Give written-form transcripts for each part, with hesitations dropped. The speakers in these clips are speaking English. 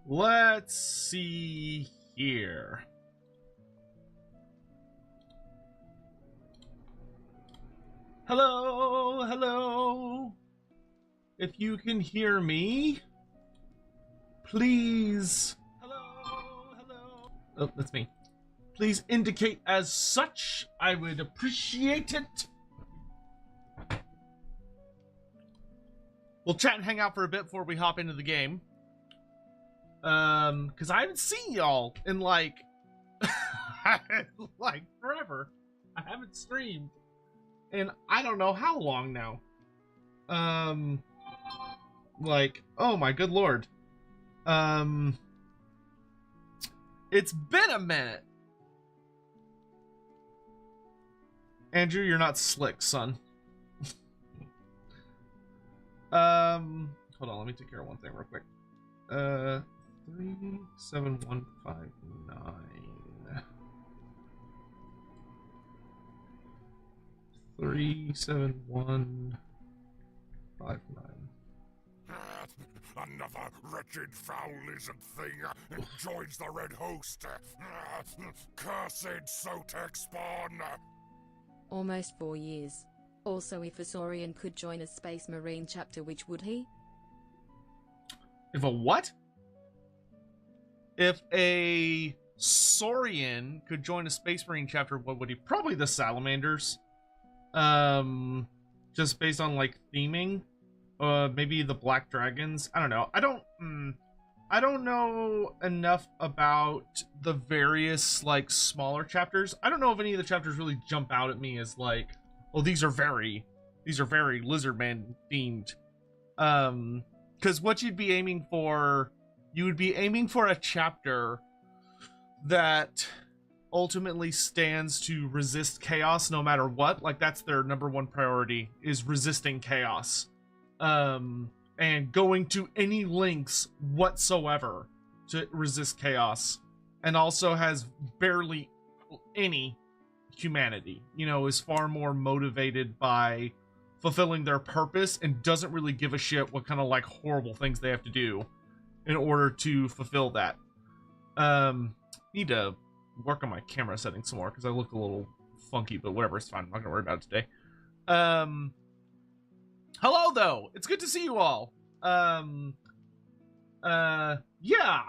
Let's see here. Hello, hello. If you can hear me, please. Hello, hello. Oh, that's me. Please indicate as such. I would appreciate it. We'll chat and hang out for a bit before we hop into the game. Because I haven't seen y'all in like forever. I haven't streamed in I don't know how long now. Like, oh my good lord. It's been a minute. Andrew, you're not slick, son. Hold on, let me take care of one thing real quick. 37159. 37159. Another wretched foul lizard thing joins the Red Host. Cursed Sotek spawn. Almost 4 years. Also, if a Saurian could join a Space Marine chapter, which would he? If a what? If a Saurian could join a Space Marine chapter, what would he? Probably the Salamanders. Just based on like theming. Maybe the Black Dragons. I don't know. I don't know enough about the various like smaller chapters. I don't know if any of the chapters really jump out at me as like, oh, these are very Lizardman themed. Because what you'd be aiming for, you would be aiming for a chapter that ultimately stands to resist chaos no matter what. Like that's their number one priority, is resisting chaos. And going to any lengths whatsoever to resist chaos, and also has barely any humanity, you know, is far more motivated by fulfilling their purpose and doesn't really give a shit what kind of like horrible things they have to do in order to fulfill that. Need to work on my camera settings some more because I look a little funky, but whatever, it's fine. I'm not gonna worry about it today. Hello though, it's good to see you all. Yeah,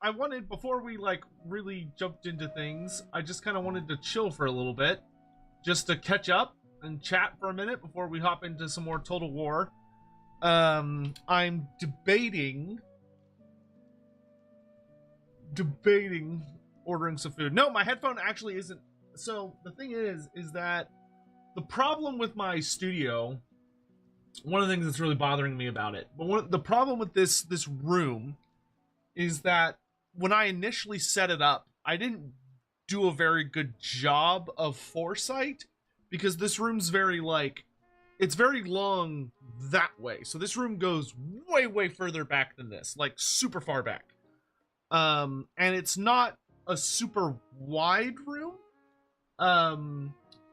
I wanted, before we like really jumped into things, I just kind of wanted to chill for a little bit, just to catch up and chat for a minute before we hop into some more Total War. I'm debating ordering some food. No, my headphone actually isn't. So the thing is that the problem with my studio, one of the things that's really bothering me about it, but the problem with this room is that when I initially set it up, I didn't do a very good job of foresight, because this room's very like, it's very long that way. So this room goes way further back than this, like super far back. And it's not a super wide room.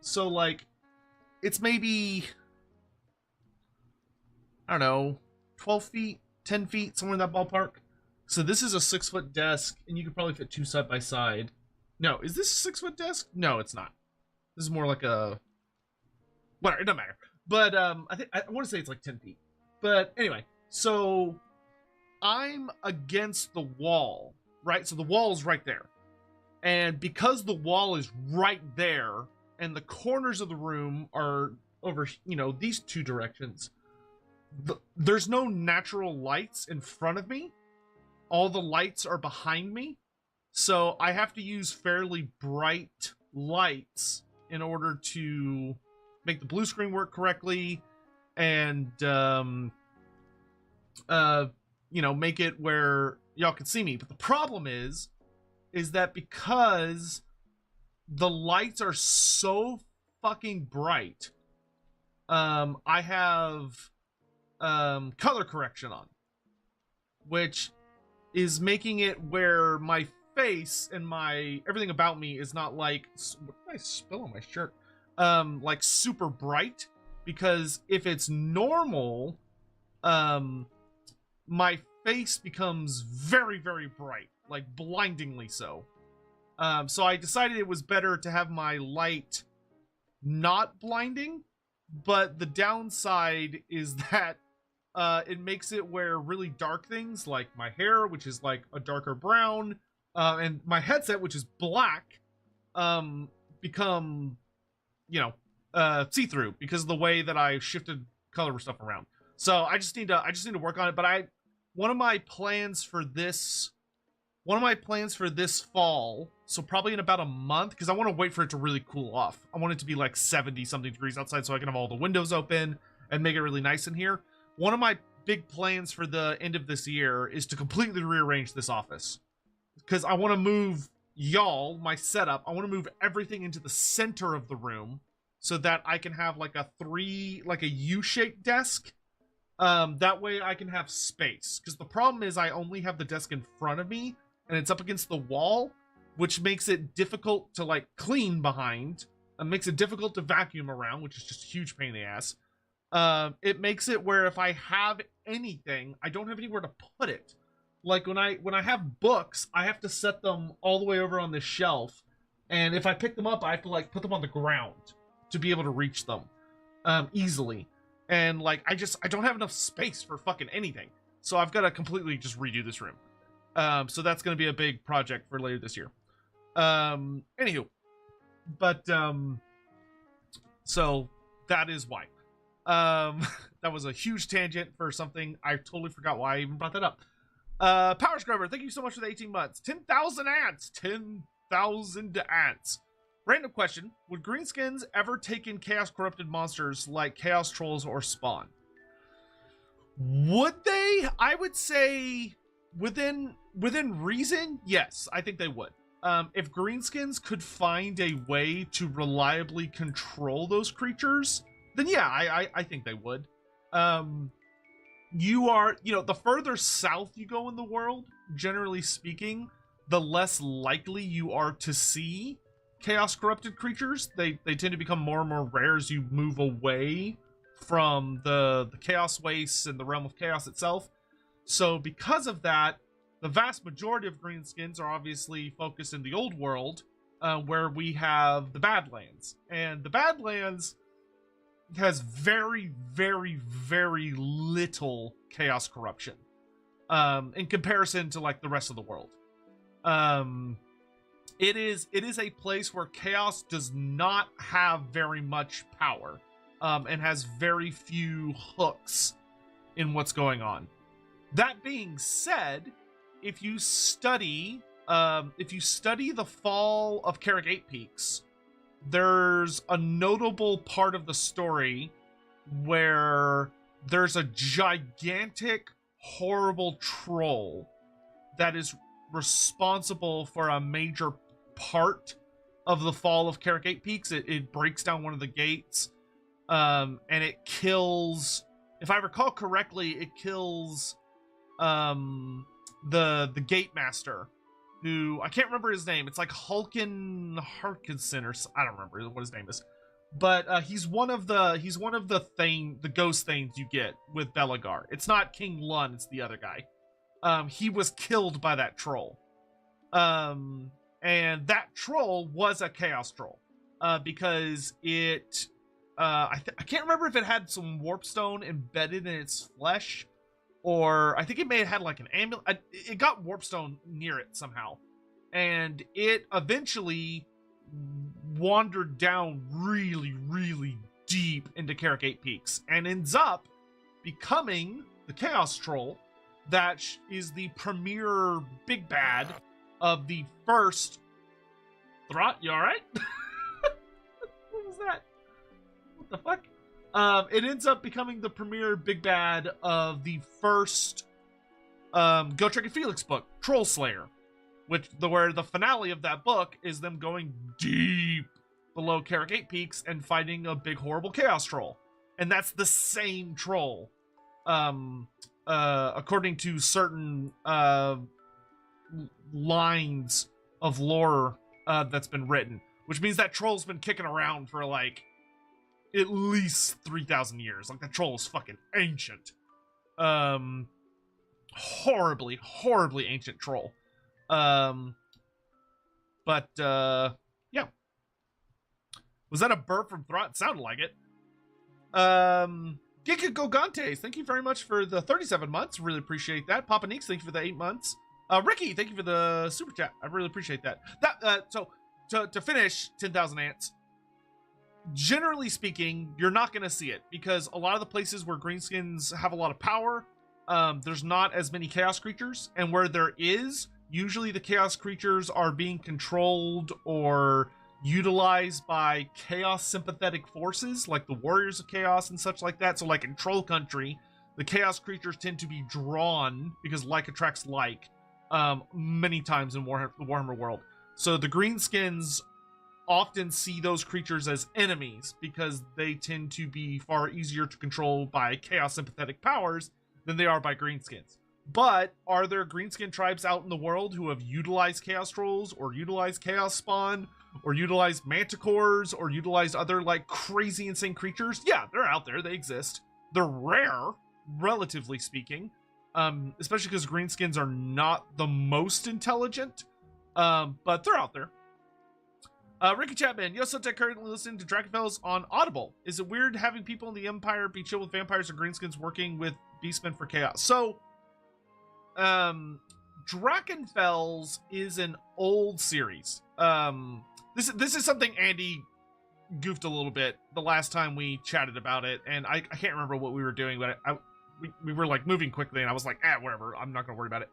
So like, it's maybe, I don't know, 12 feet, 10 feet, somewhere in that ballpark. So this is a 6-foot desk, and you could probably fit two side by side. No, is this a 6-foot desk? No, it's not. This is more like a, whatever, it doesn't matter. But I want to say it's like 10 feet. But anyway, so I'm against the wall, right? So the wall is right there. And because the wall is right there, and the corners of the room are over, you know, these two directions, there's no natural lights in front of me. All the lights are behind me. So I have to use fairly bright lights in order to make the blue screen work correctly, and you know, make it where y'all can see me. But the problem is that because the lights are so fucking bright, I have color correction on, which is making it where my face and my everything about me is not like, what did I spill on my shirt? Like super bright, because if it's normal, my face becomes very, very bright, like blindingly so. So I decided it was better to have my light not blinding, but the downside is that it makes it where really dark things like my hair, which is like a darker brown, and my headset, which is black, become, see-through because of the way that I shifted color stuff around. So I just need to work on it. But one of my plans for this fall, so probably in about a month, because I want to wait for it to really cool off. I want it to be like 70 something degrees outside so I can have all the windows open and make it really nice in here. One of my big plans for the end of this year is to completely rearrange this office, because I want to move my setup. I want to move everything into the center of the room so that I can have like a U-shaped desk. That way I can have space, because the problem is I only have the desk in front of me and it's up against the wall, which makes it difficult to like clean behind, and makes it difficult to vacuum around, which is just a huge pain in the ass. It makes it where if I have anything, I don't have anywhere to put it. Like when I have books, I have to set them all the way over on this shelf, and if I pick them up, I have to like put them on the ground to be able to reach them easily. And like I don't have enough space for fucking anything, so I've got to completely just redo this room. So that's going to be a big project for later this year. Anywho, but so that is why. That was a huge tangent for something I totally forgot why I even brought that up. Power Scrubber, thank you so much for the 18 months. 10,000 ants. 10,000 ants. Random question: would greenskins ever take in chaos corrupted monsters like chaos trolls or spawn? Would they? I would say within reason, yes, I think they would. If greenskins could find a way to reliably control those creatures, then yeah, I think they would. The further south you go in the world, generally speaking, the less likely you are to see chaos corrupted creatures. They tend to become more and more rare as you move away from the chaos wastes and the realm of chaos itself. So because of that, the vast majority of greenskins are obviously focused in the old world, where we have the Badlands. And the Badlands has very, very, very little chaos corruption in comparison to like the rest of the world. It is a place where chaos does not have very much power, and has very few hooks in what's going on. That being said, if you study the fall of Carrick 8 Peaks, there's a notable part of the story where there's a gigantic, horrible troll that is responsible for a major part of the fall of Carrick 8 Peaks. It breaks down one of the gates, and it kills, if I recall correctly, it kills the gate master, who I can't remember his name. It's like Hulkin Harkinson, or I don't remember what his name is, but he's one of the ghost things you get with Belagar. It's not King Lun, it's the other guy. He was killed by that troll, and that troll was a chaos troll, because it I can't remember if it had some warpstone embedded in its flesh, or I think it may have had like an amulet. It got warpstone near it somehow, and it eventually wandered down really, really deep into Carrick 8 Peaks and ends up becoming the Chaos Troll that is the premier big bad of the first... Throt, you alright? What was that? What the fuck? It ends up becoming the premier big bad of the first Gotrek and Felix book, Troll Slayer, where the finale of that book is them going deep below Carrick 8 Peaks and fighting a big horrible chaos troll. And that's the same troll, according to certain lines of lore that's been written, which means that troll's been kicking around for like at least 3,000 years. Like, that troll is fucking ancient. horribly, horribly ancient troll. But yeah. Was that a burp from Throt? Sounded like it. Giga Gogantes, thank you very much for the 37 months. Really appreciate that. Papa Neeks, thank you for the 8 months. Ricky, thank you for the super chat. I really appreciate that. So to finish 10,000 ants, generally speaking, you're not going to see it because a lot of the places where greenskins have a lot of power, there's not as many chaos creatures, and where there is, usually the chaos creatures are being controlled or utilized by chaos sympathetic forces like the warriors of chaos and such like that. So like in Troll Country, the chaos creatures tend to be drawn because like attracts like many times in the Warhammer world. So the greenskins often see those creatures as enemies because they tend to be far easier to control by chaos sympathetic powers than they are by greenskins. But are there greenskin tribes out in the world who have utilized chaos trolls or utilized chaos spawn or utilized manticores or utilized other like crazy insane creatures? Yeah, they're out there. They exist. They're rare, relatively speaking, especially because greenskins are not the most intelligent, but they're out there. Ricky Chapman, yo, Sotek currently listening to Dragonfells on Audible. Is it weird having people in the Empire be chill with vampires and greenskins working with beastmen for chaos? So, Dragonfells is an old series. This is something Andy goofed a little bit the last time we chatted about it, and I can't remember what we were doing, but we were like moving quickly, and I was like, whatever, I'm not gonna worry about it.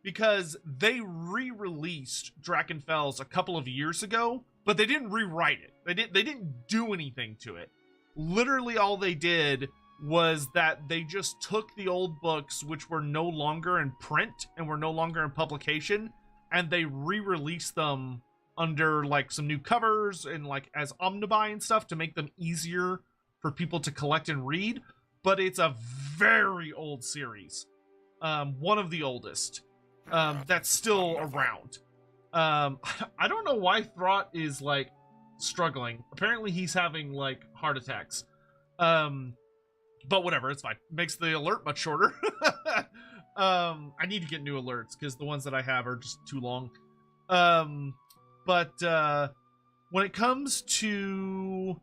Because they re-released Dragonfells a couple of years ago, but they didn't rewrite it. They didn't do anything to it. Literally all they did was that they just took the old books, which were no longer in print and were no longer in publication, and they re-released them under like some new covers and like as omnibuy and stuff to make them easier for people to collect and read. But it's a very old series, one of the oldest, that's still around. I don't know why Throt is like struggling. Apparently he's having like heart attacks. But whatever, it's fine. Makes the alert much shorter. I need to get new alerts because the ones that I have are just too long. But when it comes to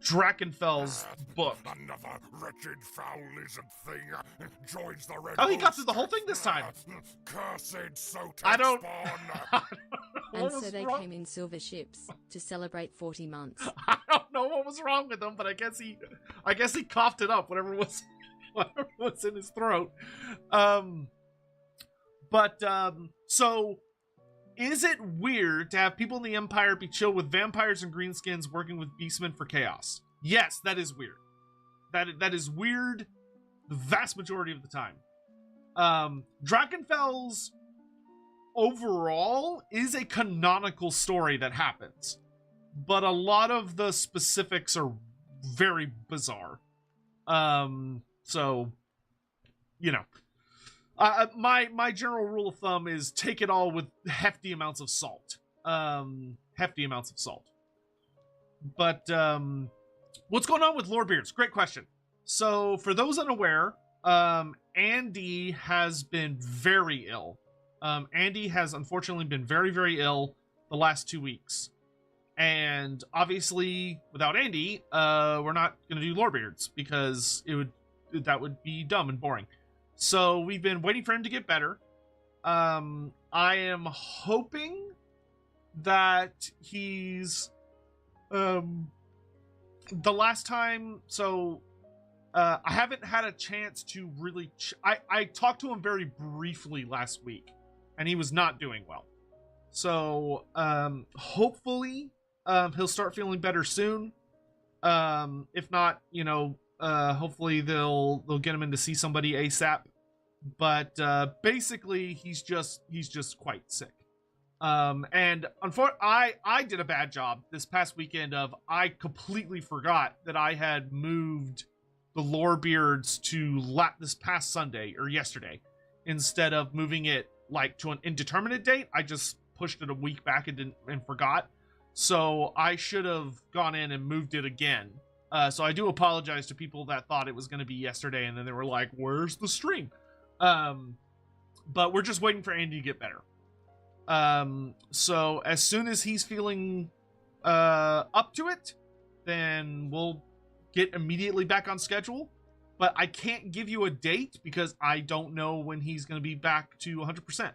Dragonfell's book, Another wretched foul lizard thing joins the red. Oh, he got through the whole thing this time. Cursed Sotek I don't. spawn. And so they came in silver ships to celebrate 40 months. I don't know what was wrong with him, but I guess he coughed it up, whatever was in his throat. So is it weird to have people in the Empire be chill with vampires and greenskins working with beastmen for chaos? Yes, that is weird. That is weird the vast majority of the time. Dragonfells overall is a canonical story that happens, but a lot of the specifics are very bizarre. So, you know, my general rule of thumb is take it all with hefty amounts of salt. But what's going on with Lorebeards? Great question. So for those unaware, Andy has been very ill. Andy has unfortunately been very, very ill the last 2 weeks. And obviously, without Andy, we're not going to do Lorebeards because that would be dumb and boring. So we've been waiting for him to get better. I am hoping that he's the last time. So I haven't had a chance to really. I talked to him very briefly last week, and he was not doing well. So hopefully he'll start feeling better soon. If not, hopefully they'll get him in to see somebody ASAP. But basically he's just quite sick. And unfortunately, I did a bad job this past weekend I completely forgot that I had moved the Lorebeards to this past Sunday or yesterday instead of moving it like to an indeterminate date. I just pushed it a week back and forgot. So I should have gone in and moved it again. So I do apologize to people that thought it was going to be yesterday, and then they were like, "Where's the stream?" But we're just waiting for Andy to get better. So as soon as he's feeling up to it, then we'll get immediately back on schedule. But I can't give you a date because I don't know when he's going to be back to 100%.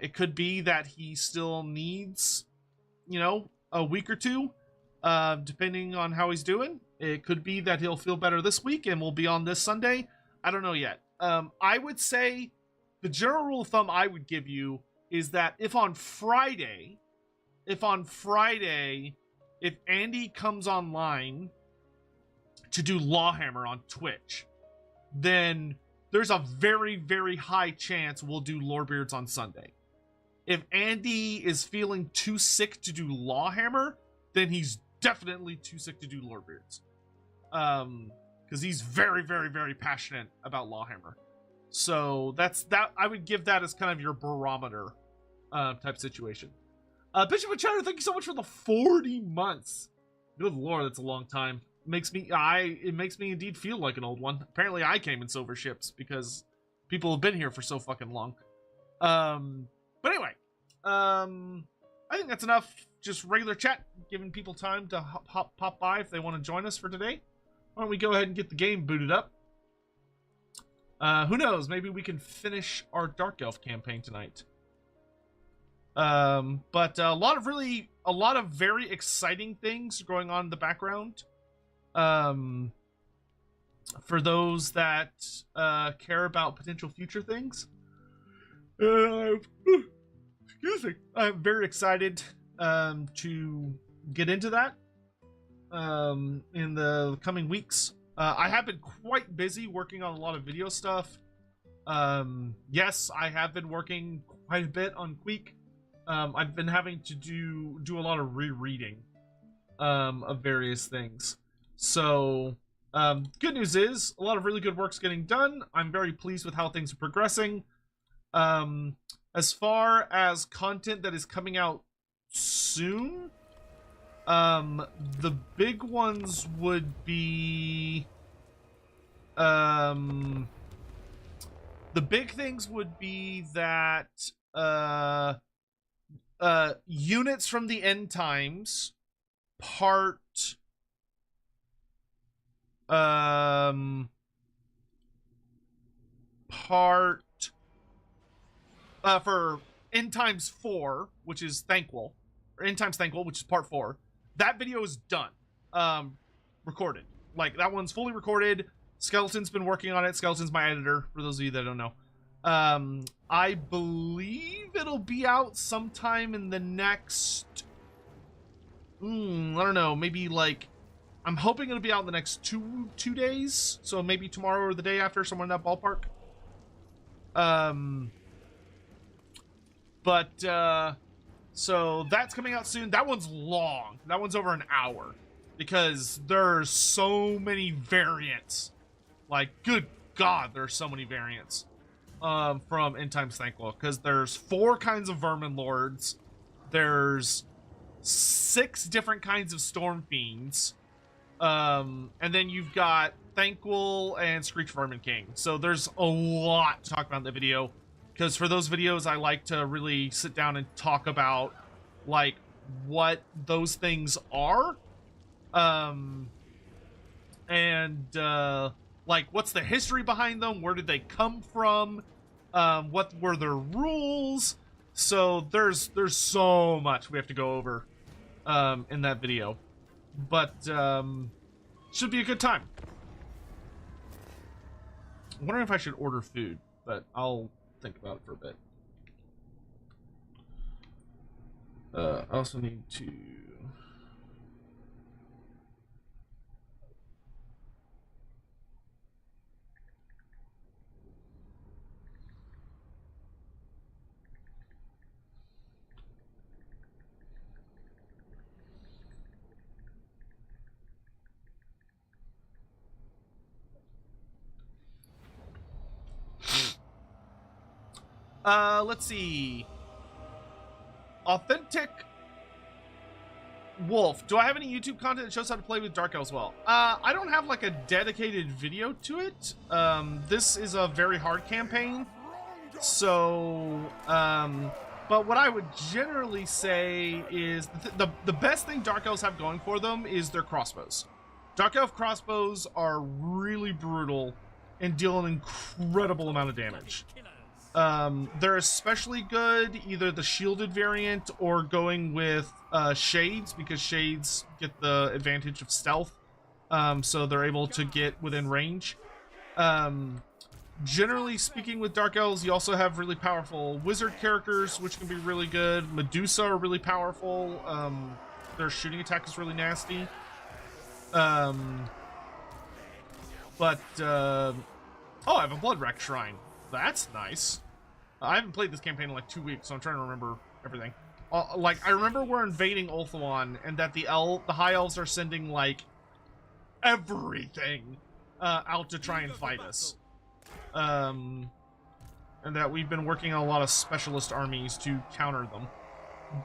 It could be that he still needs, a week or two, depending on how he's doing. It could be that he'll feel better this week and we'll be on this Sunday. I don't know yet. I would say the general rule of thumb I would give you is that if on Friday, if Andy comes online to do Lawhammer on Twitch, then there's a very, very high chance we'll do Lorebeards on Sunday. If Andy is feeling too sick to do Lawhammer, then he's definitely too sick to do Lorebeards. Because he's very, very, very passionate about Lawhammer. So that's that. I would give that as kind of your barometer type situation. Bishop and Cheddar, thank you so much for the 40 months. Good lord, that's a long time. It makes me indeed feel like an old one. Apparently I came in silver ships because people have been here for so fucking long. But anyway, I think that's enough. Just regular chat, giving people time to pop by if they want to join us for today. Why don't we go ahead and get the game booted up? Who knows? Maybe we can finish our Dark Elf campaign tonight. But a lot of very exciting things going on in the background. For those that care about potential future things. Excuse me. I'm very excited to get into that in the coming weeks. I have been quite busy working on a lot of video stuff. Yes, I have been working quite a bit on Queek. I've been having to do a lot of rereading of various things. So, good news is a lot of really good work's getting done. I'm very pleased with how things are progressing. As far as content that is coming out soon, the big ones would be the big things would be that units from the end times part for End Times 4, which is Thankful, or End Times Thankful, which is part 4. That video is done. Recorded. Like, that one's fully recorded. Skeleton's been working on it. Skeleton's my editor, for those of you that don't know. I believe it'll be out sometime in the next... I don't know, maybe like... I'm hoping it'll be out in the next two days. So maybe tomorrow or the day after, somewhere in that ballpark. So that's coming out soon. That one's long. That one's over an hour. Because there's so many variants. Like, good God, there's so many variants. From End Times Thankful. Because there's 4 kinds of Vermin Lords. There's 6 different kinds of Storm Fiends. And then you've got Thankful and Screech Vermin King. So there's a lot to talk about in the video. Because for those videos, I like to really sit down and talk about, like, what those things are. Like, what's the history behind them? Where did they come from? What were their rules? So there's so much we have to go over in that video. But should be a good time. I'm wondering if I should order food, but I'll think about it for a bit. I also need to... let's see. Authentic Wolf, do I have any YouTube content that shows how to play with Dark Elves well? I don't have like a dedicated video to it. This is a very hard campaign. So, but what I would generally say is the best thing Dark Elves have going for them is their crossbows. Dark Elf crossbows are really brutal and deal an incredible amount of damage. They're especially good either the shielded variant or going with shades, because shades get the advantage of stealth, so they're able to get within range. Generally speaking, with Dark Elves, you also have really powerful wizard characters, which can be really good. Medusa are really powerful. Their shooting attack is really nasty. Oh, I have a Blood Wreck Shrine. That's nice. I haven't played this campaign in like 2 weeks, so I'm trying to remember everything. Like, I remember we're invading Ulthuan, and that the High Elves are sending, like, everything out to try and fight us. And that we've been working on a lot of specialist armies to counter them.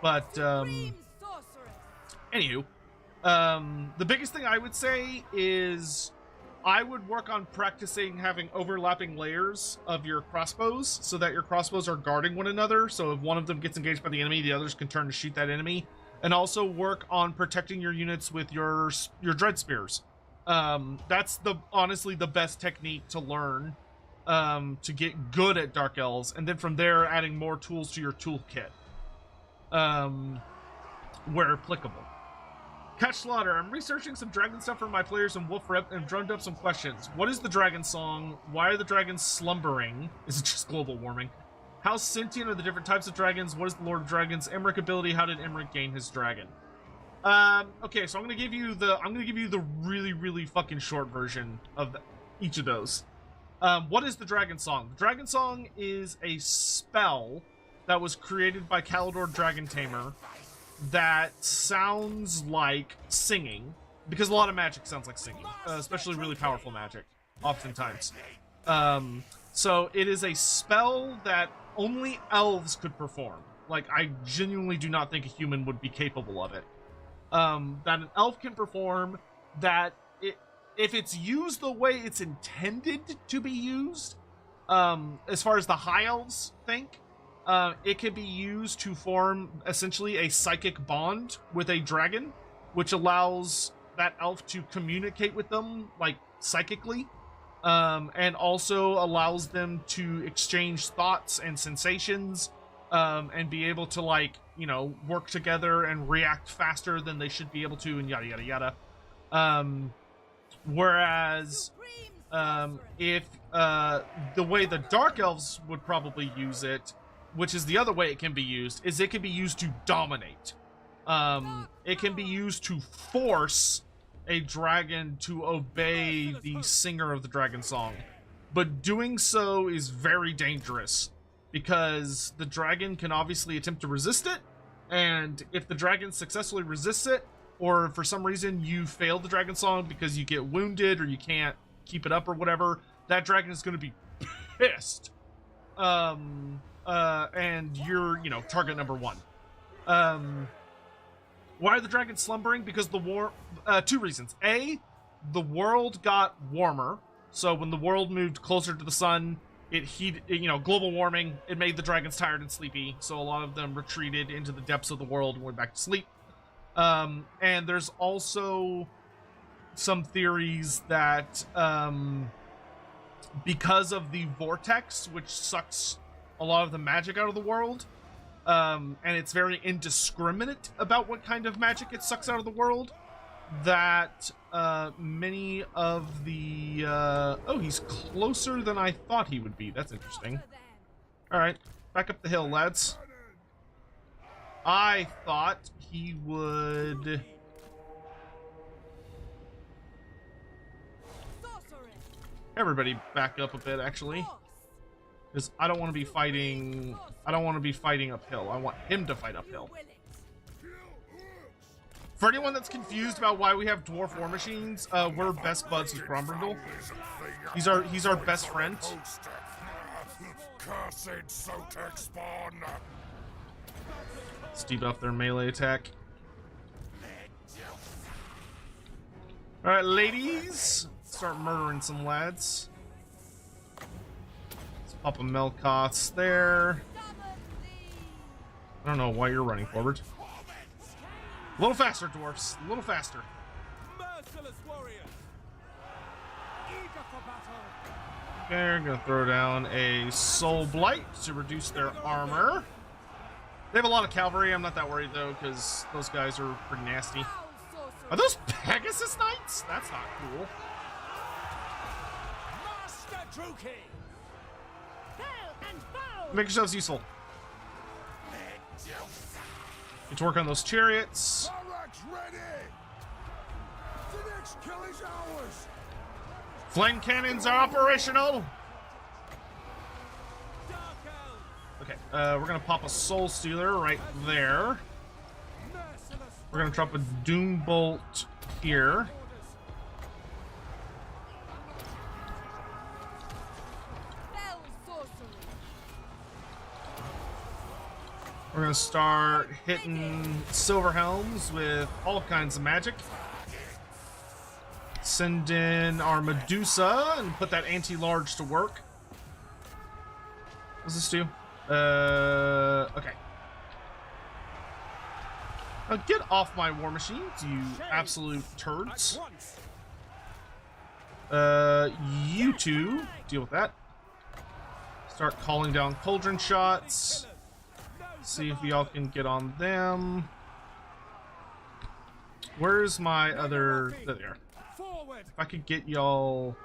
But, anywho, the biggest thing I would say is I would work on practicing having overlapping layers of your crossbows so that your crossbows are guarding one another. So if one of them gets engaged by the enemy, the others can turn to shoot that enemy. And also work on protecting your units with your dread spears. That's honestly the best technique to learn to get good at Dark Elves. And then from there, adding more tools to your toolkit where applicable. Catch Slaughter, I'm researching some dragon stuff for my players in Wolf Rep and drummed up some questions. What is the dragon song? Why are the dragons slumbering? Is it just global warming? How sentient are the different types of dragons? What is the Lord of Dragons Emmerich ability? How did Emmerich gain his dragon? Okay, so I'm gonna give you the really, really fucking short version of each of those. What is the dragon song? The dragon song is a spell that was created by Kalidor Dragon Tamer that sounds like singing, because a lot of magic sounds like singing, especially really powerful magic, oftentimes. So it is a spell that only elves could perform. Like, I genuinely do not think a human would be capable of it. That an elf can perform, that if it's used the way it's intended to be used, as far as the high elves think, it can be used to form essentially a psychic bond with a dragon, which allows that elf to communicate with them, like, psychically, and also allows them to exchange thoughts and sensations, and be able to, like, you know, work together and react faster than they should be able to, and yada yada yada. Whereas if the way the Dark Elves would probably use it, which is the other way it can be used, is it can be used to dominate. It can be used to force a dragon to obey the singer of the dragon song. But doing so is very dangerous, because the dragon can obviously attempt to resist it, and if the dragon successfully resists it, or for some reason you fail the dragon song because you get wounded or you can't keep it up or whatever, that dragon is going to be pissed. And you're, you know, target number one. Why are the dragons slumbering? Because two reasons. A, the world got warmer, so when the world moved closer to the sun, it heated, you know, global warming, it made the dragons tired and sleepy, so a lot of them retreated into the depths of the world and went back to sleep. And there's also some theories that, because of the vortex, which sucks a lot of the magic out of the world, and it's very indiscriminate about what kind of magic it sucks out of the world, that many of the oh, he's closer than I thought he would be. That's interesting. All right, back up the hill, lads. I thought he would... Everybody back up a bit, actually. Because I don't want to be fighting... I don't want to be fighting uphill. I want him to fight uphill. For anyone that's confused about why we have dwarf war machines, we're best buds with Grombrindal. He's our best friend. Cursed Sotek spawn. Let's debuff their melee attack. All right, ladies, start murdering some lads. Let's pop a Malekith there. I don't know why you're running forward. A little faster, dwarfs. A little faster. Merciless warrior. Eager for battle. Okay, we're gonna throw down a Soul Blight to reduce their armor. They have a lot of cavalry. I'm not that worried though, because those guys are pretty nasty. Are those Pegasus Knights? That's not cool. Master Druki. Make yourselves useful. Get to work on those chariots. Barracks ready! The next kill is ours! Flame cannons are operational. Dark Elves. Okay, we're gonna pop a Soul Stealer right there. Merciless We're gonna drop a Doom Bolt here. orders. We're gonna start hitting Silver Helms with all kinds of magic. Send in our Medusa and put that anti-large to work. What's this do? Okay. Now get off my war machines, you absolute turds. You two deal with that. Start calling down cauldron shots. See if y'all can get on them. Where's my other... There they are. Forward. If I could get y'all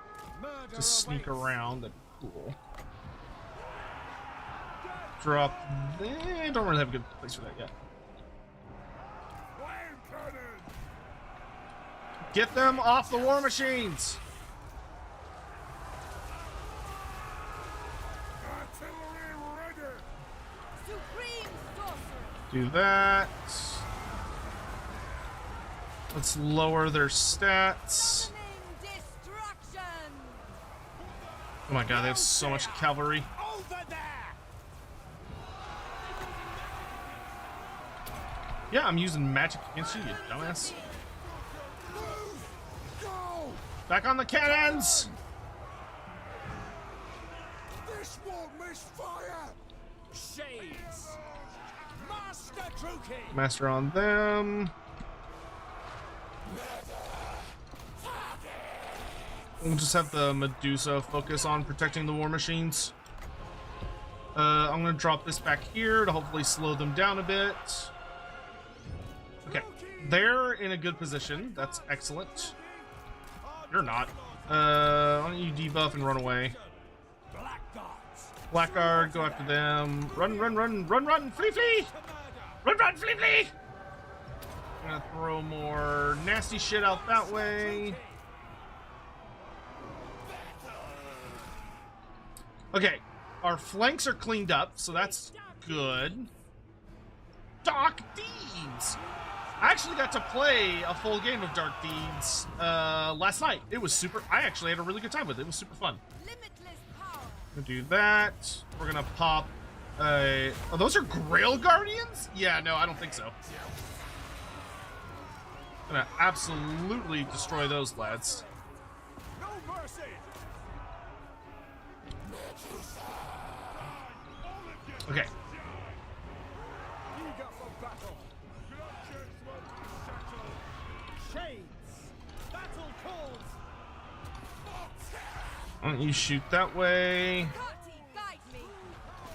Murder to sneak awaits. around, that'd be cool. Drop... They don't really have a good place for that yet. Flame cannon! Get them off the war machines! Artillery ready! Supreme sorcery. Do that. Let's lower their stats. Summoning destruction. Oh my god, they have so much cavalry. Over there. Yeah, I'm using magic against you, you dumbass. Go! Back on the cannons! This won't miss fire! Shades. Master Druki. Master on them. We'll just have the Medusa focus on protecting the war machines. I'm gonna drop this back here to hopefully slow them down a bit. Okay, they're in a good position. That's excellent. You're not. Why don't you debuff and run away? Blackguards. Blackguard, go after them. Run, run, run, run, run! Flee, flee! Run, run, flee, flee! I'm gonna throw more nasty shit out that way. Okay, our flanks are cleaned up, so that's good. Dark Deeds! I actually got to play a full game of Dark Deeds last night. It was super... I actually had a really good time with it. It was super fun. Limitless power. Gonna do that. We're gonna pop a... Oh, those are Grail Guardians? Yeah, no, I don't think so. Gonna absolutely destroy those lads. No mercy. Okay. Eager for battle. Shades. Battle calls. Why don't you shoot that way? Kati, guide me.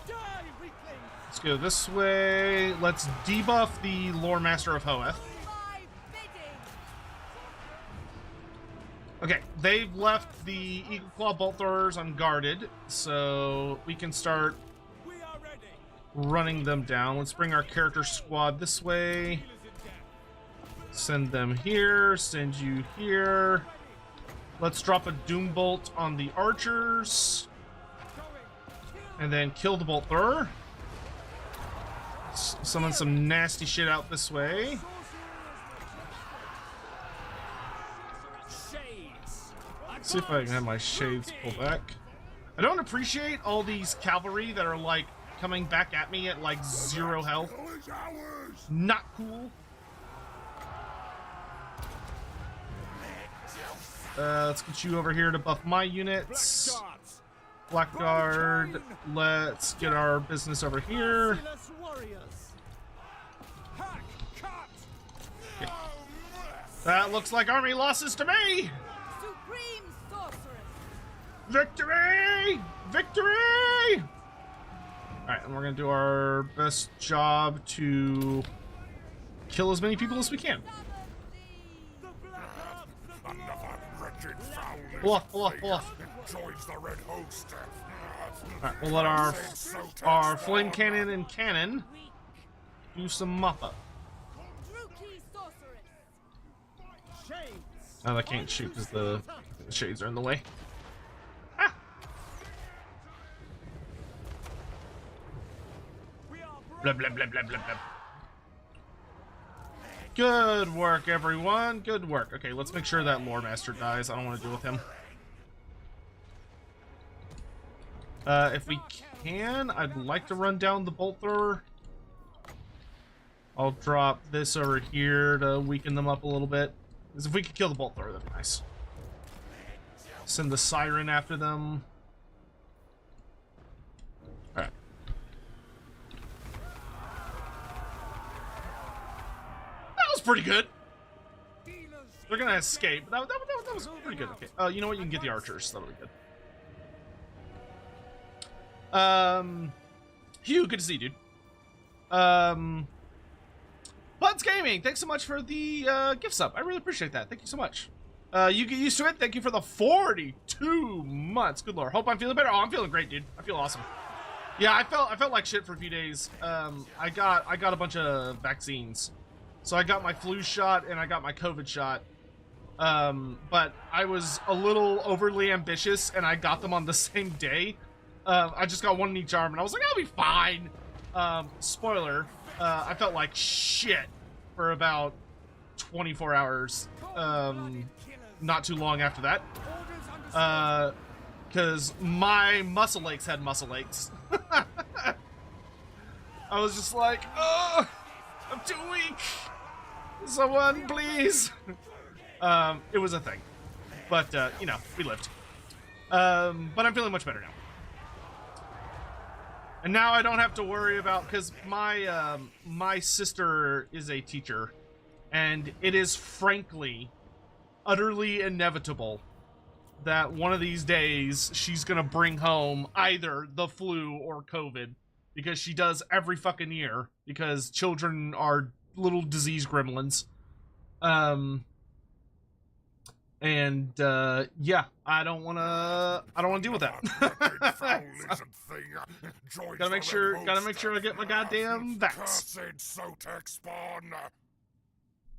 Die, weakling. Let's go this way. Let's debuff the Loremaster of Sotek. My bidding. Okay, they've left the Eagle Claw Bolt Throwers unguarded, so we can start We are ready. running them down. Let's bring our character squad this way. Send them here. Send you here. Let's drop a Doom Bolt on the archers. And then kill the Bolt Thrower. Summon some nasty shit out this way. Shades. See if I can have my shades pull back. I don't appreciate all these cavalry that are like coming back at me at like 0 health. Kill is ours! Not cool. Let's get you over here to buff my units. Blackguards. Blackguard. Let's get our business over here. Merciless warriors. Hack, cut. That looks like army losses to me. Supreme sorceress. Victory! Victory! Alright, and we're gonna do our best job to kill as many people as we can. Another wretched foul Pull off. joins the red host. Alright, we'll let our flame cannon and cannon do some mop up. Rookie sorceress. Shades. Oh, I can't shoot because the shades are in the way. We are Blah, blah, blah, blah, blah, blah. Good work, everyone. Good work. Okay, let's make sure that Loremaster dies. I don't want to deal with him. If we can, I'd like to run down the bolt thrower. I'll drop this over here to weaken them up a little bit. Because if we could kill the bolt thrower, that'd be nice. Send the siren after them. Alright. That was pretty good. They're gonna escape. That was pretty good. Okay. You know what? You can get the archers. That'll be good. Hugh, good to see you, dude. Buds Gaming, thanks so much for the gift sub. I really appreciate that. Thank you so much. You get used to it. Thank you for the 42 months. Good lord. Hope I'm feeling better. Oh, I'm feeling great, dude. I feel awesome. Yeah, I felt like shit for a few days. I got a bunch of vaccines. So I got my flu shot and I got my COVID shot. But I was a little overly ambitious and I got them on the same day. I just got one in each arm and I was like, I'll be fine. Spoiler, I felt like shit for about 24 hours. Not too long after that. Because my muscle aches had muscle aches. I was just like, oh, I'm too weak. Someone, please. It was a thing. But, you know, we lived. But I'm feeling much better now. And now I don't have to worry about, because my my sister is a teacher, and it is frankly, utterly inevitable that one of these days she's gonna bring home either the flu or COVID, because she does every fucking year, because children are little disease gremlins. Yeah, I don't wanna deal with that. Gotta make sure I get my goddamn vax. Cursed Sotek spawn.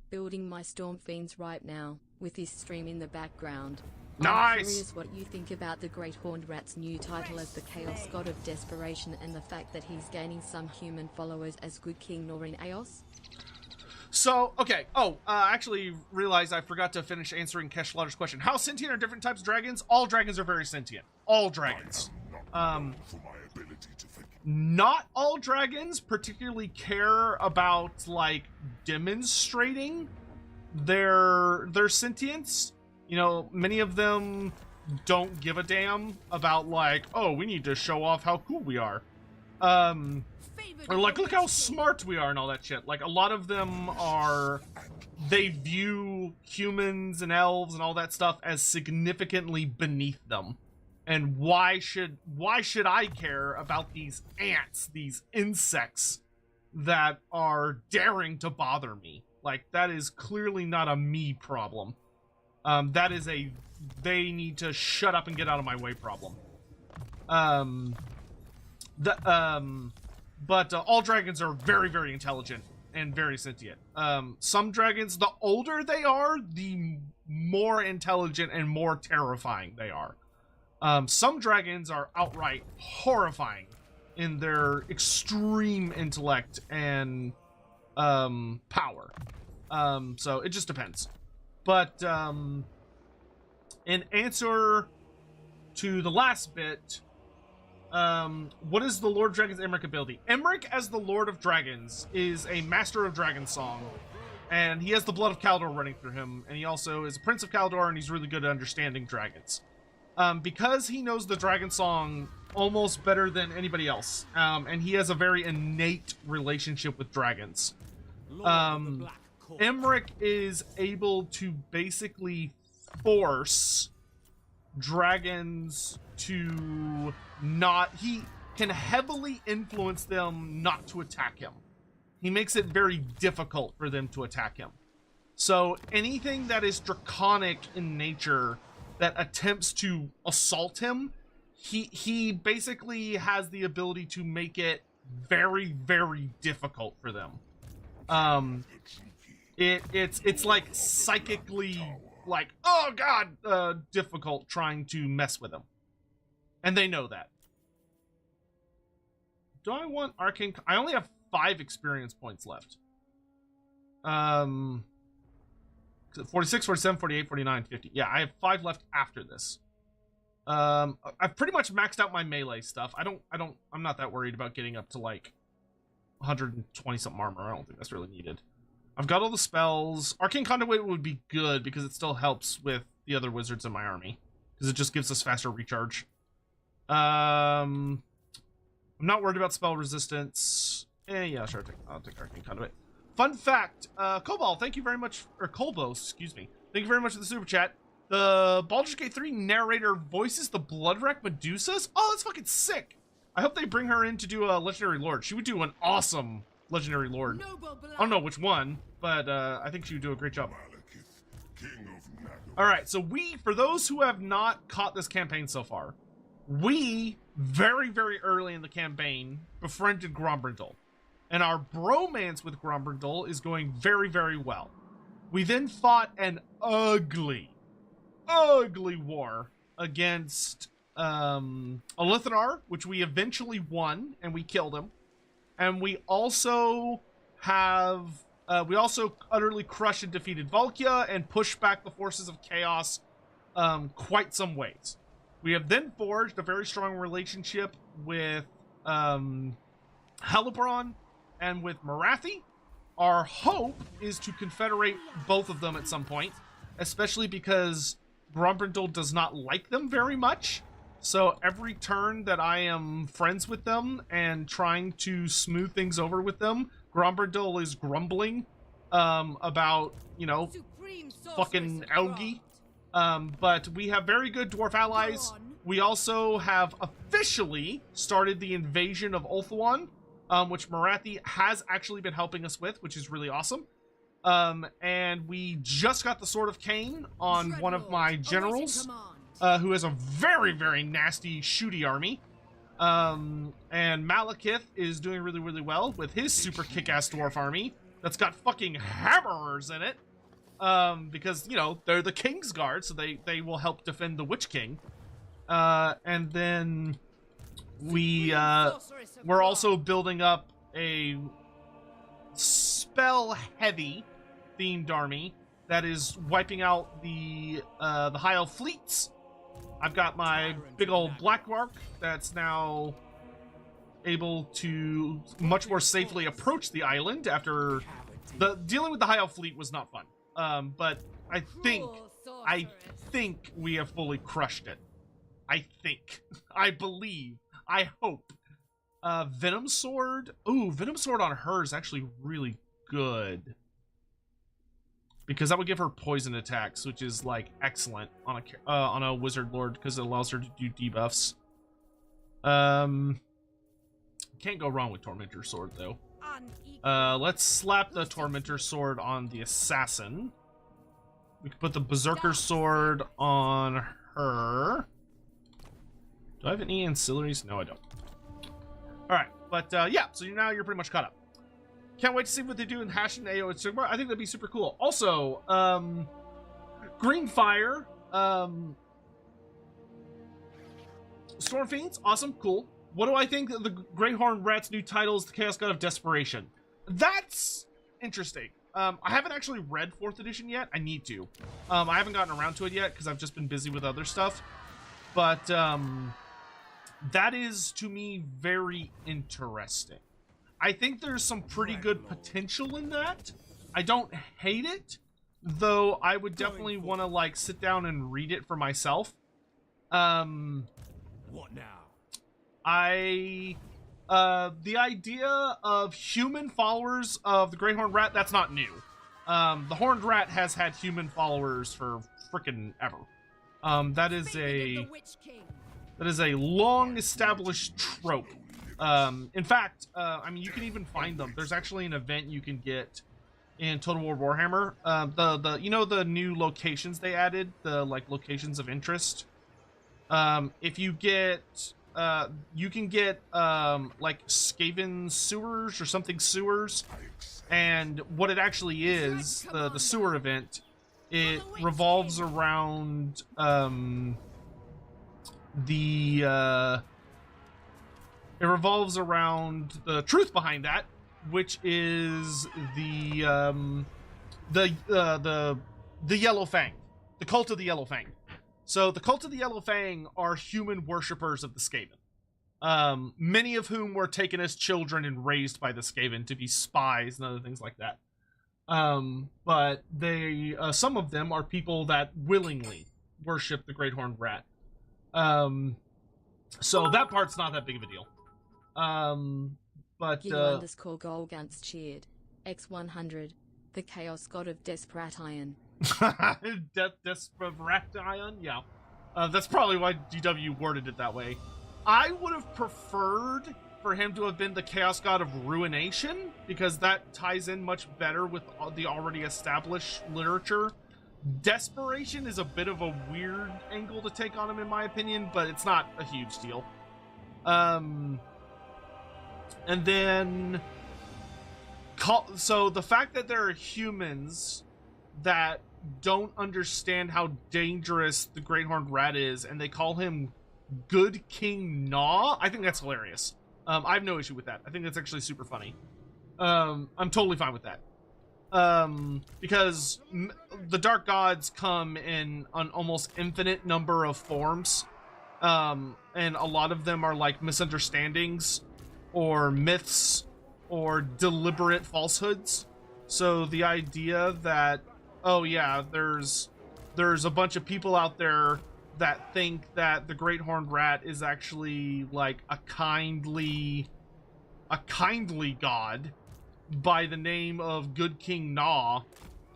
Building my Storm Fiends right now, with this stream in the background. I'm Nice! curious what you think about the Great Horned Rat's new title as the Chaos God of Desperation and the fact that he's gaining some human followers as Good King Norin Aos. So, okay. Oh, I actually realized I forgot to finish answering Kesh Slaughter's question. How sentient are different types of dragons? All dragons are very sentient. All dragons. Not all dragons particularly care about, like, demonstrating their sentience. You know, many of them don't give a damn about, like, oh, we need to show off how cool we are. Or like, look how smart we are and all that shit. Like, a lot of them are, they view humans and elves and all that stuff as significantly beneath them. And why should I care about these ants, these insects that are daring to bother me? Like, that is clearly not a me problem. That is a, they need to shut up and get out of my way problem. But all dragons are very, very intelligent and very sentient. Some dragons, the older they are, the more intelligent and more terrifying they are. Some dragons are outright horrifying in their extreme intellect and power. So it just depends. But in answer to the last bit, what is the Lord of Dragons Emmerich ability? Emmerich as the Lord of Dragons is a Master of Dragons song, and he has the blood of Kaldor running through him, and he also is a prince of Kaldor, and he's really good at understanding dragons. Because he knows the dragon song almost better than anybody else, and he has a very innate relationship with dragons. Emmerich is able to basically force dragons to not... He can heavily influence them not to attack him. He makes it very difficult for them to attack him. So anything that is draconic in nature that attempts to assault him, he basically has the ability to make it very, very difficult for them. It's like psychically, like, oh god, difficult trying to mess with him, and they know that. Do I want arcane? I only have 5 experience points left. 46, 47, 48, 49, 50. Yeah, I have 5 left after this. I've pretty much maxed out my melee stuff. I'm not that worried about getting up to like 120 something armor. I don't think that's really needed. I've got all the spells. Arcane Conduit would be good because it still helps with the other wizards in my army, because it just gives us faster recharge. I'm not worried about spell resistance. Yeah, sure, I'll take Arcane Conduit. Fun fact, Cobalt, thank you very much, or Colbos, excuse me. Thank you very much for the super chat. The Baldur's Gate 3 narrator voices the Bloodwreck Medusas. Oh, that's fucking sick. I hope they bring her in to do a Legendary Lord. She would do an awesome Legendary Lord. I don't know which one, but I think she would do a great job. Malekith, King of Nagel. Alright, so for those who have not caught this campaign so far, we, very, very early in the campaign, befriended Grombrindal. And our bromance with Grombrindal is going very, very well. We then fought an ugly war against Alithanar, which we eventually won, and we killed him. And we also utterly crushed and defeated Valkia and pushed back the forces of chaos quite some ways. We have then forged a very strong relationship with Helibron and with Marathi. Our hope is to confederate both of them at some point, especially because Grombrindal does not like them very much. So every turn that I am friends with them and trying to smooth things over with them, Grombrindal is grumbling about, you know, fucking algae. But we have very good dwarf allies. We also have officially started the invasion of Ulthuan, which Marathi has actually been helping us with, which is really awesome. And we just got the Sword of Cain on one of my generals, who has a very, very nasty shooty army. And Malekith is doing really, really well with his super kick-ass dwarf army that's got fucking hammerers in it. Because, you know, they're the King's Guard, so they will help defend the Witch King. And then we're also building up a spell-heavy themed army that is wiping out the High Elf fleets. I've got my big old Black Mark that's now able to much more safely approach the island after dealing with the High Elf fleet was not fun. But I think we have fully crushed it. I believe. I hope. Venom Sword. Ooh, Venom Sword on her is actually really good, because that would give her poison attacks, which is like excellent on a Wizard Lord because it allows her to do debuffs. Can't go wrong with Tormentor Sword though. Let's slap the Tormentor Sword on the Assassin. We can put the Berserker Sword on her. Do I have any ancillaries? No, I don't. Alright, but yeah, so now you're pretty much caught up. Can't wait to see what they do in Hash and AO and Sigmar. I think that'd be super cool. Also, Green Fire, Storm Fiends, awesome, cool. What do I think of the Greyhorn Rat's new title is the Chaos God of Desperation? That's interesting. I haven't actually read 4th edition yet. I need to. I haven't gotten around to it yet because I've just been busy with other stuff. But that is, to me, very interesting. I think there's some pretty good potential in that. I don't hate it, though I would definitely want to like sit down and read it for myself. What now? The idea of human followers of the Great Horned Rat, that's not new. The Horned Rat has had human followers for frickin' ever. That is a long established trope. In fact, I mean, you can even find them. There's actually an event you can get in Total War Warhammer. The you know the new locations they added, the like locations of interest. If you get you can get like Skaven sewers or something sewers, and what it actually is, the sewer event, it revolves around it revolves around the truth behind that, which is the Yellow Fang, the cult of the Yellow Fang. So the cult of the Yellow Fang are human worshippers of the Skaven, many of whom were taken as children and raised by the Skaven to be spies and other things like that. But they, some of them are people that willingly worship the Great Horned Rat. So that part's not that big of a deal. But _Golgantz cheered. X100, the Chaos God of Desperation. Desperation? Yeah. That's probably why DW worded it that way. I would have preferred for him to have been the Chaos God of Ruination, because that ties in much better with the already established literature. Desperation is a bit of a weird angle to take on him, in my opinion, but it's not a huge deal. And then, so the fact that there are humans that don't understand how dangerous the Great Horned Rat is, and they call him Good King Gnaw, I think that's hilarious. I have no issue with that. I think that's actually super funny. I'm totally fine with that. Because the Dark Gods come in an almost infinite number of forms, and a lot of them are like misunderstandings or myths or deliberate falsehoods. So the idea that, oh yeah, there's a bunch of people out there that think that the Great Horned Rat is actually like a kindly god by the name of Good King Gnaw,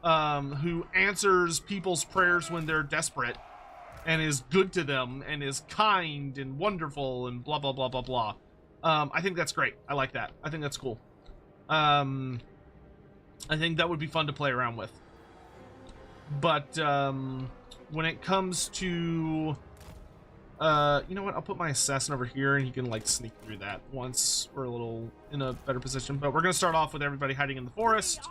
who answers people's prayers when they're desperate and is good to them and is kind and wonderful and blah blah blah blah blah. I think that's great. I like that. I think that's cool. I think that would be fun to play around with. But when it comes to you know what, I'll put my assassin over here and he can like sneak through that once we're a little in a better position. But we're gonna start off with everybody hiding in the forest.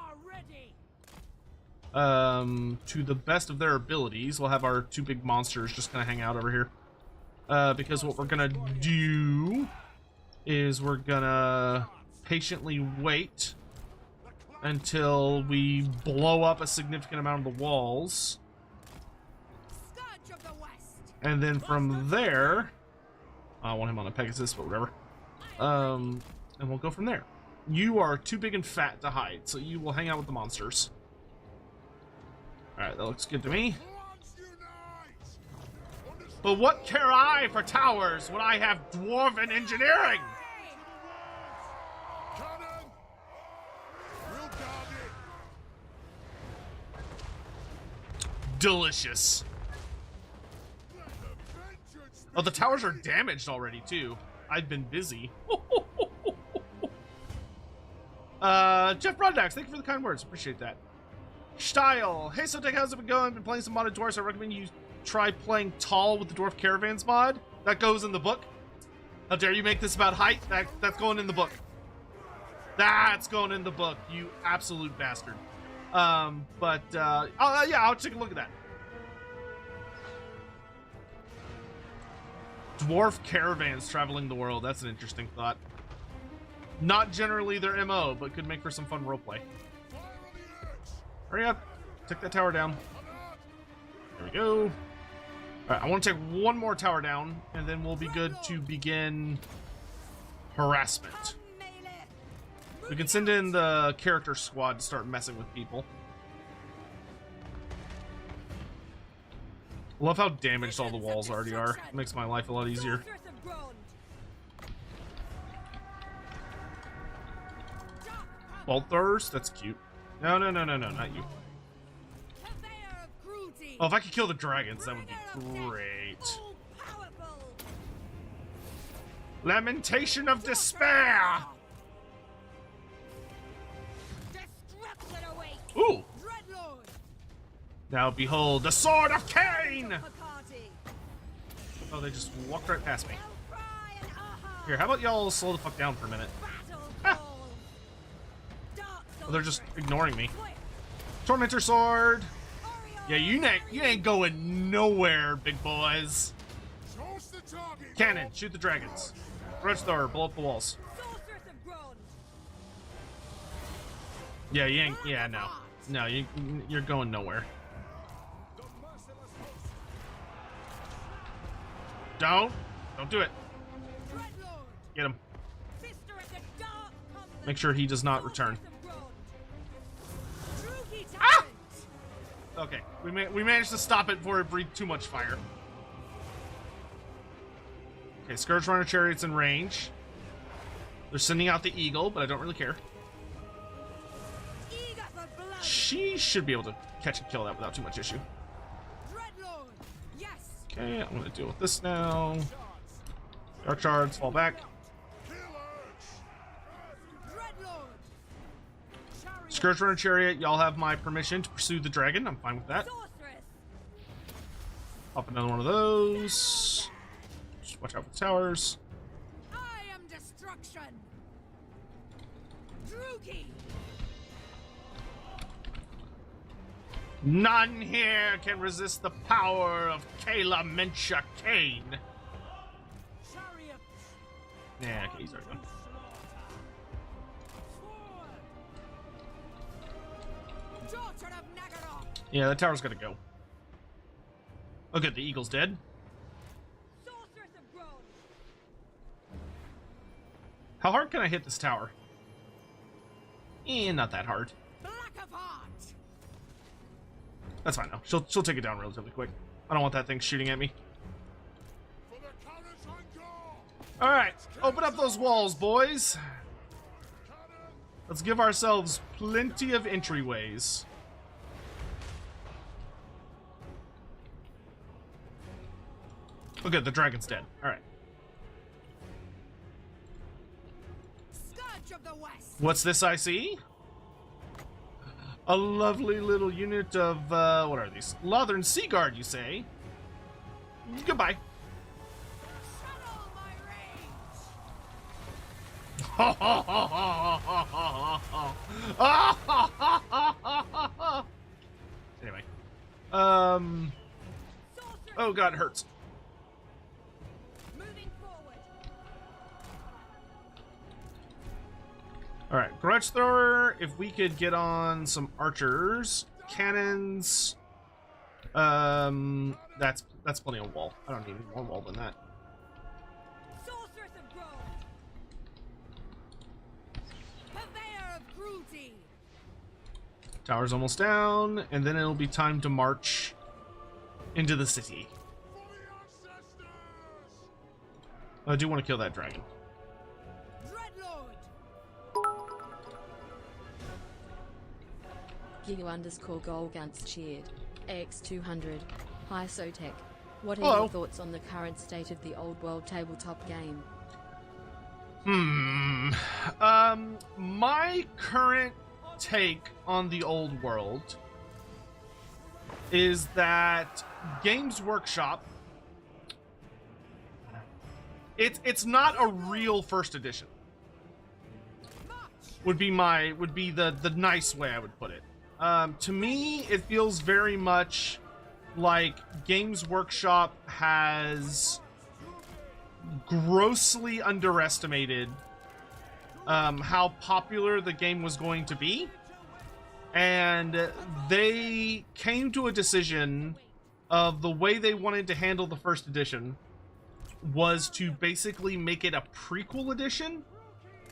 To the best of their abilities. We'll have our two big monsters just kind of hang out over here, because what we're gonna do is we're gonna patiently wait until we blow up a significant amount of the walls, and then from there, I want him on a Pegasus, but whatever. And we'll go from there. You are too big and fat to hide, so you will hang out with the monsters. Alright, that looks good to me. But what care I for towers when I have Dwarven Engineering? Delicious. Oh, the towers are damaged already, too. I've been busy. Jeff Brondax, thank you for the kind words. Appreciate that. Style. Hey, Sotek, how's it been going? I've been playing some modded dwarfs. I recommend you try playing Tall with the Dwarf Caravans mod. That goes in the book. How dare you make this about height? That's going in the book. That's going in the book, you absolute bastard. Yeah, I'll take a look at that. Dwarf caravans traveling the world. That's an interesting thought. Not generally their MO, but could make for some fun roleplay. Hurry up. Take that tower down. There we go. Alright, I want to take one more tower down, and then we'll be good to begin harassment. We can send in the character squad to start messing with people. Love how damaged all the walls already are. It makes my life a lot easier. Sorceress of Grond. Bolt throwers? That's cute. No, not you. Purveyor of cruelty. Oh, if I could kill the dragons, that would be great. All powerful. Lamentation of despair! Destruction awaits. Ooh! Dreadlord. Now behold, the sword of Cain! Picardie. Oh, they just walked right past me. Outcry and aha. Here, how about y'all slow the fuck down for a minute? Battle Ha. calls. Dark Oh, they're just sorceress. ignoring me. Quick. Tormentor sword! Orion. Yeah, you ain't going nowhere, big boys. Toast the target. Cannon, shoot the dragons. Grudge thrower, blow up the walls. Sorceress of Grond. Yeah, you ain't. Yeah, no, you're going nowhere. Don't do it. Dreadlord. Get him. Sister of the Dark Covenant. Make sure he does not return. Sorceress of Grond. Druki Ah! Tyrant. Okay, we managed to stop it before it breathed too much fire. Okay, Scourge Runner Chariot's in range. They're sending out the Eagle, but I don't really care. Eager for blood. She should be able to catch and kill that without too much issue. Dreadlord. Yes. Okay, I'm gonna deal with this now. Dark shards, fall back. Dreadlord. Chariot. Scourge Runner Chariot, y'all have my permission to pursue the dragon. I'm fine with that. Sorceress. Pop another one of those. Just watch out for the towers. I am destruction. Druki. None here can resist the power of Kayla Mencha Kane. Chariot. Yeah, okay, he's already gone. Sword. Daughter of Nagaroth. Yeah, that tower's gotta go. Oh, good, the eagle's dead. Sorceress of Grond. How hard can I hit this tower? Not that hard. Black of Heart. That's fine though. She'll take it down relatively quick. I don't want that thing shooting at me. For the cannons on guard. All right, open up those walls, boys. Let's give ourselves plenty of entryways. Oh, good, the dragon's dead. All right. Scourge of the West. What's this I see? A lovely little unit of, what are these? Lothern Sea Guard, you say? Goodbye. Channel my rage. Anyway. Sorceress. Oh god, it hurts. Moving forward. Alright, Grudge Thrower, if we could get on some archers. Cannons. That's plenty of wall. I don't need any more wall than that. Sorceress of Grond. Purveyor of cruelty. Tower's almost down, and then it'll be time to march into the city. For the ancestors. I do want to kill that dragon. Dreadlord. Giga_Golgant's cheered. AX200. Hi Sotek. What are Hello. your thoughts on the current state of the old world tabletop game? My current take on the old world is that Games Workshop, it's not a real first edition. Would be the nice way I would put it. To me, it feels very much like Games Workshop has grossly underestimated how popular the game was going to be, and they came to a decision of the way they wanted to handle the first edition was to basically make it a prequel edition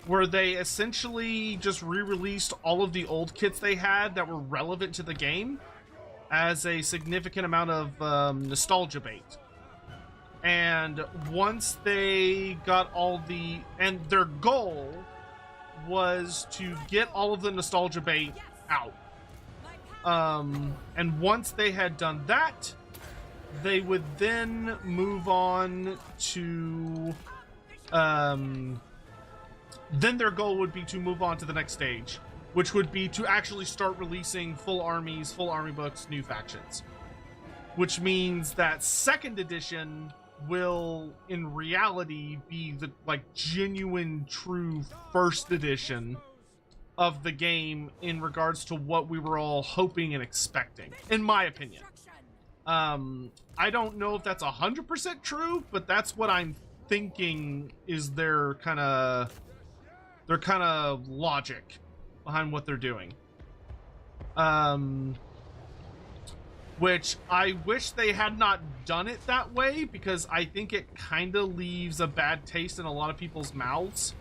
where they essentially just re-released all of the old kits they had that were relevant to the game as a significant amount of nostalgia bait. And once they got all the... And their goal was to get all of the nostalgia bait out. And once they had done that, they would then move on to... then their goal would be to move on to the next stage, which would be to actually start releasing full armies, full army books, new factions. Which means that second edition will, in reality, be the, like, genuine, true first edition of the game in regards to what we were all hoping and expecting, in my opinion. I don't know if that's 100% true, but that's what I'm thinking is their kind of logic behind what they're doing. Which I wish they had not done it that way, because I think it kind of leaves a bad taste in a lot of people's mouths.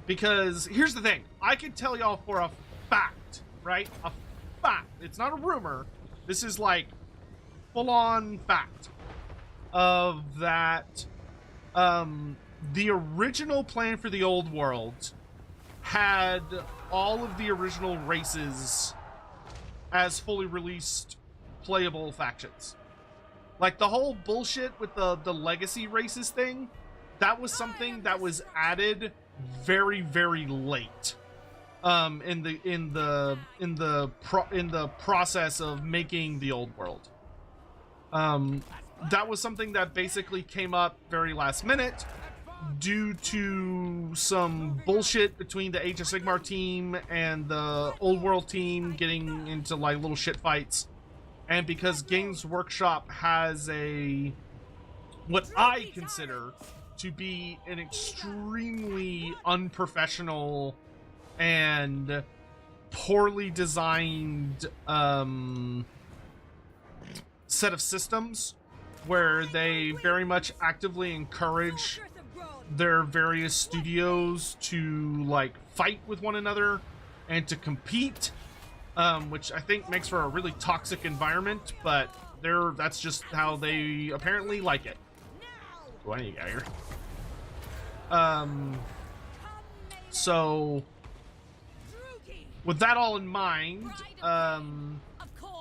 Because here's the thing, I can tell y'all for a fact, right? A fact. It's not a rumor. This is like full-on fact of that. The original plan for the old world had all of the original races as fully released playable factions. Like the whole bullshit with the legacy races thing, that was something that was added very, very late in the process of making the old world. That was something that basically came up very last minute due to some bullshit between the Age of Sigmar team and the old world team getting into like little shit fights. And because Games Workshop has what I consider to be an extremely unprofessional and poorly designed set of systems, where they very much actively encourage their various studios to like fight with one another and to compete, which I think makes for a really toxic environment, but that's just how they apparently like it. Oh, I need to get out of here. So with that all in mind, I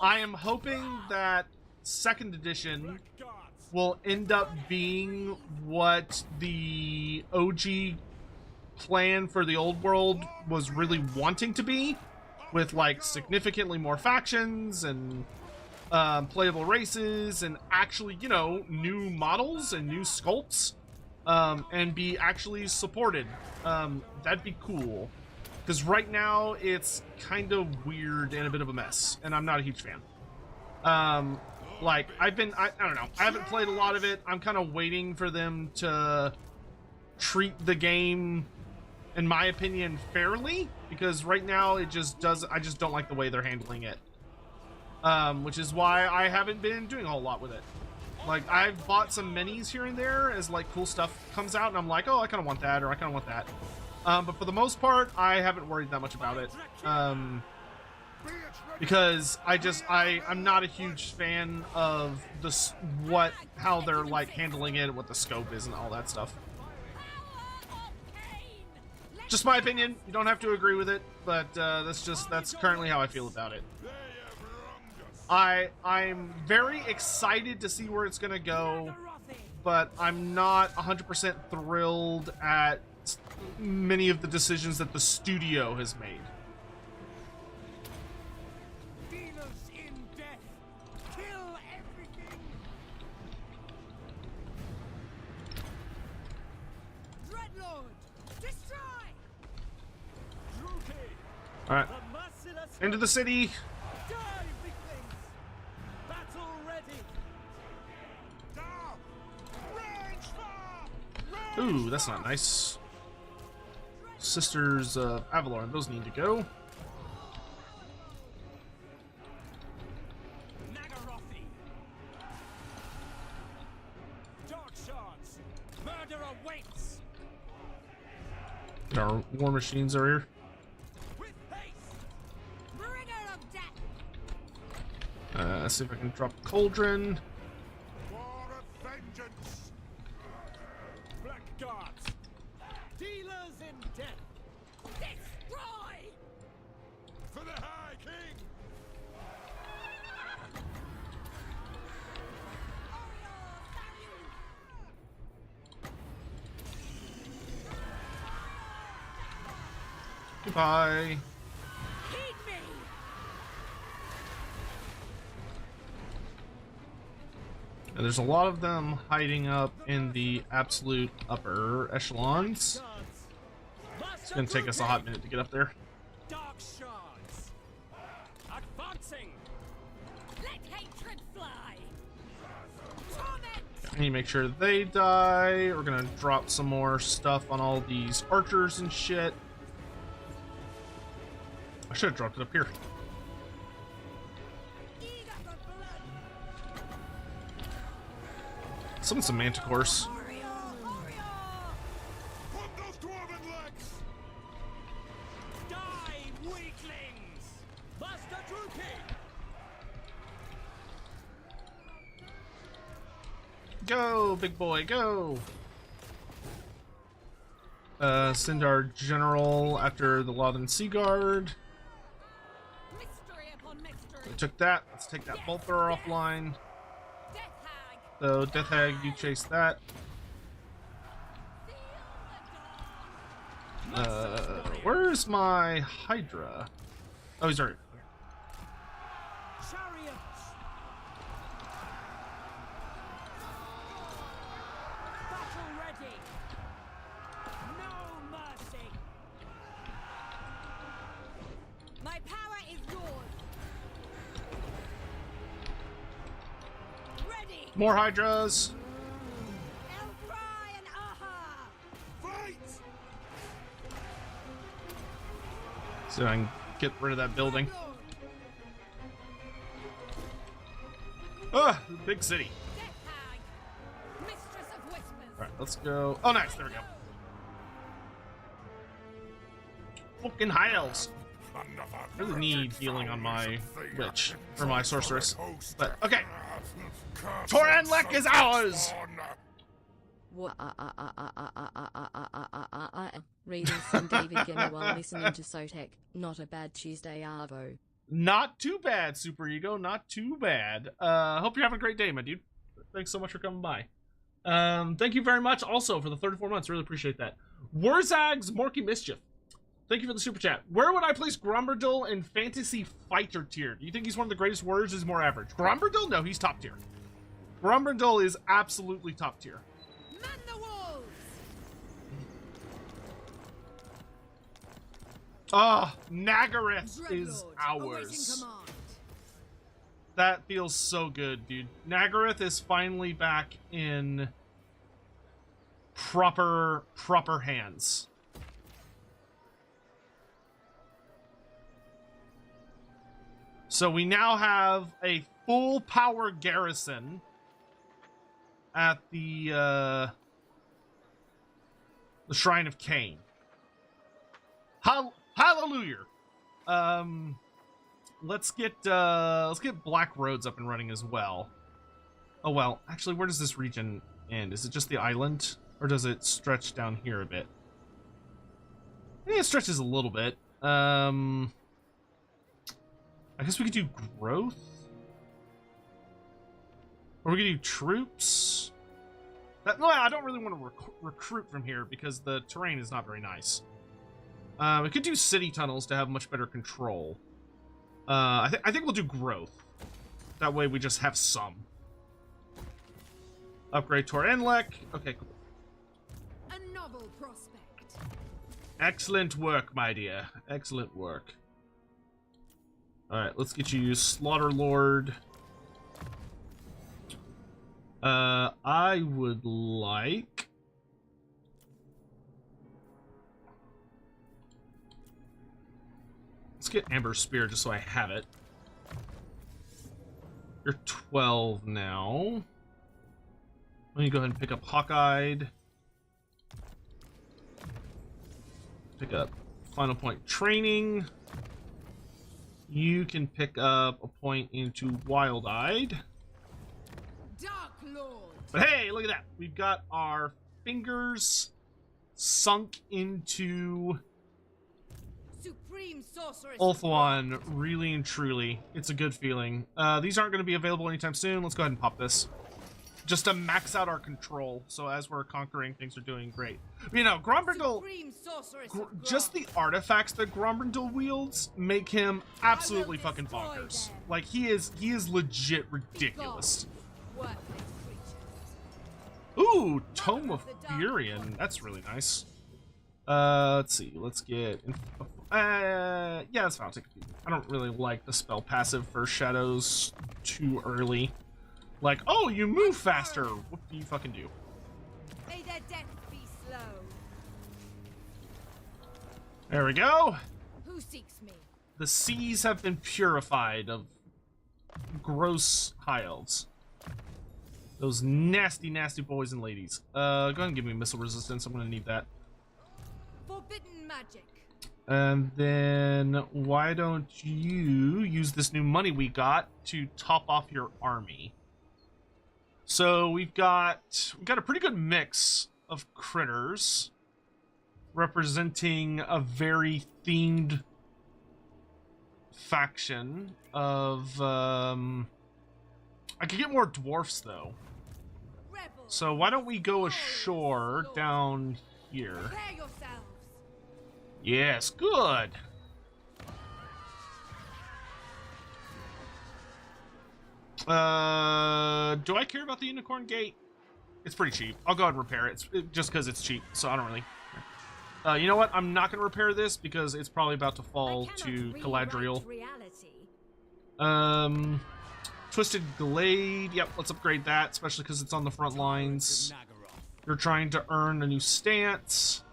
am hoping that second edition will end up being what the OG plan for the old world was really wanting to be, with like significantly more factions and playable races and actually, you know, new models and new sculpts, and be actually supported. That'd be cool, because right now it's kind of weird and a bit of a mess, and I'm not a huge fan. Like, I don't know, I haven't played a lot of it. I'm kind of waiting for them to treat the game, in my opinion, fairly, because right now I just don't like the way they're handling it. Which is why I haven't been doing a whole lot with it. Like, I've bought some minis here and there as like cool stuff comes out, and I'm like, oh, I kind of want that, or I kind of want that. But for the most part, I haven't worried that much about it. Because I'm not a huge fan of how they're like handling it, what the scope is and all that stuff. Just my opinion. You don't have to agree with it, but that's currently how I feel about it. I'm very excited to see where it's gonna go, but I'm not 100% thrilled at many of the decisions that the studio has made. Dealers in death, kill everything. Dreadlord, destroy. All right, into the city. Ooh, that's not nice. Sisters of Avalor, those need to go. Our war machines are here. With haste! Bringer of death! See if I can drop a cauldron. War of vengeance! Black guards! Dealers in death! Destroy! For the High King! Goodbye. Heed me! And there's a lot of them hiding up in the absolute upper echelons. It's gonna take us a hot minute to get up there. Dark shards! Advancing! Let hatred fly! Torment! I need to make sure they die. We're gonna drop some more stuff on all these archers and shit. I should have dropped it up here. Eager for blood! Summon some manticores. Warrior! Warrior! Put those dwarven legs! Die, weaklings! Master Droopy! Go, big boy, go! Send our general after the Lothan Sea Guard. Mystery upon mystery! We took that. Let's take that bolt thrower offline. Death hag! So, Death Hag, you chase that. Where's my Hydra? Oh, he's already. Chariots! Battle ready! No mercy! My power is yours! Ready! More Hydras! Elfry and Aha! Fight! So I can get rid of that building. Ah, big city. Death hag! Mistress of whispers! Alright, let's go. Oh, nice. There we go. Fucking high elves. Another Really need healing on my witch, or my sorceress. host. But, okay. Cursed Torrenlek is ours! spawn. Reading from David Gimmer while listening to Sotek. Not a bad Tuesday, Arvo. Not too bad, Super Ego. Not too bad. Hope you're having a great day, my dude. Thanks so much for coming by. Thank you very much also for the 34 months. Really appreciate that. Warzag's Morky Mischief. Thank you for the super chat. Where would I place Grombrindal in fantasy fighter tier? Do you think he's one of the greatest warriors or is more average? Grombrindal? No, he's top tier. Grombrindal is absolutely top tier. Man the walls! Ah, Nagaryth is Dreadlord, awaiting ours. command. That feels so good, dude. Nagaryth is finally back in proper hands. So we now have a full power garrison at the Shrine of Cain. Hallelujah. Let's get Black Roads up and running as well. Oh well, actually, where does this region end? Is it just the island, or does it stretch down here a bit? I think it stretches a little bit. I guess we could do growth, or we could do troops. No, I don't really want to recruit from here because the terrain is not very nice. We could do city tunnels to have much better control. I think we'll do growth. That way we just have some. Upgrade Torrenlek. Okay, cool. A novel prospect. Excellent work, my dear. Excellent work. Alright, let's get you Slaughter Lord. I would like... Let's get Amber Spear just so I have it. You're 12 now. Let me go ahead and pick up Hawkeyed. pick up final point training. You can pick up a point into Wild-Eyed. Dark Lord. But hey, look at that. We've got our fingers sunk into Supreme Sorceress. Ulthuan, really and truly. It's a good feeling. These aren't going to be available anytime soon. Let's go ahead and pop this. Just to max out our control, so as we're conquering, things are doing great. You know, Grombrindal, Supreme Sorceress. just the artifacts that Grombrindal wields make him absolutely fucking bonkers. Like, he is legit ridiculous. Worthless creatures. Ooh, Tome of Furion. That's really nice. Let's see. Let's get... yeah, that's fine. I'll take a few. I don't really like the spell passive for Shadows too early. Like, oh, you move faster. What do you fucking do? May their death be slow. There we go. Who seeks me? The seas have been purified of gross high elves. Those nasty, nasty boys and ladies. Go ahead and give me missile resistance. I'm gonna need that. Forbidden magic. And then why don't you use this new money we got to top off your army? So we've got a pretty good mix of critters representing a very themed faction of I could get more dwarfs though. Rebels. So why don't we go ashore down here? Prepare yourselves. Yes, good. Do I care about the unicorn gate? It's pretty cheap. I'll go ahead and repair it. Just because it's cheap, so I don't really care. You know what? I'm not going to repair this because it's probably about to fall to Galadriel. Twisted Glade. Yep, let's upgrade that, especially because it's on the front lines. You're trying to earn a new stance.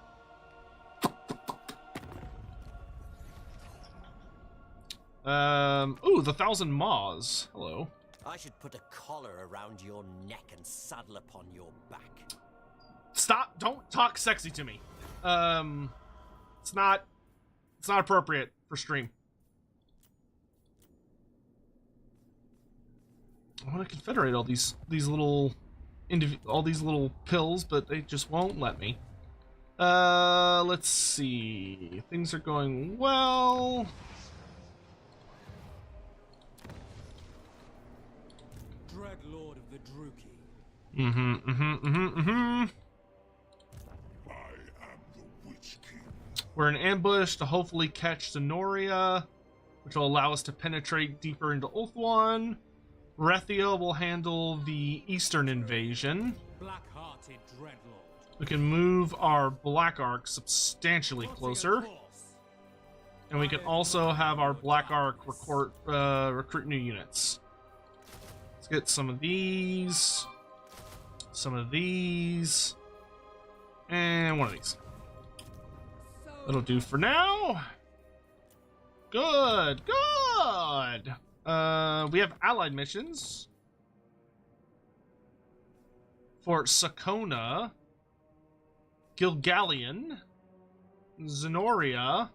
Ooh, the 1,000 Maws. Hello. I should put a collar around your neck and saddle upon your back. Stop! Don't talk sexy to me. It's not appropriate for stream. I want to confederate all these little pills, but they just won't let me. Let's see. Things are going well. Dreadlord of the Druki. I am the Witch King. We're in ambush to hopefully catch Sonoria, which will allow us to penetrate deeper into Ulthuan. Rethia will handle the eastern invasion. Black-hearted Dreadlord. We can move our Black Arc substantially closer. And we can also have our Black Arc recruit new units. Let's get some of these, and one of these. That'll do for now. Good, good. We have allied missions for Sakona, Gilgallion, Zenoria,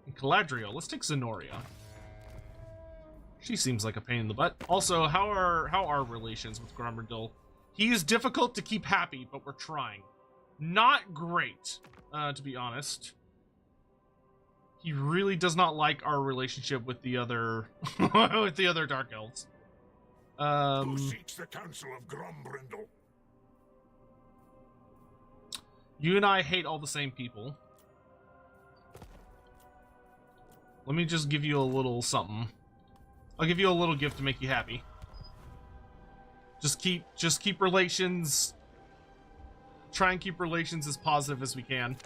and Galadriel. Let's take Zenoria. She seems like a pain in the butt. Also, how are relations with Grombrindal? He is difficult to keep happy, but we're trying. Not great, to be honest. He really does not like our relationship with the other with the other Dark Elves. Who seeks the counsel of Grombrindal? You and I hate all the same people. Let me just give you a little something. I'll give you a little gift to make you happy. Just keep relations. Try and keep relations as positive as we can.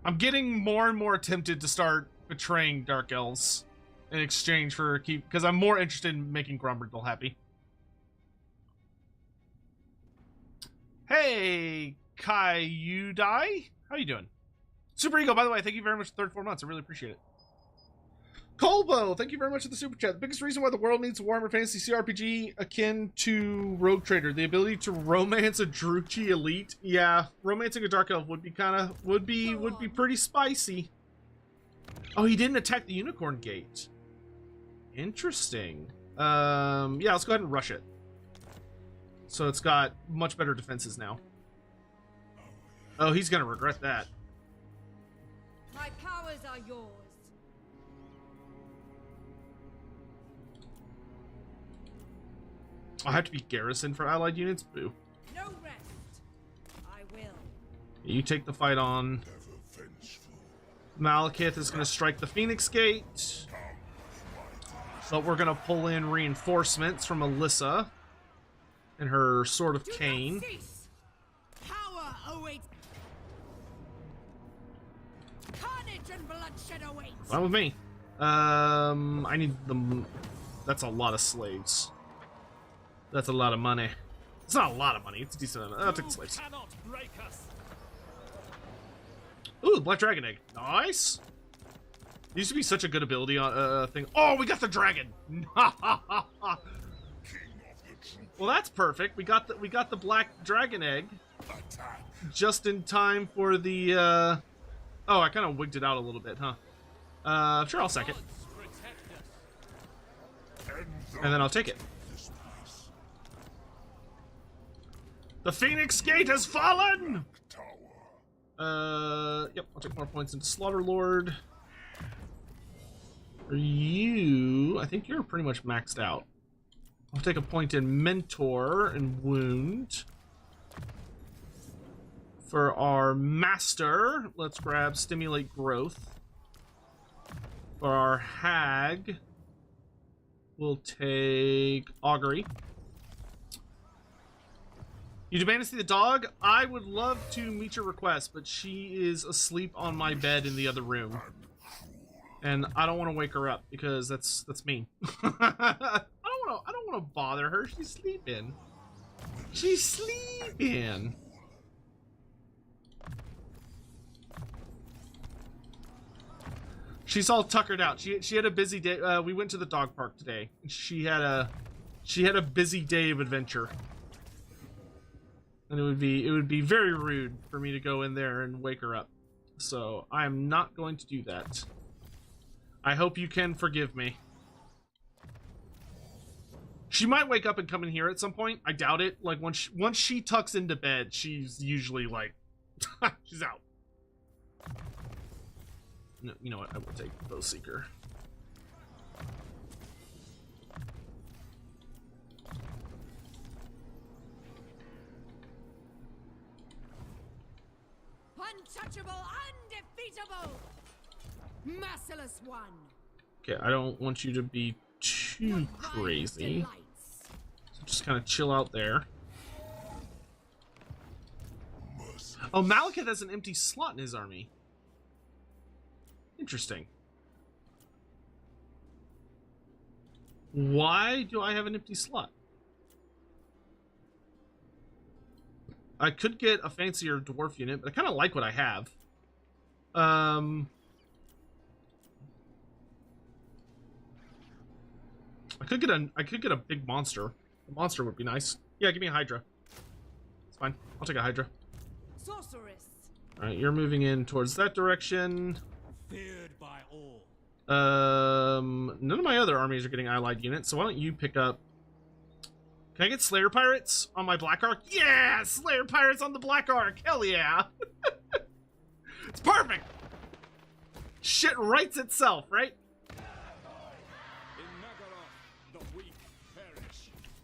I'm getting more and more tempted to start betraying Dark Elves in exchange for because I'm more interested in making Grombrindal happy. Hey, Kai-Udai, how you doing? Super Ego, by the way, thank you very much for 34 months. I really appreciate it. Colbo, thank you very much for the super chat. The biggest reason why the world needs a Warhammer Fantasy CRPG akin to Rogue Trader, the ability to romance a Druchii elite. Yeah, romancing a Dark Elf would be pretty spicy. Oh, he didn't attack the Unicorn Gate. Interesting. Yeah, let's go ahead and rush it. So it's got much better defenses now. Oh, he's gonna regret that. My powers are yours. I have to be garrison for allied units? Boo. No rest. I will. You take the fight on. Malekith is going to strike the Phoenix Gate. But we're going to pull in reinforcements from Alyssa and her Sword of Cain. Power awaits. Carnage and bloodshed awaits. Fine with me. I need them. That's a lot of slaves. That's a lot of money. It's not a lot of money. It's a decent amount. I'll take the slaves. Ooh, the Black Dragon Egg. Nice. It used to be such a good ability on thing. Oh, we got the dragon. Well, that's perfect. We got the Black Dragon Egg just in time for the. Oh, I kind of wigged it out a little bit, huh? Sure, I'll sack it, and then I'll take it. The Phoenix Gate has fallen! Yep, I'll take more points into Slaughter Lord. For you, I think you're pretty much maxed out. I'll take a point in Mentor and Wound. For our Master, let's grab Stimulate Growth. For our Hag, we'll take Augury. You demand to see the dog? I would love to meet your request, but she is asleep on my bed in the other room. And I don't want to wake her up because that's mean. I don't want to bother her. She's sleeping. She's sleeping. She's all tuckered out. She had a busy day. We went to the dog park today. She had a busy day of adventure. And it would be very rude for me to go in there and wake her up. So I am not going to do that. I hope you can forgive me. She might wake up and come in here at some point. I doubt it. Like once she tucks into bed, she's usually like she's out. No, you know what? I will take Bowseeker. Untouchable, undefeatable, merciless one. Okay, I don't want you to be too crazy. So just kind of chill out there. Oh, Malekith has an empty slot in his army. Interesting. Why do I have an empty slot? I could get a fancier dwarf unit, but I kind of like what I have. I could get a big monster. A monster would be nice. Yeah, give me a Hydra. It's fine. I'll take a Hydra. Sorceress. All right, you're moving in towards that direction. Feared by all. None of my other armies are getting allied units, so why don't you pick up... Can I get Slayer Pirates on my Black Ark? Yeah! Slayer Pirates on the Black Ark! Hell yeah! It's perfect! Shit writes itself, right?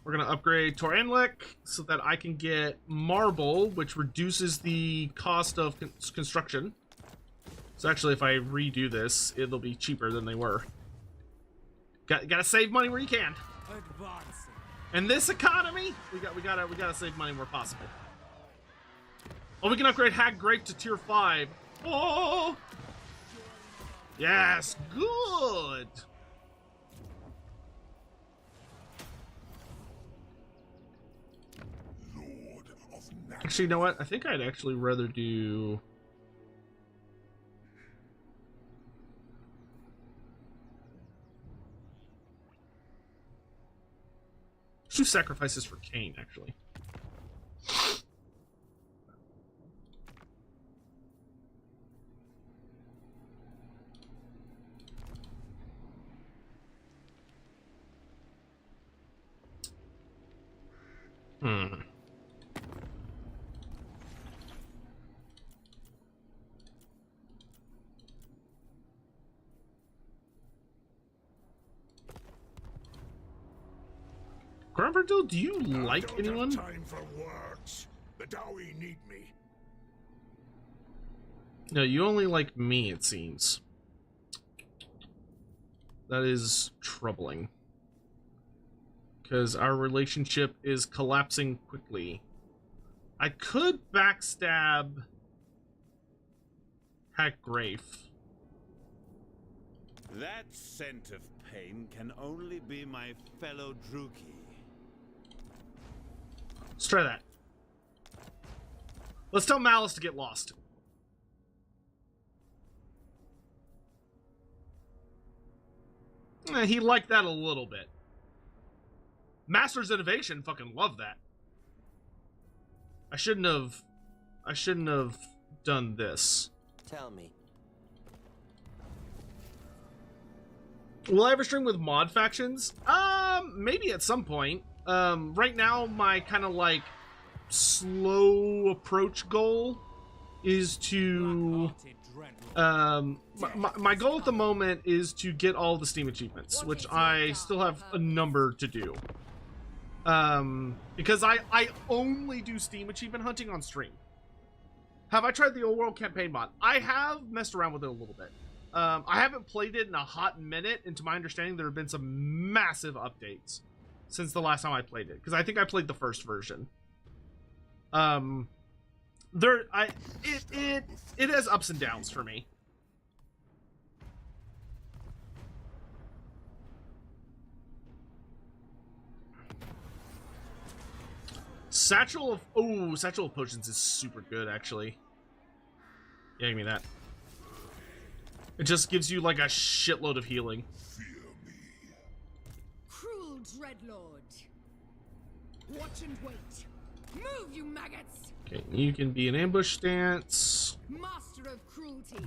We're gonna upgrade Toranlik so that I can get Marble, which reduces the cost of construction. So actually, if I redo this, it'll be cheaper than they were. Gotta save money where you can. Advancing. In this economy, we gotta save money where possible. Oh, we can upgrade Hag Grape to tier 5. Oh, yes, good. Actually, you know what? I think I'd actually rather do... do sacrifices for Cain, actually. Grombrindal, do you like Don't anyone? have time for words. The Dowie need me. No, you only like me, it seems. That is troubling. Because our relationship is collapsing quickly. I could backstab Hackgrafe. That scent of pain can only be my fellow Druki. Let's try that. Let's tell Malice to get lost. He liked that a little bit. Master's Innovation, fucking love that. I shouldn't have done this. Tell me. Will I ever stream with mod factions? Maybe at some point. Right now, my kind of like slow approach goal is to my goal at the moment is to get all the Steam achievements, which I still have a number to do. Because I only do Steam achievement hunting on stream. Have I tried the Old World campaign mod? I have messed around with it a little bit. I haven't played it in a hot minute, and to my understanding, there have been some massive updates since the last time I played it, because I think I played the first version. It has ups and downs for me. Satchel of Potions is super good, actually. Yeah, give me that. It just gives you like a shitload of healing. Cruel Dreadlord. Watch and wait. Move, you maggots! Okay, you can be an ambush stance. Master of cruelty.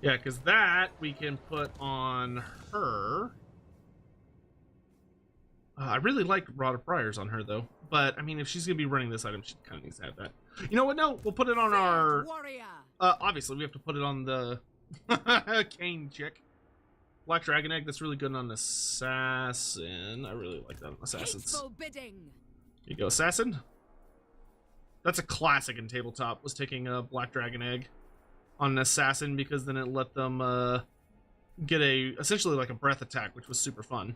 Yeah, because that we can put on her. I really like Rod of Briars on her, though. But, I mean, if she's going to be running this item, she kind of needs to have that. You know what? No, we'll put it on our... Warrior. Obviously, we have to put it on the Cain chick. Black Dragon Egg, that's really good on Assassin. I really like that on Assassins. Hateful bidding. Here you go, Assassin. That's a classic in tabletop, was taking a Black Dragon Egg on an Assassin, because then it let them get essentially like a breath attack, which was super fun.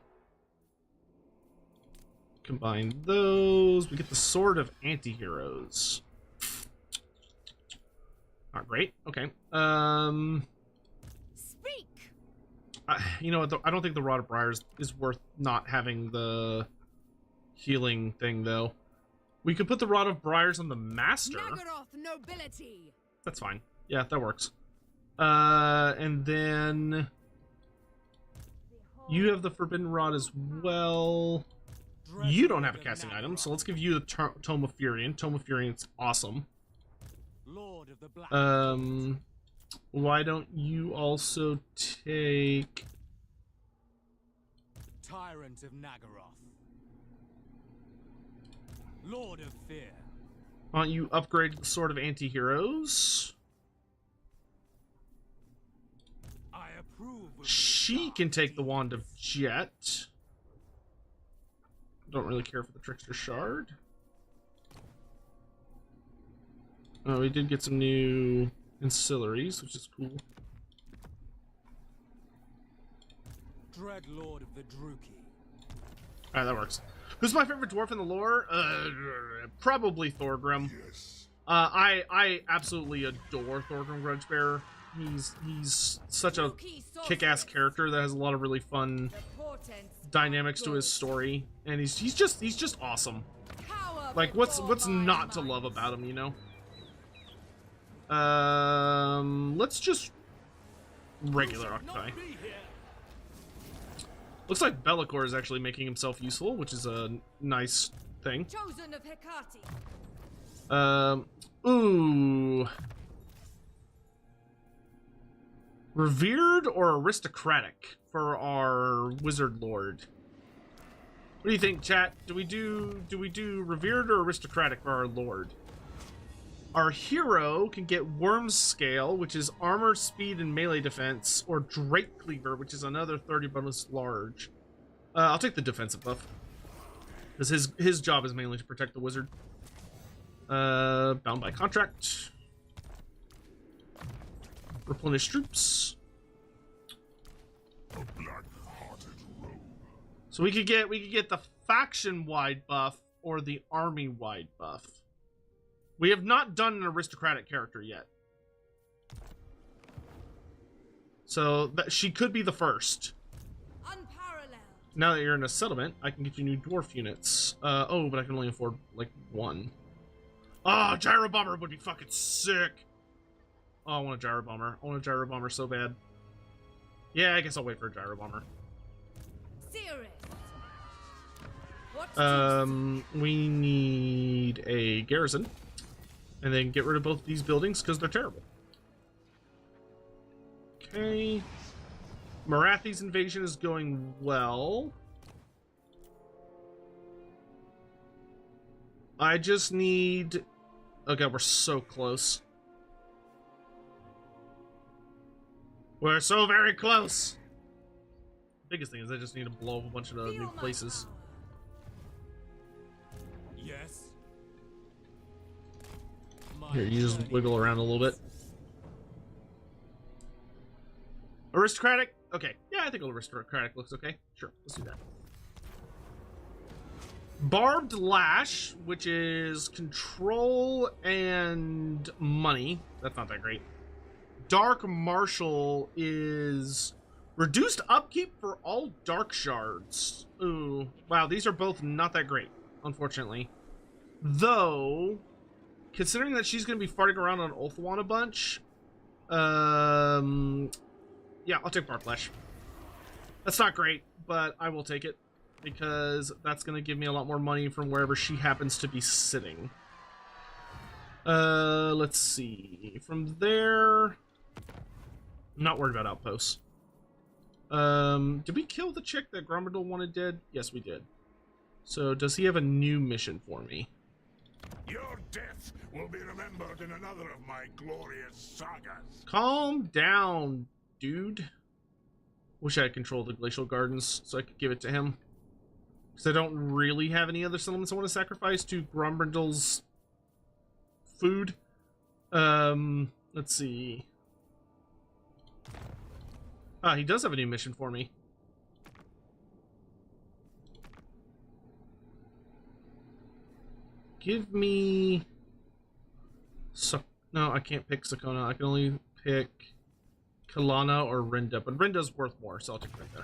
Combine those, we get the Sword of Antiheroes. Not great. Okay. Speak. You know what? I don't think the Rod of Briars is worth not having the healing thing, though. We could put the Rod of Briars on the Master. Nagaroth nobility. That's fine. Yeah, that works. And then you have the Forbidden Rod as well. You don't have a casting item, so let's give you the Tome of Furion. Tome of Furion's awesome. Lord of the Black. Why don't you also take Tyrant of Nagaroth. Lord of Fear. Why don't you upgrade the Sword of Antiheroes? I approve of She can take the Wand of Jet. Don't really care for the Trickster Shard. Oh, we did get some new ancillaries, which is cool. Dreadlord of the Druki. Alright, that works. Who's my favorite dwarf in the lore? Probably Thorgrim. Yes. I absolutely adore Thorgrim Grudgebearer. He's such a kick-ass character that has a lot of really fun dynamics to his story, and he's just awesome. Like, what's not to love about him, you know? Let's just regular Octopi. Looks like Bellicor is actually making himself useful, which is a nice thing. Chosen of Hecate. Ooh. Revered or aristocratic for our wizard lord? What do you think, chat? Do we do revered or aristocratic for our lord? Our hero can get Worm Scale, which is armor, speed, and melee defense, or Drake Cleaver, which is another 30 bonus large. I'll take the defensive buff, because his job is mainly to protect the wizard. Bound by contract. Replenish troops. So we could get the faction-wide buff or the army-wide buff. We have not done an aristocratic character yet. So she could be the first. Unparalleled. Now that you're in a settlement, I can get you new dwarf units. Oh, but I can only afford like one. Oh, gyro bomber would be fucking sick. Oh, I want a gyro bomber. I want a gyro bomber so bad. Yeah, I guess I'll wait for a gyro bomber. Serious. We need a garrison. And then get rid of both these buildings because they're terrible. Okay. Marathi's invasion is going well. I just need... Okay, we're so close. We're so very close. The biggest thing is I just need to blow up a bunch of new places. Yes. Here, you just wiggle around a little bit. Aristocratic? Okay. Yeah, I think aristocratic looks okay. Sure, let's do that. Barbed Lash, which is control and money. That's not that great. Dark Martial is reduced upkeep for all dark shards. Ooh. Wow, these are both not that great, unfortunately. Though... considering that she's going to be farting around on Ulthuan a bunch, yeah, I'll take Barbed Flash. That's not great, but I will take it, because that's going to give me a lot more money from wherever she happens to be sitting. Let's see. From there, I'm not worried about outposts. Did we kill the chick that Grombrindal wanted dead? Yes, we did. So, does he have a new mission for me? Your death will be remembered in another of my glorious sagas. Calm down, dude. Wish I had control of the Glacial Gardens so I could give it to him. Because I don't really have any other settlements I want to sacrifice to Grombrindal's food. Let's see. Ah, he does have a new mission for me. Give me... No, I can't pick Sakona. I can only pick Kalana or Rinda. But Rinda's worth more, so I'll take Rinda.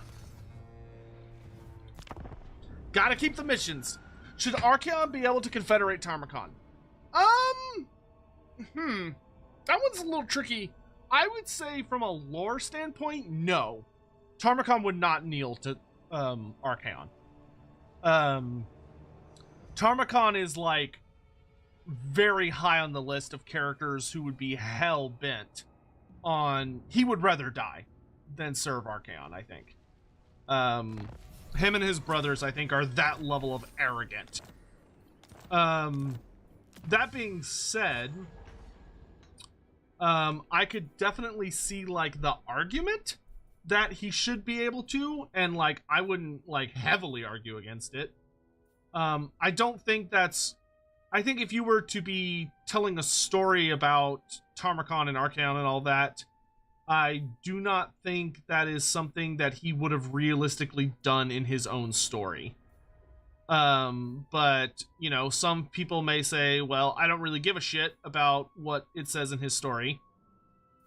Gotta keep the missions. Should Archaon be able to confederate Tarmakon? That one's a little tricky. I would say from a lore standpoint, no. Tarmakon would not kneel to Archaon. Tarmakon is like very high on the list of characters who would be hell bent on... He would rather die than serve Archaon, I think. Him and his brothers, I think, are that level of arrogant. That being said, I could definitely see, like, the argument that he should be able to, and, like, I wouldn't, like, heavily argue against it. I don't think that's... I think if you were to be telling a story about Tarmakon and Archaon and all that, I do not think that is something that he would have realistically done in his own story. But, you know, some people may say, well, I don't really give a shit about what it says in his story.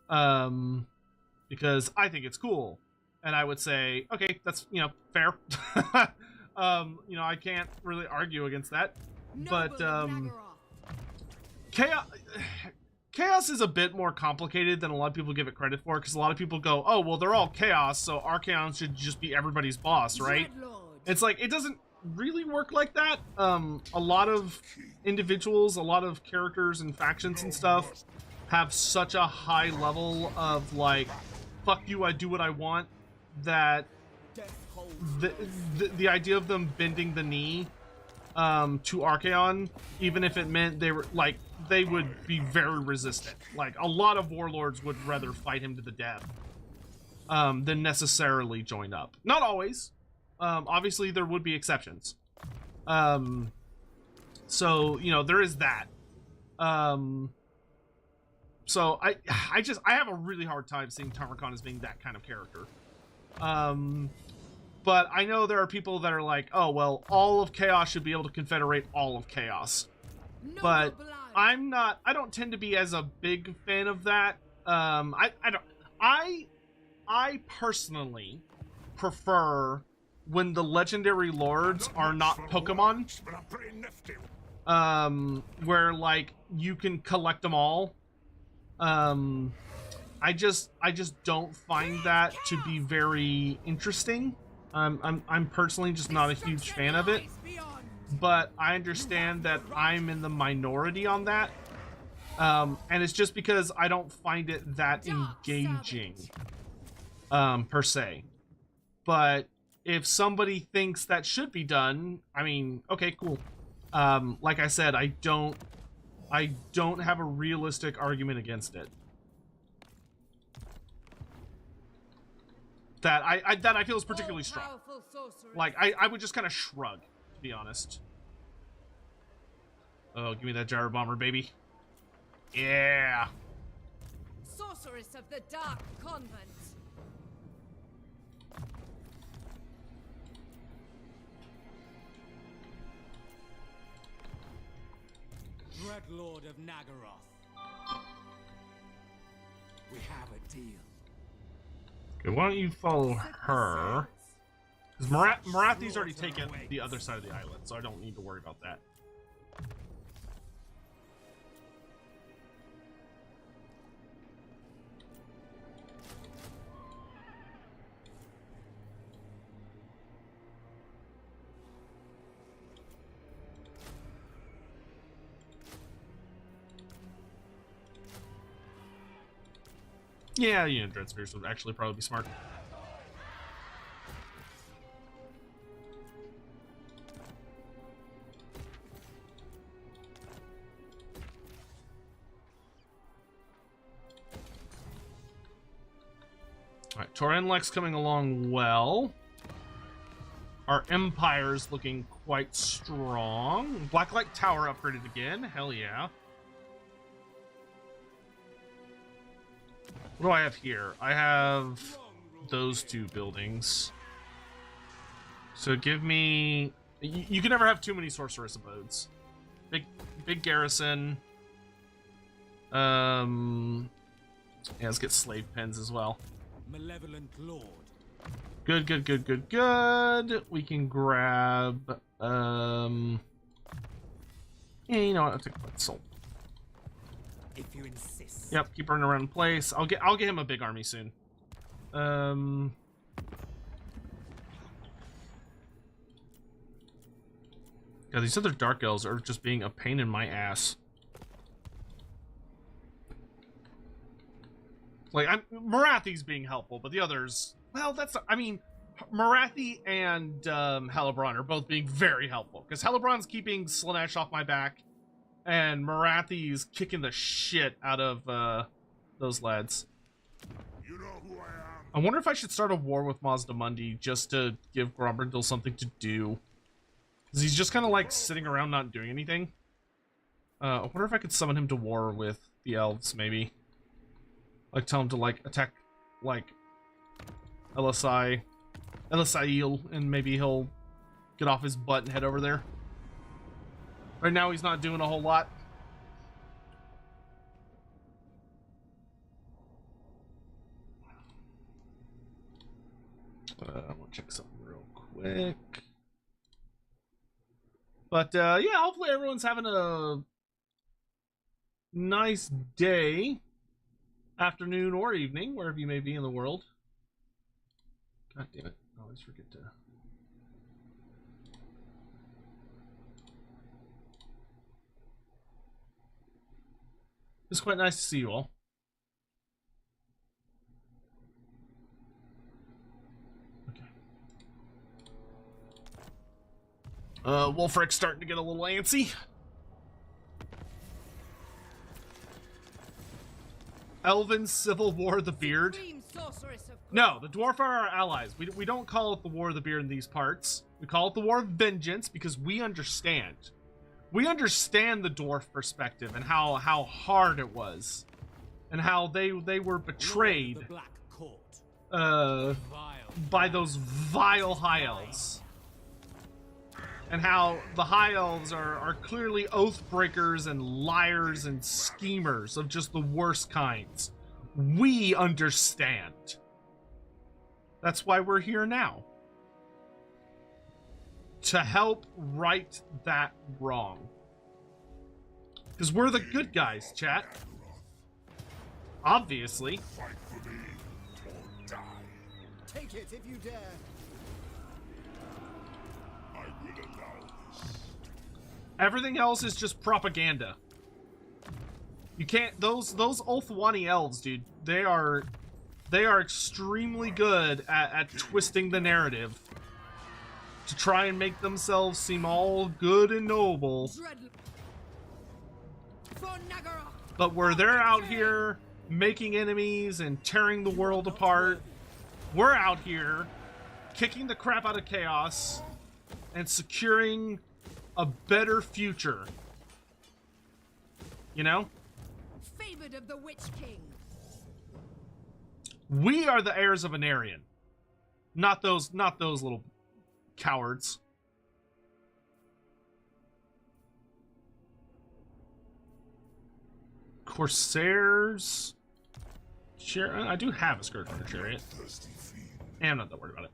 Because I think it's cool. And I would say, okay, that's, you know, fair. You know, I can't really argue against that. But, Chaos is a bit more complicated than a lot of people give it credit for, because a lot of people go, oh, well, they're all Chaos, so Archaon should just be everybody's boss, right? It's like, it doesn't really work like that. A lot of individuals, a lot of characters and factions and stuff have such a high level of, like, fuck you, I do what I want, that the idea of them bending the knee to Archaon, even if it meant they were, like, they would be very resistant. Like, a lot of warlords would rather fight him to the death than necessarily join up. Not always. Obviously, there would be exceptions. So, you know, there is that. So, I have a really hard time seeing Tamarkon as being that kind of character. But I know there are people that are like, oh, well, all of Chaos should be able to confederate all of Chaos. But I don't tend to be as a big fan of that. I personally prefer when the legendary lords are not Pokemon, where, like, you can collect them all. I just don't find that to be very interesting. I'm personally just not a huge fan of it, but I understand that I'm in the minority on that, and it's just because I don't find it that engaging, per se. But if somebody thinks that should be done, I mean, okay, cool. Like I said, I don't have a realistic argument against it. That I feel is particularly strong. Like, I would just kind of shrug, to be honest. Oh, give me that gyro bomber, baby. Yeah. Sorceress of the Dark Convent. Dreadlord of Nagaroth. We have a deal. Okay, why don't you follow her? Because Marathi's already taken the other side of the island, so I don't need to worry about that. Yeah, you know, Dread Spears would actually probably be smart. Alright, Torenlek's coming along well. Our Empire's looking quite strong. Blacklight Tower upgraded again. Hell yeah. What do I have here? I have those two buildings. So give me... You can never have too many sorceress abodes. Big garrison. Yeah, let's get slave pens as well. Malevolent Lord. Good. We can grab... Yeah, you know what? I'll take that soul. If you insist. Yep, keep running around in place. I'll get him a big army soon. God, these other dark elves are just being a pain in my ass. Like, Marathi's being helpful, but the others, well, that's, I mean, Marathi and Hellebrand are both being very helpful, because Hellebrand's keeping Slaanesh off my back, and Marathi's kicking the shit out of those lads. You know who I am. I wonder if I should start a war with Mazdamundi just to give Grombrindal something to do. Because he's just kind of like sitting around not doing anything. I wonder if I could summon him to war with the Elves, maybe. Like, tell him to, like, attack, like, Elisail, and maybe he'll get off his butt and head over there. Right now, he's not doing a whole lot. I'm gonna check something real quick. But, yeah, hopefully everyone's having a nice day, afternoon, or evening, wherever you may be in the world. God damn it. I always forget to... It's quite nice to see you all. Okay. Wolfric's starting to get a little antsy. Elven Civil War of the Beard. No, the dwarf are our allies. We don't call it the War of the Beard in these parts. We call it the War of Vengeance because we understand. We understand the dwarf perspective and how hard it was. And how they were betrayed by those vile High Elves. And how the High Elves are clearly oath breakers and liars and schemers of just the worst kinds. We understand. That's why we're here now. To help right that wrong. Because we're the good guys, chat. Obviously. Fight for me or die. Take it if you dare. I will allow this. Everything else is just propaganda. You can't... Those Ulthwani elves, dude, they are extremely good at twisting the narrative to try and make themselves seem all good and noble. But where they're out here making enemies and tearing the world apart, we're out here kicking the crap out of chaos and securing a better future. You know? Favored of the Witch King. We are the heirs of Anarion. Not those little cowards. Corsairs. I do have a Scourge Runner Chariot. And I'm not that worried about it.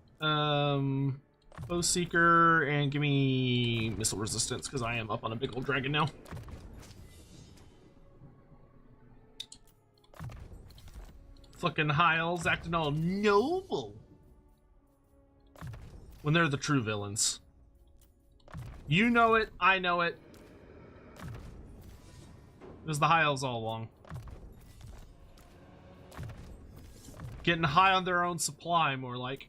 Bow Seeker, and give me missile resistance because I am up on a big old dragon now. Fucking High Elves acting all noble when they're the true villains. You know it, I know it. It was the High Elves all along. Getting high on their own supply, more like.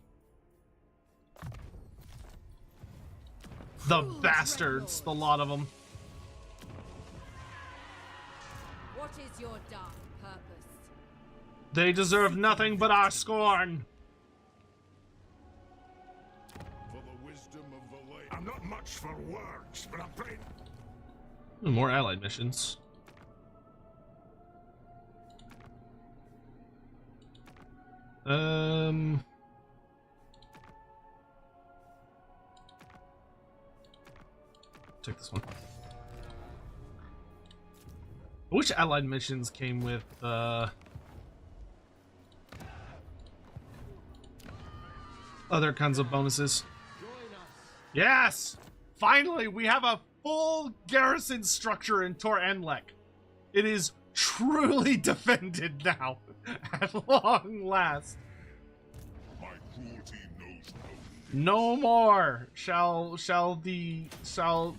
The bastards, the lot of them. What is your dark purpose? They deserve nothing but our scorn. For the wisdom of the lake. I'm not much for words, but I'm playing. More allied missions. Take this one. I wish allied missions came with other kinds of bonuses. Yes! Finally, we have a full garrison structure in Tor Enlek. It is truly defended now, at long last. My cruelty knows No more shall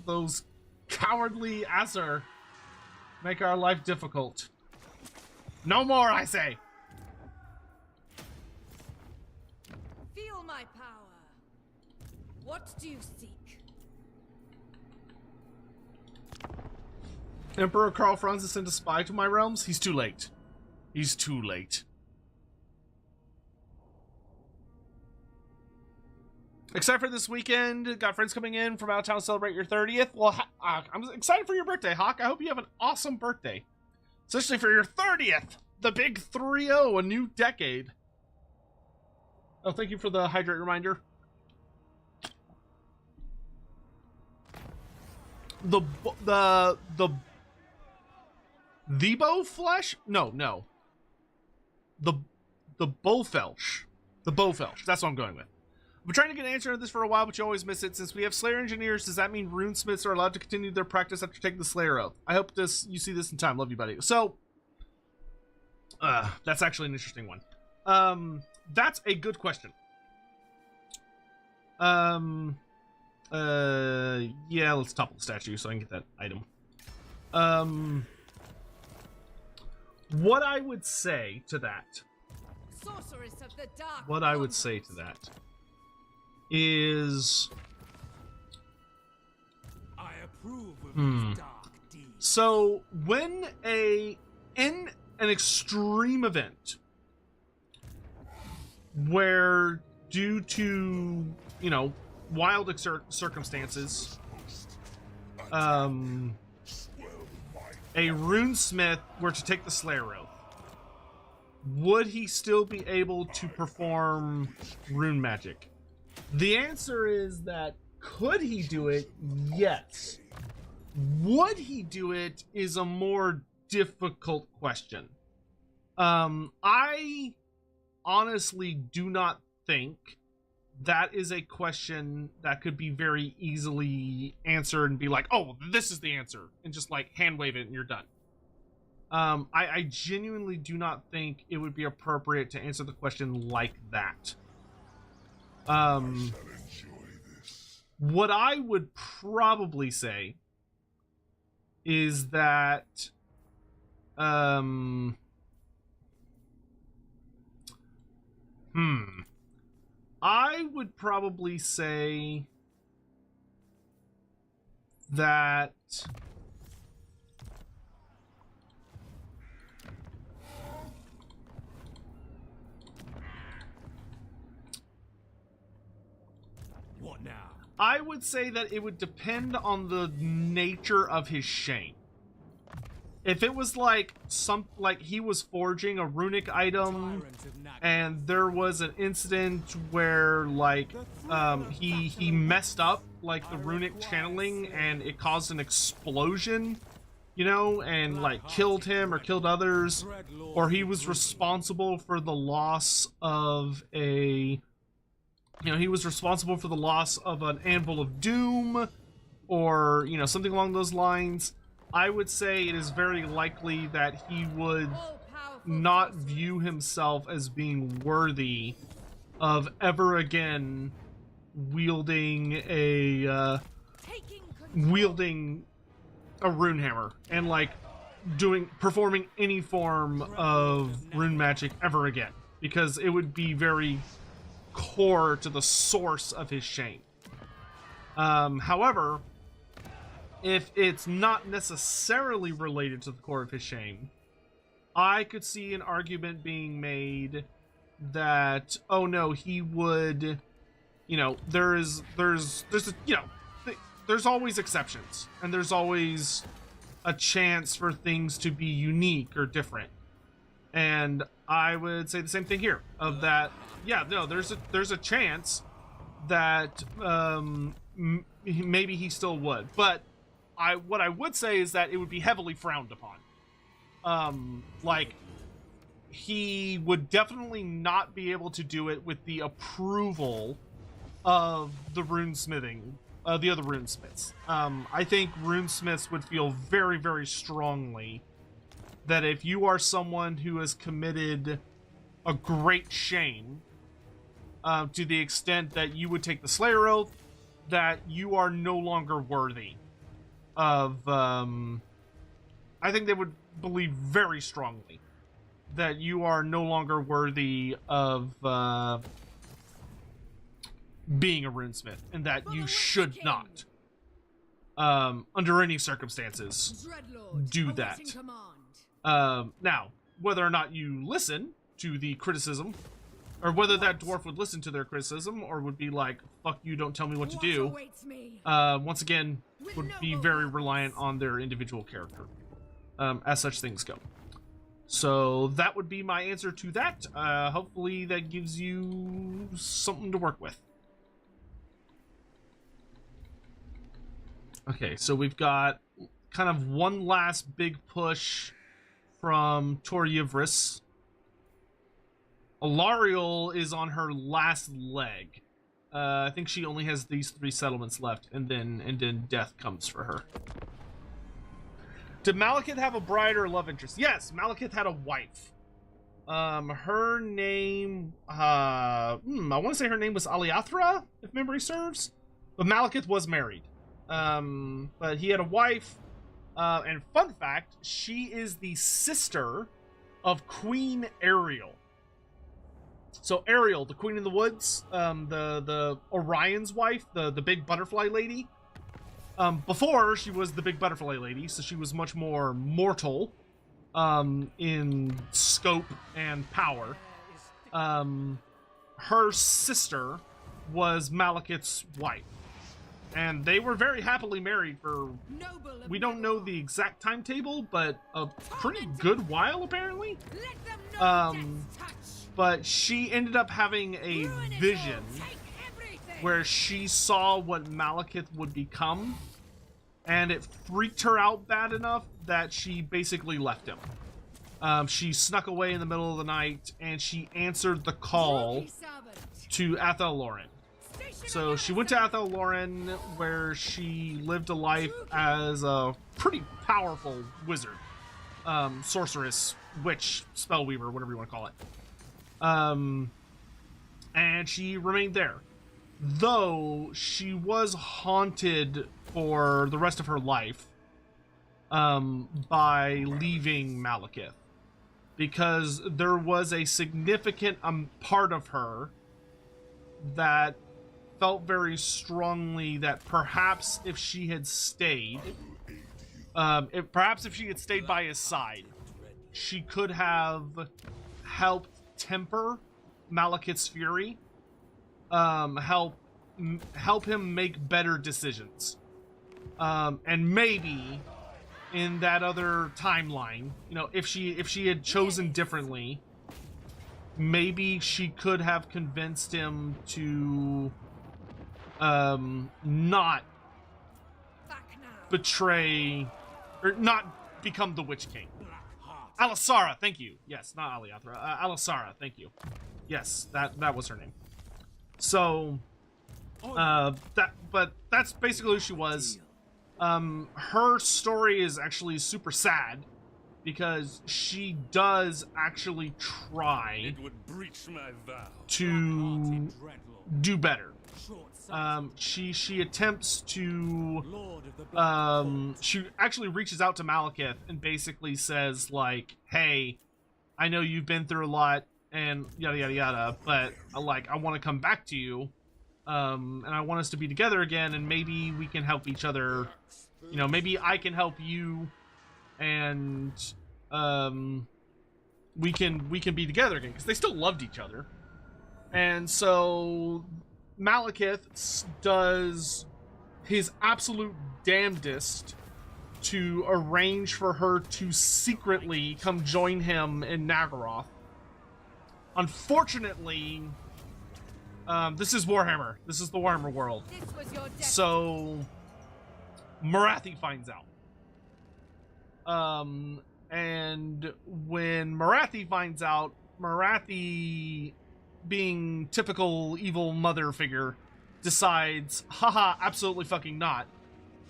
those cowardly Azer make our life difficult. No more, I say. Feel my power. What do you seek? Emperor Karl Franz sent a spy to my realms? He's too late. He's too late. Except for this weekend, got friends coming in from out of town to celebrate your 30th. Well, I'm excited for your birthday, Hawk. I hope you have an awesome birthday. Especially for your 30th. The big 3-0, a new decade. Oh, thank you for the hydrate reminder. The bow flesh? No. The Bowfelsh. The Bowfelsh. That's what I'm going with. I've been trying to get an answer to this for a while, but you always miss it. Since we have Slayer engineers, does that mean runesmiths are allowed to continue their practice after taking the Slayer oath? I hope you see this in time. Love you, buddy. So, that's actually an interesting one. That's a good question. Yeah, let's topple the statue so I can get that item. What I would say to that, Sorceress of the dark what I would say to that is, I approve of these dark deeds. so when in an extreme event where due to, you know, wild circumstances, a runesmith were to take the Slayer Oath, would he still be able to perform rune magic? The answer is that could he do it? Yes. Would he do it is a more difficult question. I honestly do not think that is a question that could be very easily answered and be like, oh, this is the answer, and just like hand wave it and you're done. I genuinely do not think it would be appropriate to answer the question like that. What I would probably say is that I would probably say that What now? I would say that it would depend on the nature of his shame. If it was like he was forging a runic item and there was an incident where like he messed up like the runic channeling and it caused an explosion, you know, and like killed him or killed others, or he was responsible for the loss of an Anvil of Doom, or, you know, something along those lines, I would say it is very likely that he would not view himself as being worthy of ever again wielding a rune hammer and like performing any form of rune magic ever again, because it would be very core to the source of his shame. However, if it's not necessarily related to the core of his shame, I could see an argument being made that, oh no, he would, you know, there's always exceptions, and there's always a chance for things to be unique or different. And I would say the same thing here, of that, yeah, no, there's a chance that maybe he still would, but what I would say is that it would be heavily frowned upon. Like, he would definitely not be able to do it with the approval of the runesmithing, the other runesmiths. I think runesmiths would feel very, very strongly that if you are someone who has committed a great shame, to the extent that you would take the Slayer Oath, that you are no longer worthy of, I think they would believe very strongly that you are no longer worthy of being a runesmith, and that you should not, under any circumstances, do that. Now, whether or not you listen to the criticism, or whether that dwarf would listen to their criticism, or would be like, fuck you, don't tell me what to do, once again, would be very reliant on their individual character, as such things go. So that would be my answer to that. Hopefully that gives you something to work with. Okay, so we've got kind of one last big push from Torievris. Alariel is on her last leg. I think she only has these 3 settlements left, and then death comes for her. Did Malekith have a bride or love interest? Yes, Malekith had a wife. Her name, I want to say her name was Aliathra, if memory serves. But Malekith was married. But he had a wife. And fun fact, she is the sister of Queen Ariel. So Ariel, the Queen in the Woods, the Orion's wife, the big butterfly lady. Before, she was the big butterfly lady, so she was much more mortal in scope and power. Her sister was Malekith's wife. And they were very happily married for, we don't know the exact timetable, but a pretty good while, apparently. But she ended up having a vision where she saw what Malekith would become, and it freaked her out bad enough that she basically left him. She snuck away in the middle of the night, and she answered the call to Athel Loren. So she went to Athel Loren, where she lived a life as a pretty powerful wizard, sorceress, witch, spellweaver, whatever you want to call it. And she remained there, though she was haunted for the rest of her life by leaving Malekith, because there was a significant part of her that felt very strongly that perhaps if she had stayed, perhaps if she had stayed by his side, she could have helped temper Malekith's fury, help him make better decisions, and maybe in that other timeline, you know, if she had chosen differently, maybe she could have convinced him to not betray or not become the Witch King. Alisara, thank you. Yes, not Aliathra. Alisara, thank you. Yes, that was her name. So, but that's basically who she was. Her story is actually super sad because she does actually try to do better. She attempts to, she actually reaches out to Malekith and basically says, like, hey, I know you've been through a lot and yada yada yada, but I want to come back to you, and I want us to be together again, and maybe we can help each other, you know, maybe I can help you, and we can be together again, because they still loved each other. And so Malekith does his absolute damnedest to arrange for her to secretly come join him in Nagaroth. Unfortunately, this is Warhammer. This is the Warhammer world. So Morathi finds out. And when Morathi finds out, Morathi, being typical evil mother figure, decides, haha, absolutely fucking not.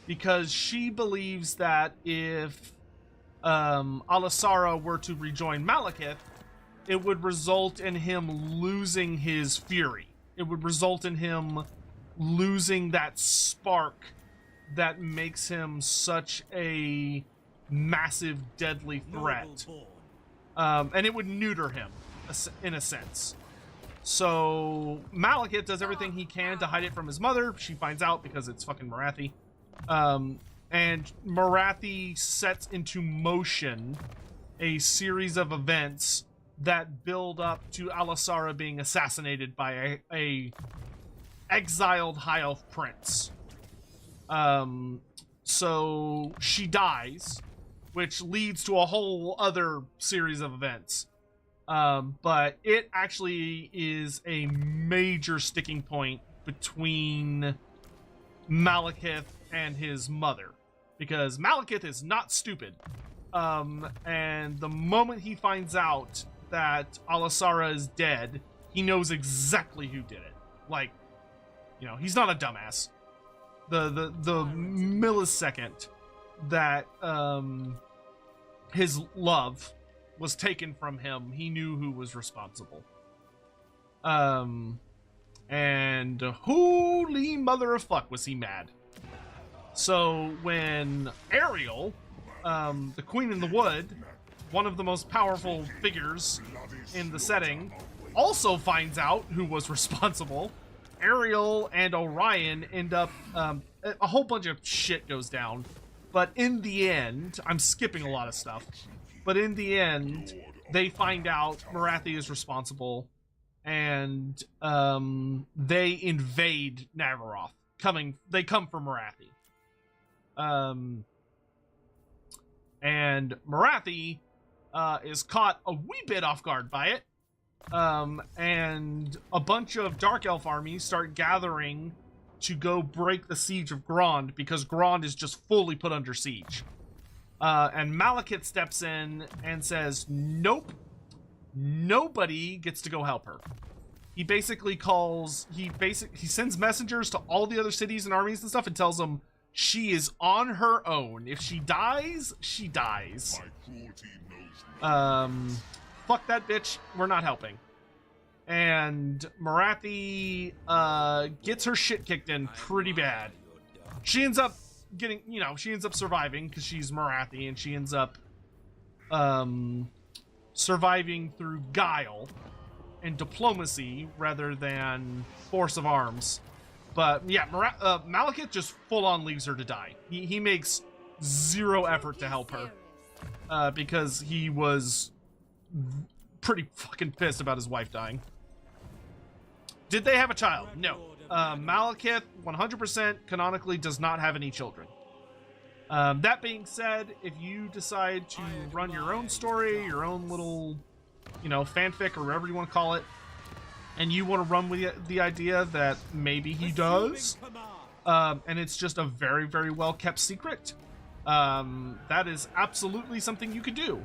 Because she believes that if Alisara were to rejoin Malekith, it would result in him losing his fury. It would result in him losing that spark that makes him such a massive, deadly threat. And it would neuter him, in a sense. So Malekith does everything he can to hide it from his mother. She finds out because it's fucking Morathi. And Morathi sets into motion a series of events that build up to Alisara being assassinated by a exiled High Elf prince. So she dies, which leads to a whole other series of events. But it actually is a major sticking point between Malekith and his mother, because Malekith is not stupid. And the moment he finds out that Alisara is dead, he knows exactly who did it. Like, You know, he's not a dumbass. The millisecond that his love was taken from him, he knew who was responsible. And holy mother of fuck was he mad. So when Ariel, the Queen in the Wood, one of the most powerful figures in the setting, also finds out who was responsible, Ariel and Orion end up, a whole bunch of shit goes down. But in the end, I'm skipping a lot of stuff, but in the end, they find out Marathi is responsible, and they invade Navaroth. They come for Marathi. And Marathi is caught a wee bit off guard by it. And a bunch of Dark Elf armies start gathering to go break the siege of Grond, because Grond is just fully put under siege. And Malekith steps in and says, nope, nobody gets to go help her. He basically he sends messengers to all the other cities and armies and stuff and tells them she is on her own. If she dies, she dies. Fuck that bitch, we're not helping. And Marathi gets her shit kicked in pretty bad. She ends up surviving because she's Marathi, and she ends up surviving through guile and diplomacy rather than force of arms. But yeah, Malekith just full on leaves her to die. He makes zero effort to help her because he was pretty fucking pissed about his wife dying. Did they have a child? No. Malekith 100% canonically does not have any children. That being said, if you decide to run your own story, your own little, fanfic or whatever you want to call it, and you want to run with the idea that maybe he does, and it's just a very, very well kept secret, that is absolutely something you could do.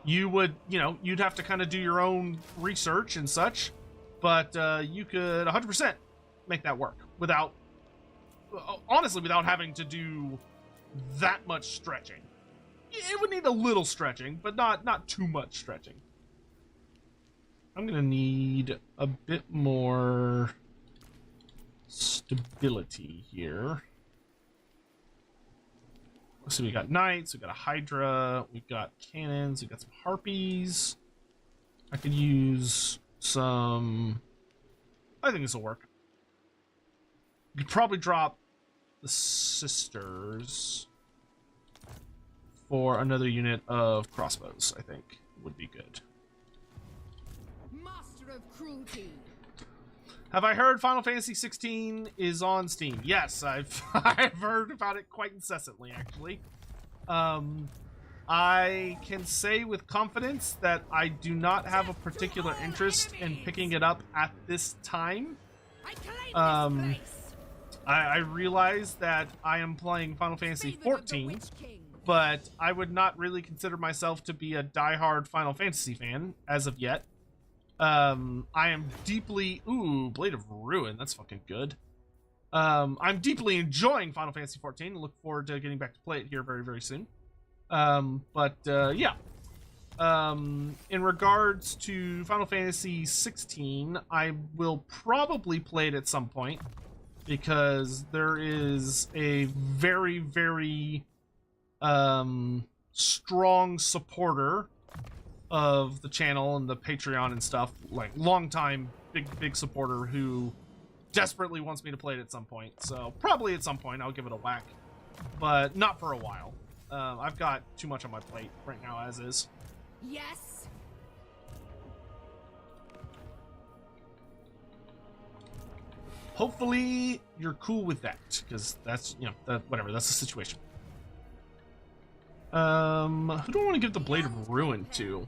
You would, you'd have to kind of do your own research and such, but you could 100% make that work without having to do that much stretching. It would need a little stretching, but not too much stretching. I'm gonna need a bit more stability here. So we got knights, we got a hydra, we got cannons, we got some harpies. I could use some. I think this will work. You could probably drop the sisters for another unit of crossbows. I think would be good. Master of cruelty. Have I heard Final Fantasy 16 is on Steam? Yes, I've heard about it quite incessantly, actually. I can say with confidence that I do not have a particular interest in picking it up at this time. I realize that I am playing Final Fantasy 14, but I would not really consider myself to be a diehard Final Fantasy fan as of yet. I am deeply... Ooh, Blade of Ruin. That's fucking good. I'm deeply enjoying Final Fantasy 14 and look forward to getting back to play it here very, very soon. Yeah. In regards to Final Fantasy 16, I will probably play it at some point because there is a very, very strong supporter of the channel and the Patreon and stuff, like long time big supporter who desperately wants me to play it at some point. So probably at some point I'll give it a whack, but not for a while. I've got too much on my plate right now as is. Yes. Hopefully you're cool with that, because that's, whatever, that's the situation. Who do I want to give the Blade of Ruin to?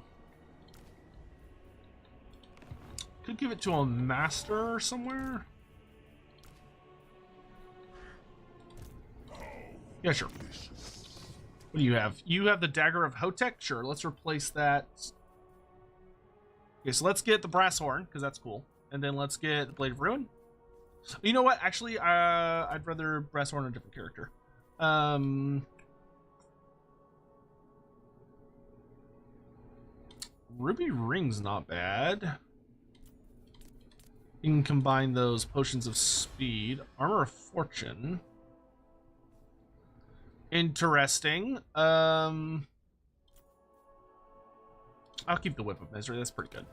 Could give it to a master somewhere. Yeah, sure. What do you have? You have the Dagger of Sotek? Sure, let's replace that. Okay, so let's get the Brass Horn, because that's cool. And then let's get the Blade of Ruin. You know what? Actually, I'd rather Brass Horn a different character. Ruby Ring's not bad. You can combine those potions of speed. Armor of Fortune. Interesting. I'll keep the Whip of Misery. That's pretty good.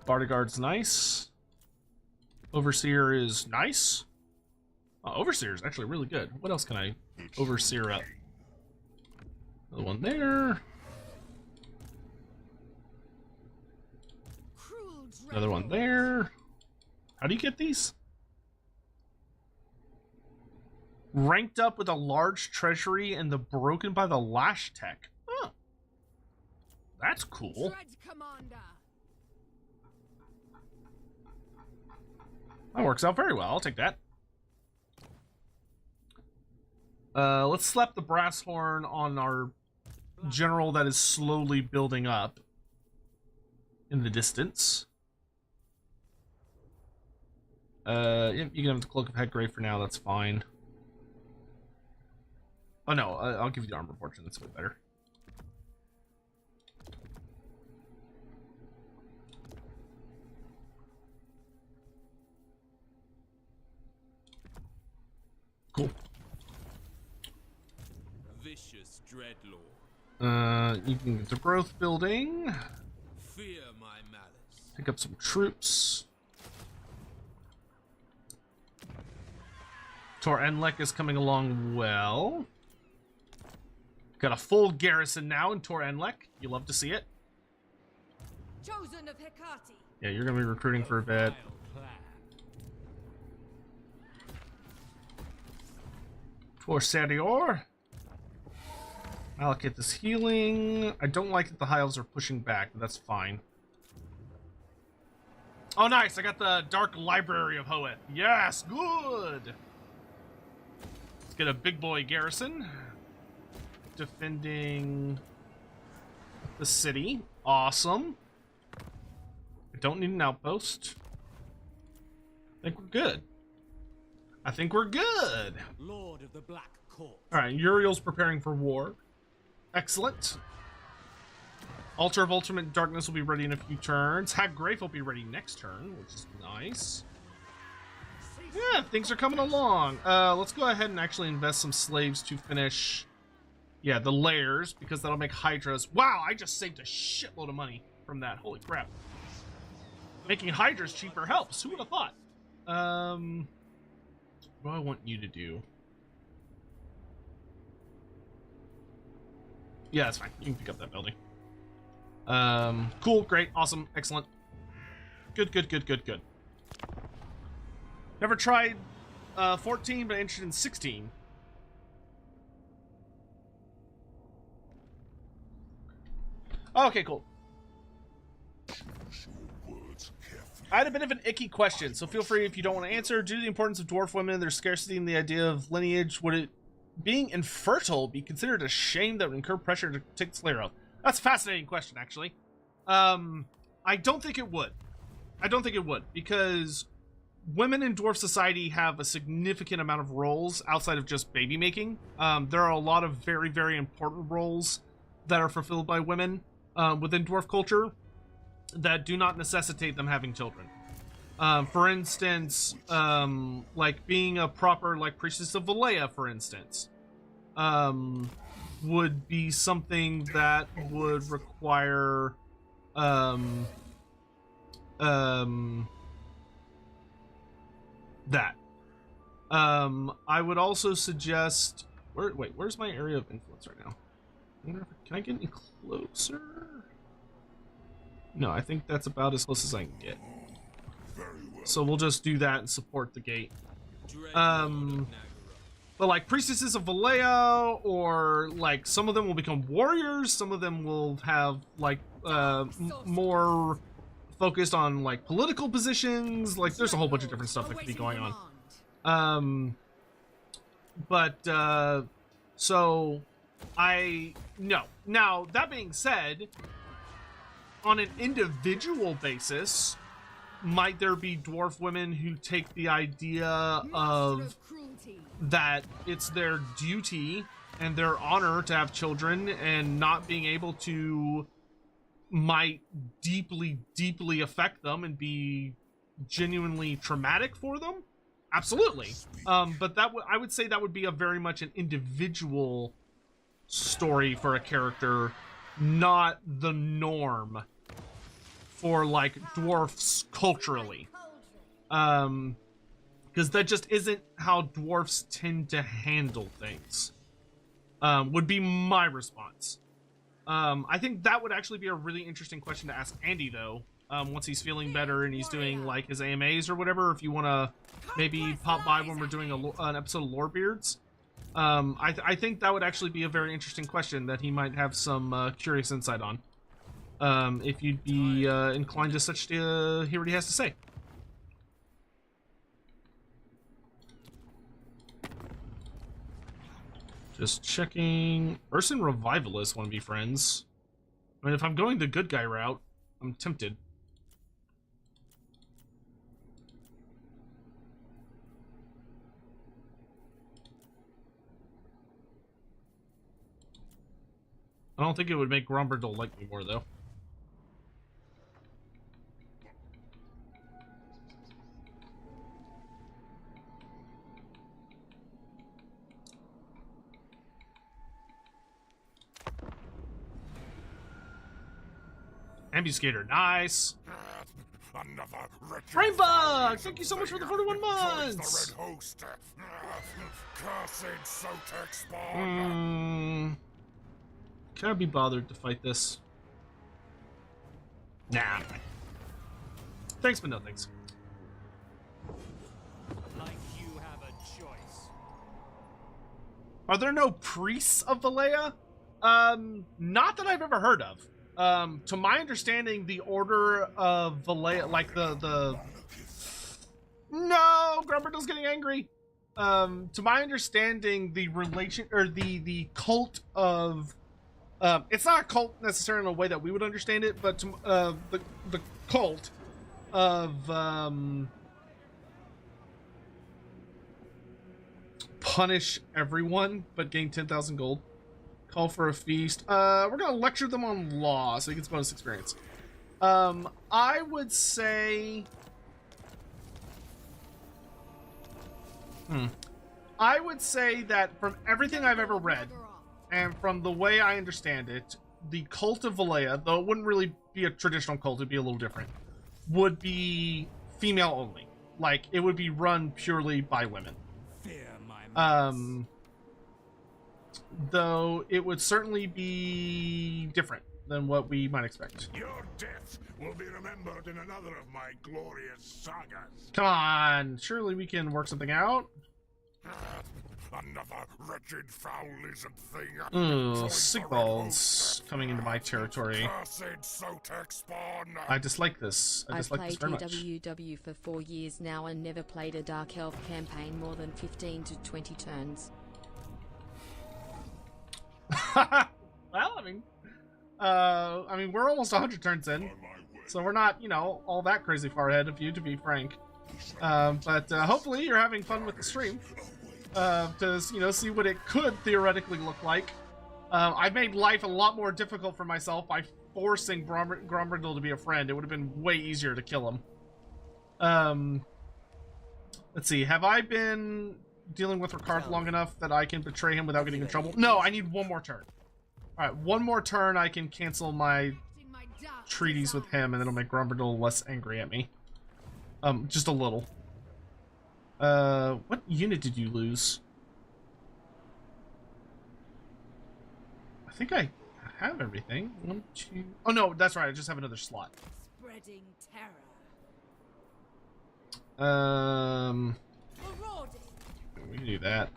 Bodyguard's nice. Overseer is nice. Oh, Overseer is actually really good. What else can I Overseer up? Another one there. Another one there. How do you get these? Ranked up with a large treasury and the Broken by the Lash tech. Huh. That's cool. That works out very well. I'll take that. Let's slap the Brass Horn on our general that is slowly building up in the distance. You can have the Cloak of Headgrave for now. That's fine. Oh no, I'll give you the Armor of Fortune. That's way better. Cool. Vicious Dreadlord. You can get the growth building. Fear my malice. Pick up some troops. Tor Enlek is coming along well. Got a full garrison now in Tor Enlek. You love to see it. Chosen of Hecate. Yeah, you're gonna be recruiting for a bit. For Sadior. Malekith is healing. I don't like that the High Elves are pushing back, but that's fine. Oh, nice! I got the Dark Library of Hoeth. Yes, good! Let's get a big boy garrison. Defending the city. Awesome. I don't need an outpost. I think we're good. I think we're good. Lord of the Black Court. Alright, Uriel's preparing for war. Excellent. Altar of Ultimate Darkness will be ready in a few turns. Hag Grafe will be ready next turn, which is nice. Yeah, things are coming along. Let's go ahead and actually invest some slaves to finish, yeah, the layers, because that'll make Hydras. Wow, I just saved a shitload of money from that. Holy crap. Making Hydras cheaper helps. Who would have thought? What do I want you to do? Yeah, that's fine. You can pick up that building. Cool, great, awesome, excellent. Good, good, good, good, good. Never tried 14, but interested in 16. Okay, cool. I had a bit of an icky question, so feel free if you don't want to answer. Due to the importance of dwarf women, their scarcity and the idea of lineage, would it being infertile be considered a shame that would incur pressure to take the Slayer oath? That's a fascinating question, actually. I don't think it would. I don't think it would, because women in dwarf society have a significant amount of roles outside of just baby making. There are a lot of very, very important roles that are fulfilled by women within dwarf culture that do not necessitate them having children. For instance, like being a proper, like, Priestess of Valea, for instance, would be something that would require, that. I would also suggest, where's my area of influence right now? Can I get any closer? No, I think that's about as close as I can get. So we'll just do that and support the gate. But like Priestesses of Valea, or like some of them will become warriors, some of them will have like more focused on like political positions. Like there's a whole bunch of different stuff that could be going on. So no. Now that being said, on an individual basis, might there be dwarf women who take the idea of that it's their duty and their honor to have children, and not being able to might deeply affect them and be genuinely traumatic for them? Absolutely. But I would say that would be a very much an individual story for a character, not the norm for like dwarfs culturally. Because that just isn't how dwarfs tend to handle things. Would be my response. I think that would actually be a really interesting question to ask Andy, though, once he's feeling better and he's doing like his AMAs or whatever. If you want to maybe pop by when we're doing an episode of Lorebeards, I think that would actually be a very interesting question that he might have some curious insight on. If you'd be inclined to such to hear what he has to say. Just checking. Urson Revivalists want to be friends. I mean, if I'm going the good guy route, I'm tempted. I don't think it would make Grombrindal like me more, though. Ambuscator, nice. Rainbug, thank you so much for the 41 months. The red host. Cursed Sotek spawn. Can I be bothered to fight this? Nah. Thanks, but no thanks. Like you have a choice. Are there no priests of Valea? Not that I've ever heard of. To my understanding, the Order of Valea, like the No, Grombrindal's getting angry. To my understanding, the relation or the cult of it's not a cult necessarily in a way that we would understand it, but to, the cult of punish everyone but gain 10,000 gold. Call for a feast. We're gonna lecture them on law so he gets bonus experience. I would say I would say that from everything I've ever read and from the way I understand it, the cult of Valea, though it wouldn't really be a traditional cult, it'd be a little different, would be female only. Like, it would be run purely by women. Though it would certainly be different than what we might expect. Your death will be remembered in another of my glorious sagas. Come on, surely we can work something out. Another wretched foul lizard thing. Ooh, sick balls coming into my territory. Cursed Sotek spawn. I dislike this. I I've dislike this played very much. TWW for 4 years now and never played a Dark Elf campaign more than 15 to 20 turns. Well, I mean, we're almost 100 turns in, so we're not, you know, all that crazy far ahead of you, to be frank. But hopefully you're having fun with the stream, to, you know, see what it could theoretically look like. I've made life a lot more difficult for myself by forcing Grombrindal to be a friend. It would have been way easier to kill him. Let's see, have I been dealing with Ricard long enough that I can betray him without getting in trouble? No, I need one more turn. Alright, one more turn I can cancel my treaties with him, and it'll make Grombrindal less angry at me. Just a little. What unit did you lose? I think I have everything. 1, 2... Oh no, that's right, I just have another slot. Spreading terror. We can do that.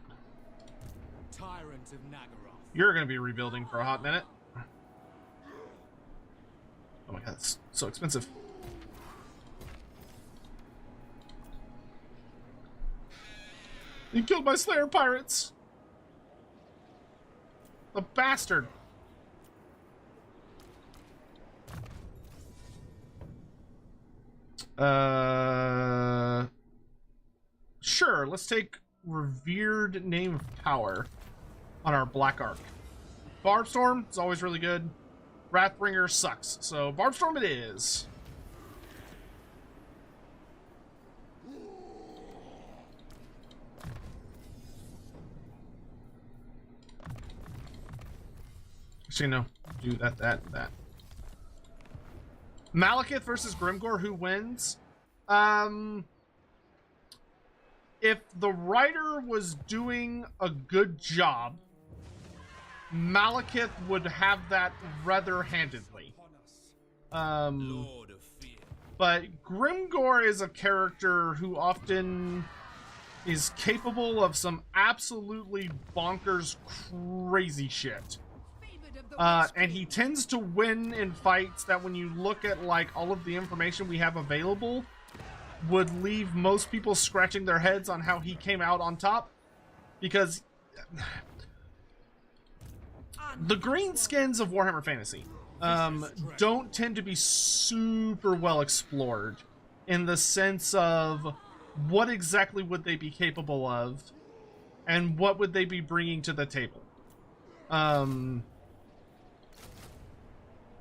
Tyrant of Nagaroth. You're gonna be rebuilding for a hot minute. Oh my god, it's so expensive. You killed my Slayer pirates! The bastard! Sure, let's take Revered Name of Power on our Black Arc. Barbstorm is always really good. Wrathbringer sucks, so Barbstorm it is. Actually, no. Do that. Malekith versus Grimgor, who wins? If the writer was doing a good job, Malekith would have that rather handedly. But Grimgor is a character who often is capable of some absolutely bonkers crazy shit. And he tends to win in fights that, when you look at like all of the information we have available, would leave most people scratching their heads on how he came out on top. Because the greenskins of Warhammer Fantasy don't tend to be super well explored in the sense of what exactly would they be capable of and what would they be bringing to the table.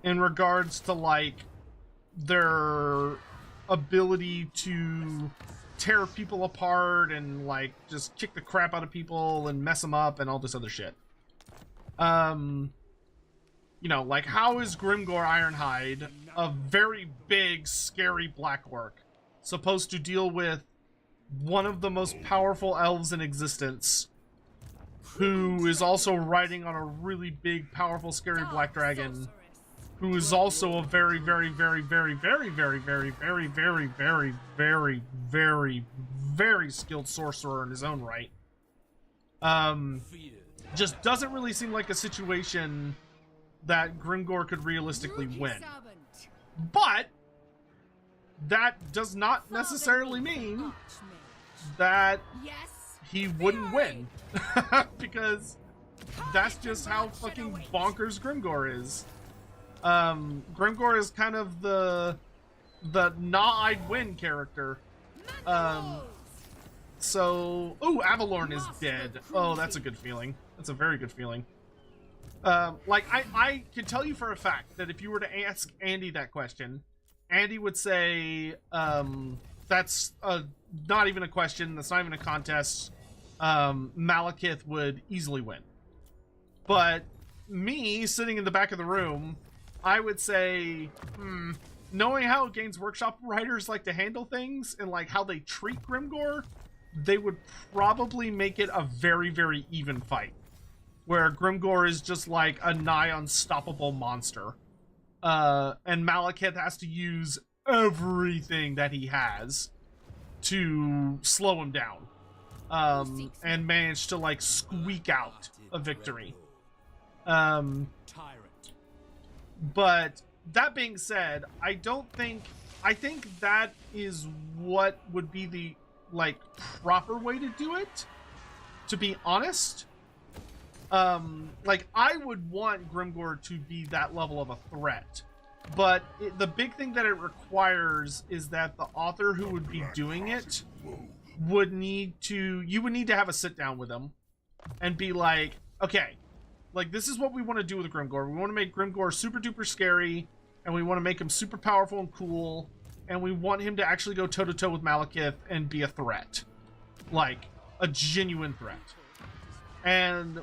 In regards to like their ability to tear people apart and like just kick the crap out of people and mess them up and all this other shit. You know, like, how is Grimgor Ironhide, a very big, scary black orc, supposed to deal with one of the most powerful elves in existence, who is also riding on a really big, powerful, scary black dragon, who is also a very, very, very, very, very, very, very, very, very, very, very, very, very skilled sorcerer in his own right? Just doesn't really seem like a situation that Grimgor could realistically win. But that does not necessarily mean that he wouldn't win. Because that's just how fucking bonkers Grimgor is. Grimgor is kind of the I'd win character. So, oh, Avalorn is dead. Oh, that's a good feeling. That's a very good feeling. Like, I can tell you for a fact that if you were to ask Andy that question, Andy would say, that's not even a question, that's not even a contest. Malekith would easily win. But me, sitting in the back of the room, I would say, knowing how Games Workshop writers like to handle things and like how they treat Grimgor, they would probably make it a very, very even fight, where Grimgor is just like a nigh unstoppable monster. And Malekith has to use everything that he has to slow him down. And manage to like squeak out a victory. But that being said, I think that is what would be the like proper way to do it, to be honest. Like, I would want Grimgor to be that level of a threat, but the big thing that it requires is that the author who would be doing it would need to have a sit down with him and be like, okay, like, this is what we want to do with Grimgor. We want to make Grimgor super duper scary, and we want to make him super powerful and cool, and we want him to actually go toe to toe with Malekith and be a threat, like a genuine threat. And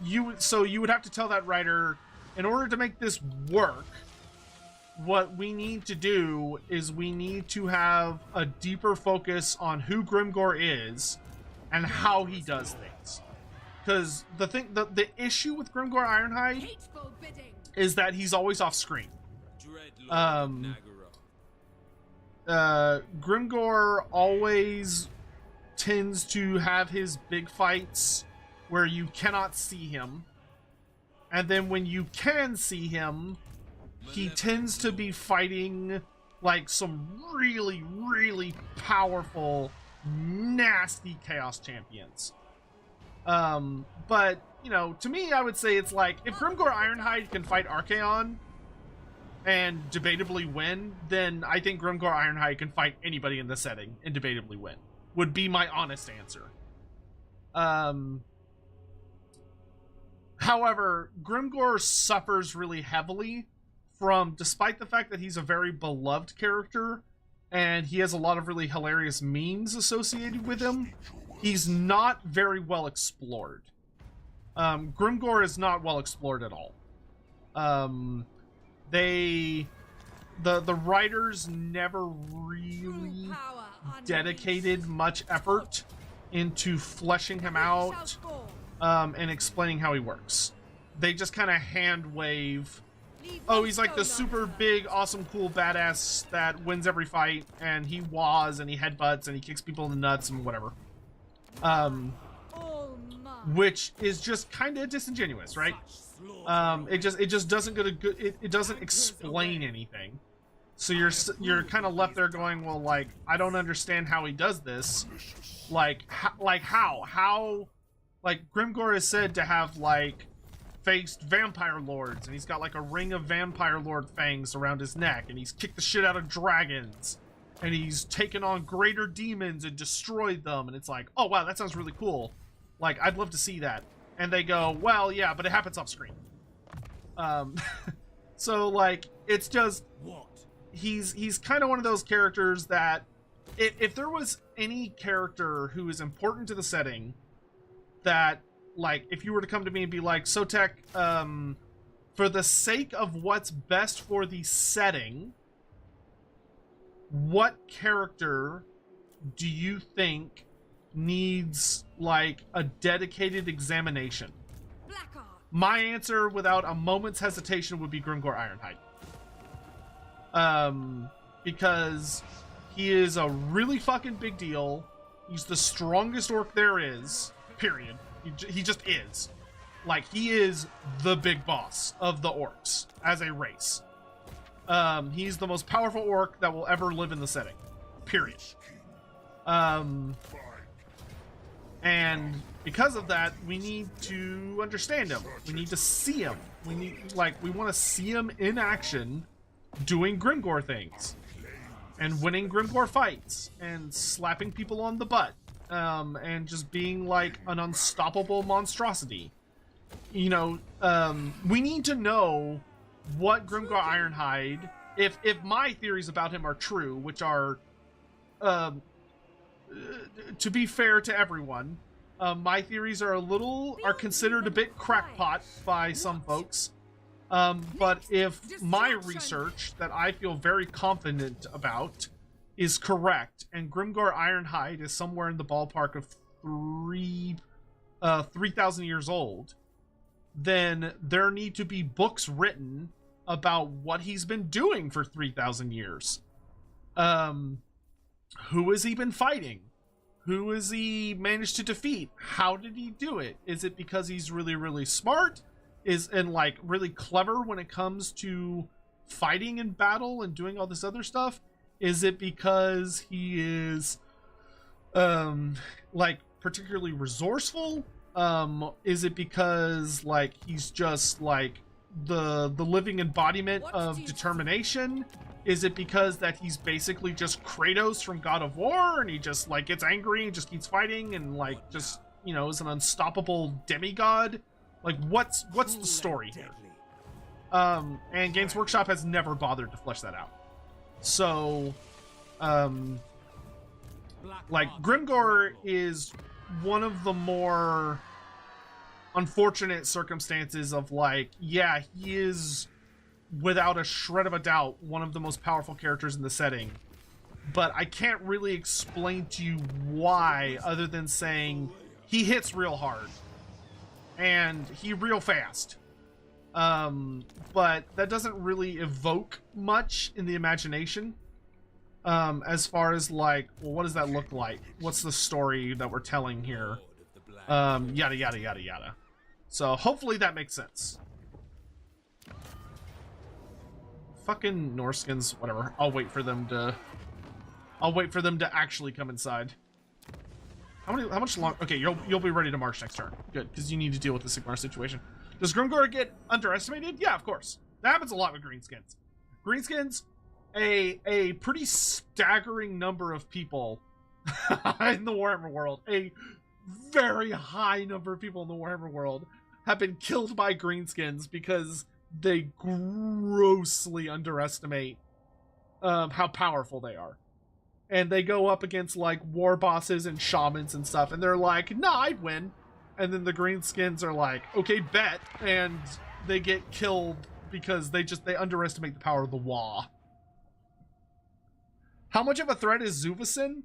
you would have to tell that writer, in order to make this work, what we need to do is we need to have a deeper focus on who Grimgor is and how he does things. Because the issue with Grimgor Ironhide is that he's always off screen. Grimgor always tends to have his big fights where you cannot see him, and then when you can see him, he tends to be fighting like some really, really powerful, nasty Chaos Champions. But, you know, to me, I would say it's like, if Grimgor Ironhide can fight Archaon, and debatably win, then I think Grimgor Ironhide can fight anybody in the setting and debatably win. Would be my honest answer. However, Grimgor suffers really heavily from, despite the fact that he's a very beloved character and he has a lot of really hilarious memes associated with him, he's not very well explored. Grimgor is not well explored at all. The writers never really dedicated much effort into fleshing him out and explaining how he works. They just kind of hand wave, oh, he's like the super big, awesome, cool badass that wins every fight, and he waws and he headbutts and he kicks people in the nuts and whatever. Which is just kind of disingenuous, right? It just doesn't get a good. It doesn't explain anything. So you're kind of left there going, well, like, I don't understand how he does this. Like how, like, Grimgor is said to have, like, faced vampire lords, and he's got, like, a ring of vampire lord fangs around his neck, and he's kicked the shit out of dragons, and he's taken on greater demons and destroyed them, and it's like, oh, wow, that sounds really cool. Like, I'd love to see that. And they go, well, yeah, but it happens off screen. So, like, it's just, he's kind of one of those characters that, if there was any character who is important to the setting, that, like, if you were to come to me and be like, Sotek, for the sake of what's best for the setting, what character do you think needs, like, a dedicated examination? My answer, without a moment's hesitation, would be Grimgor Ironhide. Because he is a really fucking big deal. He's the strongest orc there is, period. He just is. Like, he is the big boss of the orcs as a race. He's the most powerful orc that will ever live in the setting, period. And because of that, we need to understand him. We need to see him. We want to see him in action doing Grimgor things and winning Grimgor fights and slapping people on the butt, and just being like an unstoppable monstrosity. You know, we need to know what Grimgor Ironhide, if my theories about him are true, which are, to be fair to everyone, my theories are considered a bit crackpot by some folks. But if my research that I feel very confident about is correct, and Grimgor Ironhide is somewhere in the ballpark of 3,000 years old, then there need to be books written about what he's been doing for 3,000 years. Who has he been fighting? Who has he managed to defeat? How did he do it? Is it because he's really, really smart? And like really clever when it comes to fighting in battle and doing all this other stuff? Is it because he is like particularly resourceful? Is it because like he's just like the living embodiment of determination? Is it because that he's basically just Kratos from God of War, and he just like gets angry and just keeps fighting and like just, you know, is an unstoppable demigod? Like, what's the story here? And Games Workshop has never bothered to flesh that out. So, like, Grimgor is one of the more unfortunate circumstances of, like, yeah, he is, without a shred of a doubt, one of the most powerful characters in the setting. But I can't really explain to you why, other than saying he hits real hard. And he real fast. But that doesn't really evoke much in the imagination. As far as like, well, what does that look like? What's the story that we're telling here? Yada, yada, yada, yada. So hopefully that makes sense. Fucking Norskins, whatever. I'll wait for them to actually come inside. How much long? Okay, you'll be ready to march next turn. Good, because you need to deal with the Sigmar situation. Does Grimgor get underestimated? Yeah, of course. That happens a lot with greenskins. Greenskins, a pretty staggering number of people in the Warhammer world, a very high number of people in the Warhammer world have been killed by Greenskins because they grossly underestimate how powerful they are. And they go up against like war bosses and shamans and stuff, and they're like, nah, I'd win. And then the Greenskins are like, okay, bet. And they get killed because they underestimate the power of the Wa. How much of a threat is Zuvacin?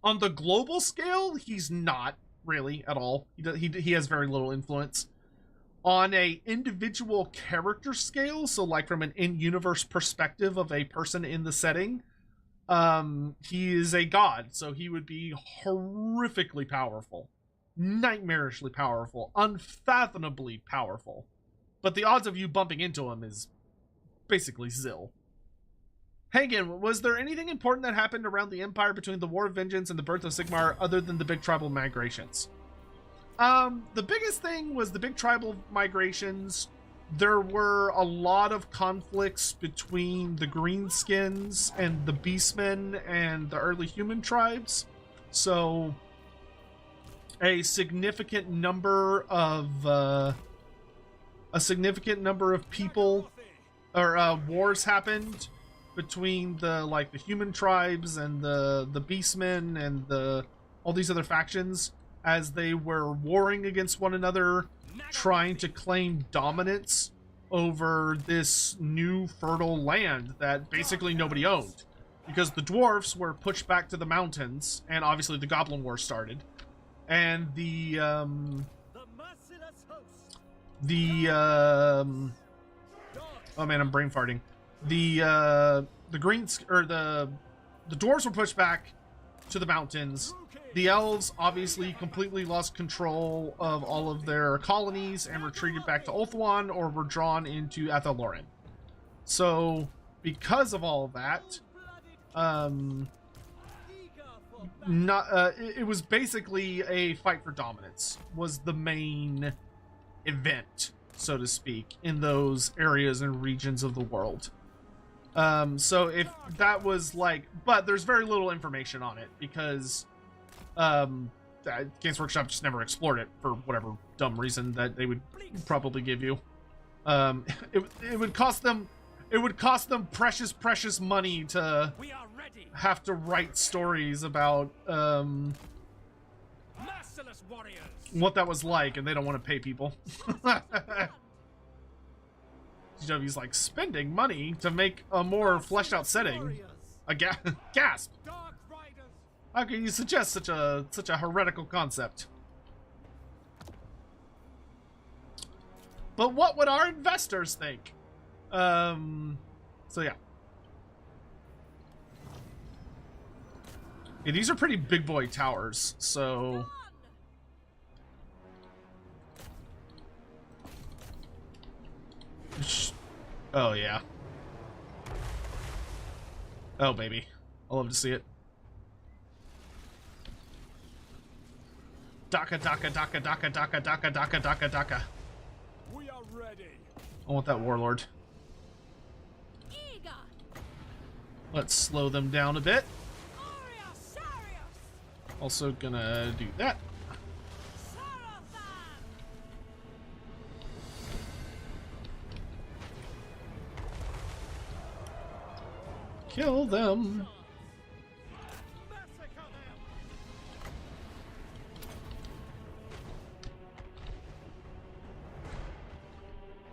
On the global scale, he's not really at all. He has very little influence. On a individual character scale, so like from an in-universe perspective of a person in the setting, he is a god, so he would be horrifically powerful, nightmarishly powerful, unfathomably powerful. But the odds of you bumping into him is basically zil. Hagen, was there anything important that happened around the Empire between the War of Vengeance and the Birth of Sigmar other than the big tribal migrations? The biggest thing was the big tribal migrations. There were a lot of conflicts between the Greenskins and the Beastmen and the early human tribes. So a significant number of people or wars happened between the human tribes and the Beastmen and all these other factions as they were warring against one another, trying to claim dominance over this new fertile land that basically nobody owned, because the dwarfs were pushed back to the mountains, and obviously the Goblin War started, and oh man, I'm brain farting. The dwarves were pushed back to the mountains. The elves obviously completely lost control of all of their colonies and retreated back to Ulthuan or were drawn into Athaloran. So, because of all of that, it was basically a fight for dominance was the main event, so to speak, in those areas and regions of the world. So if that was but there's very little information on it because Games Workshop just never explored it for whatever dumb reason that they would probably give you. It would cost them precious money to have to write stories about what that was like, and they don't want to pay people. TWW's like, spending money to make a more fleshed out setting. A gasp. How can you suggest such a heretical concept? But what would our investors think? So yeah. Yeah, these are pretty big boy towers, so oh yeah. Oh baby. I love to see it. Daka daka daka daka daka daka daka daka daka. We are ready. I want that warlord. Eager. Let's slow them down a bit. Also gonna do that. Kill them.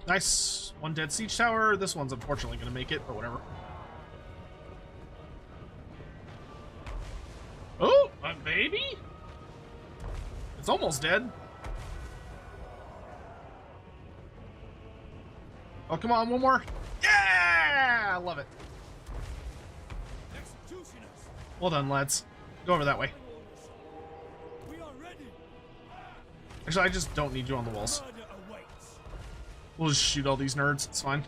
Nice. One dead siege tower. This one's unfortunately gonna make it, but whatever. Oh, a baby? It's almost dead. Oh, come on, one more. Yeah! I love it. Well done, lads. Go over that way. Actually, I just don't need you on the walls. We'll just shoot all these nerds. It's fine.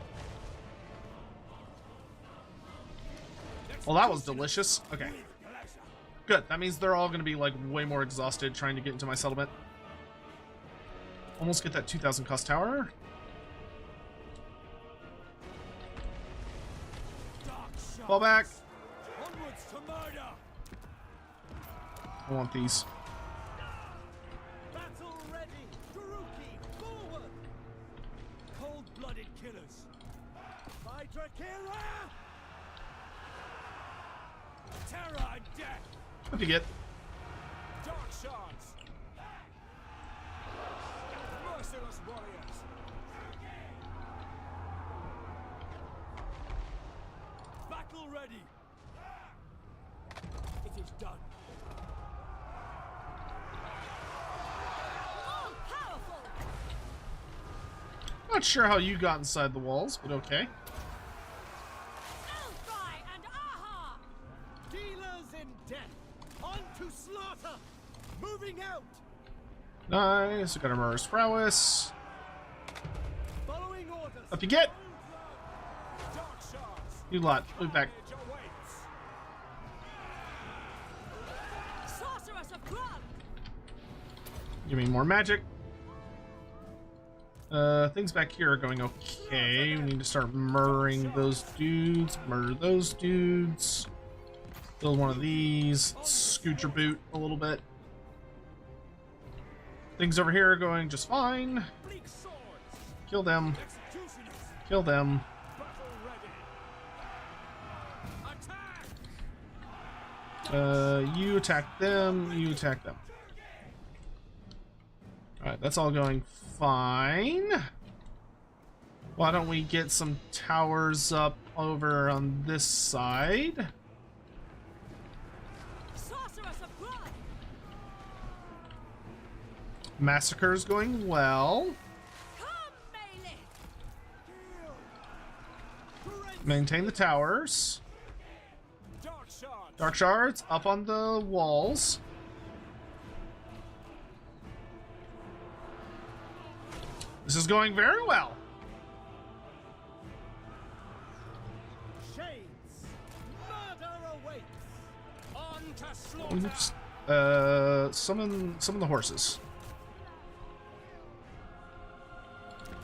Well, that was delicious. Okay. Good. That means they're all going to be, like, way more exhausted trying to get into my settlement. Almost get that 2,000 cost tower. Fall back. Onwards to murder. I want these. Battle ready. Daruki, forward. Cold-blooded killers. By Drakira. Terror and death. What'd you get? Dark shards. Merciless warriors. Battle ready. It is done. All powerful. Not sure how you got inside the walls, but okay. Elfry and Aha. Dealers in death. On to slaughter. Moving out. Nice. We got our murderous prowess. Following orders. Up you get. Dark shards. You lot. Move back. Carnage awaits. Sorceress of Grombrindal. Give me more magic. Things back here are going okay. We need to start murdering those dudes. Murder those dudes. Build one of these. Scoot your boot a little bit. Things over here are going just fine. Bleak swords. Kill them. Executioners. Kill them. Battle ready. Attack. You attack them. You attack them. Alright, that's all going fine. Why don't we get some towers up over on this side? Sorceress of Grombrindal. Massacre's going well. Come, Malekith. Maintain the towers. Dark shards. Dark shards up on the walls. This is going very well. Shades. Murder awaits. On to slaughter. Oops. Summon the horses.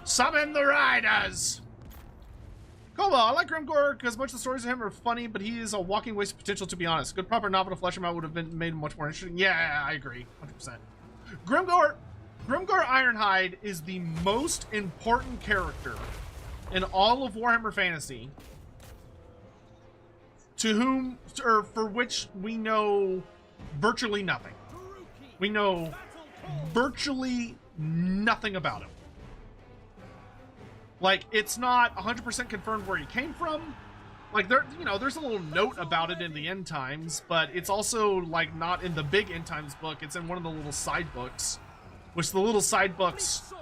Summon the riders! Cool, I like Grimgor because much of the stories of him are funny, but he is a walking waste of potential, to be honest. Good proper novel to flesh him out would have been made much more interesting. Yeah, I agree. 100%. Grimgor Ironhide is the most important character in all of Warhammer Fantasy to whom, or for which we know virtually nothing. We know virtually nothing about him. Like, it's not 100% confirmed where he came from. Like, there's a little note about it in the End Times, but it's also, like, not in the big End Times book. It's in one of the little side books. Which the little side books,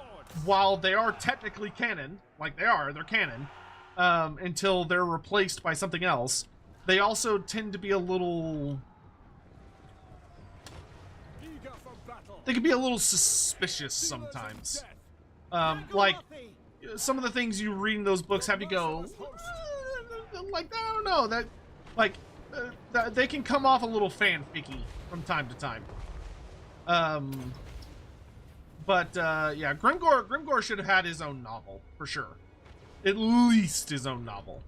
while they are technically canon, like they're canon, until they're replaced by something else, they also tend to be a little... They can be a little suspicious sometimes. Like, some of the things you read in those books have you go, like, I don't know, that, like, they can come off a little fanficky from time to time. But, yeah, Grimgor should have had his own novel, for sure. At least his own novel.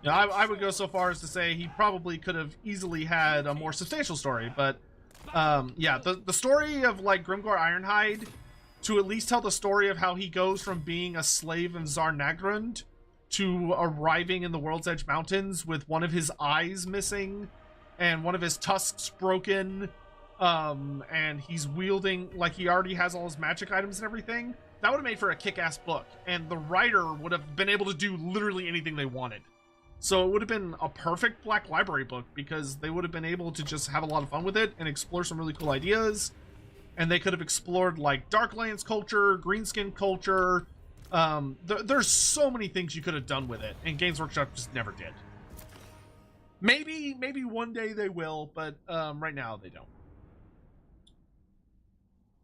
Yeah, I would go so far as to say he probably could have easily had a more substantial story, but, yeah, the story of, like, Grimgor Ironhide, to at least tell the story of how he goes from being a slave in Zarnagrund to arriving in the World's Edge Mountains with one of his eyes missing and one of his tusks broken, and he's wielding, like, he already has all his magic items and everything. That would have made for a kick-ass book, and the writer would have been able to do literally anything they wanted. So it would have been a perfect Black Library book, because they would have been able to just have a lot of fun with it and explore some really cool ideas. And they could have explored, like, Darklands culture, Greenskin culture. There's so many things you could have done with it, and Games Workshop just never did. Maybe one day they will, but right now they don't.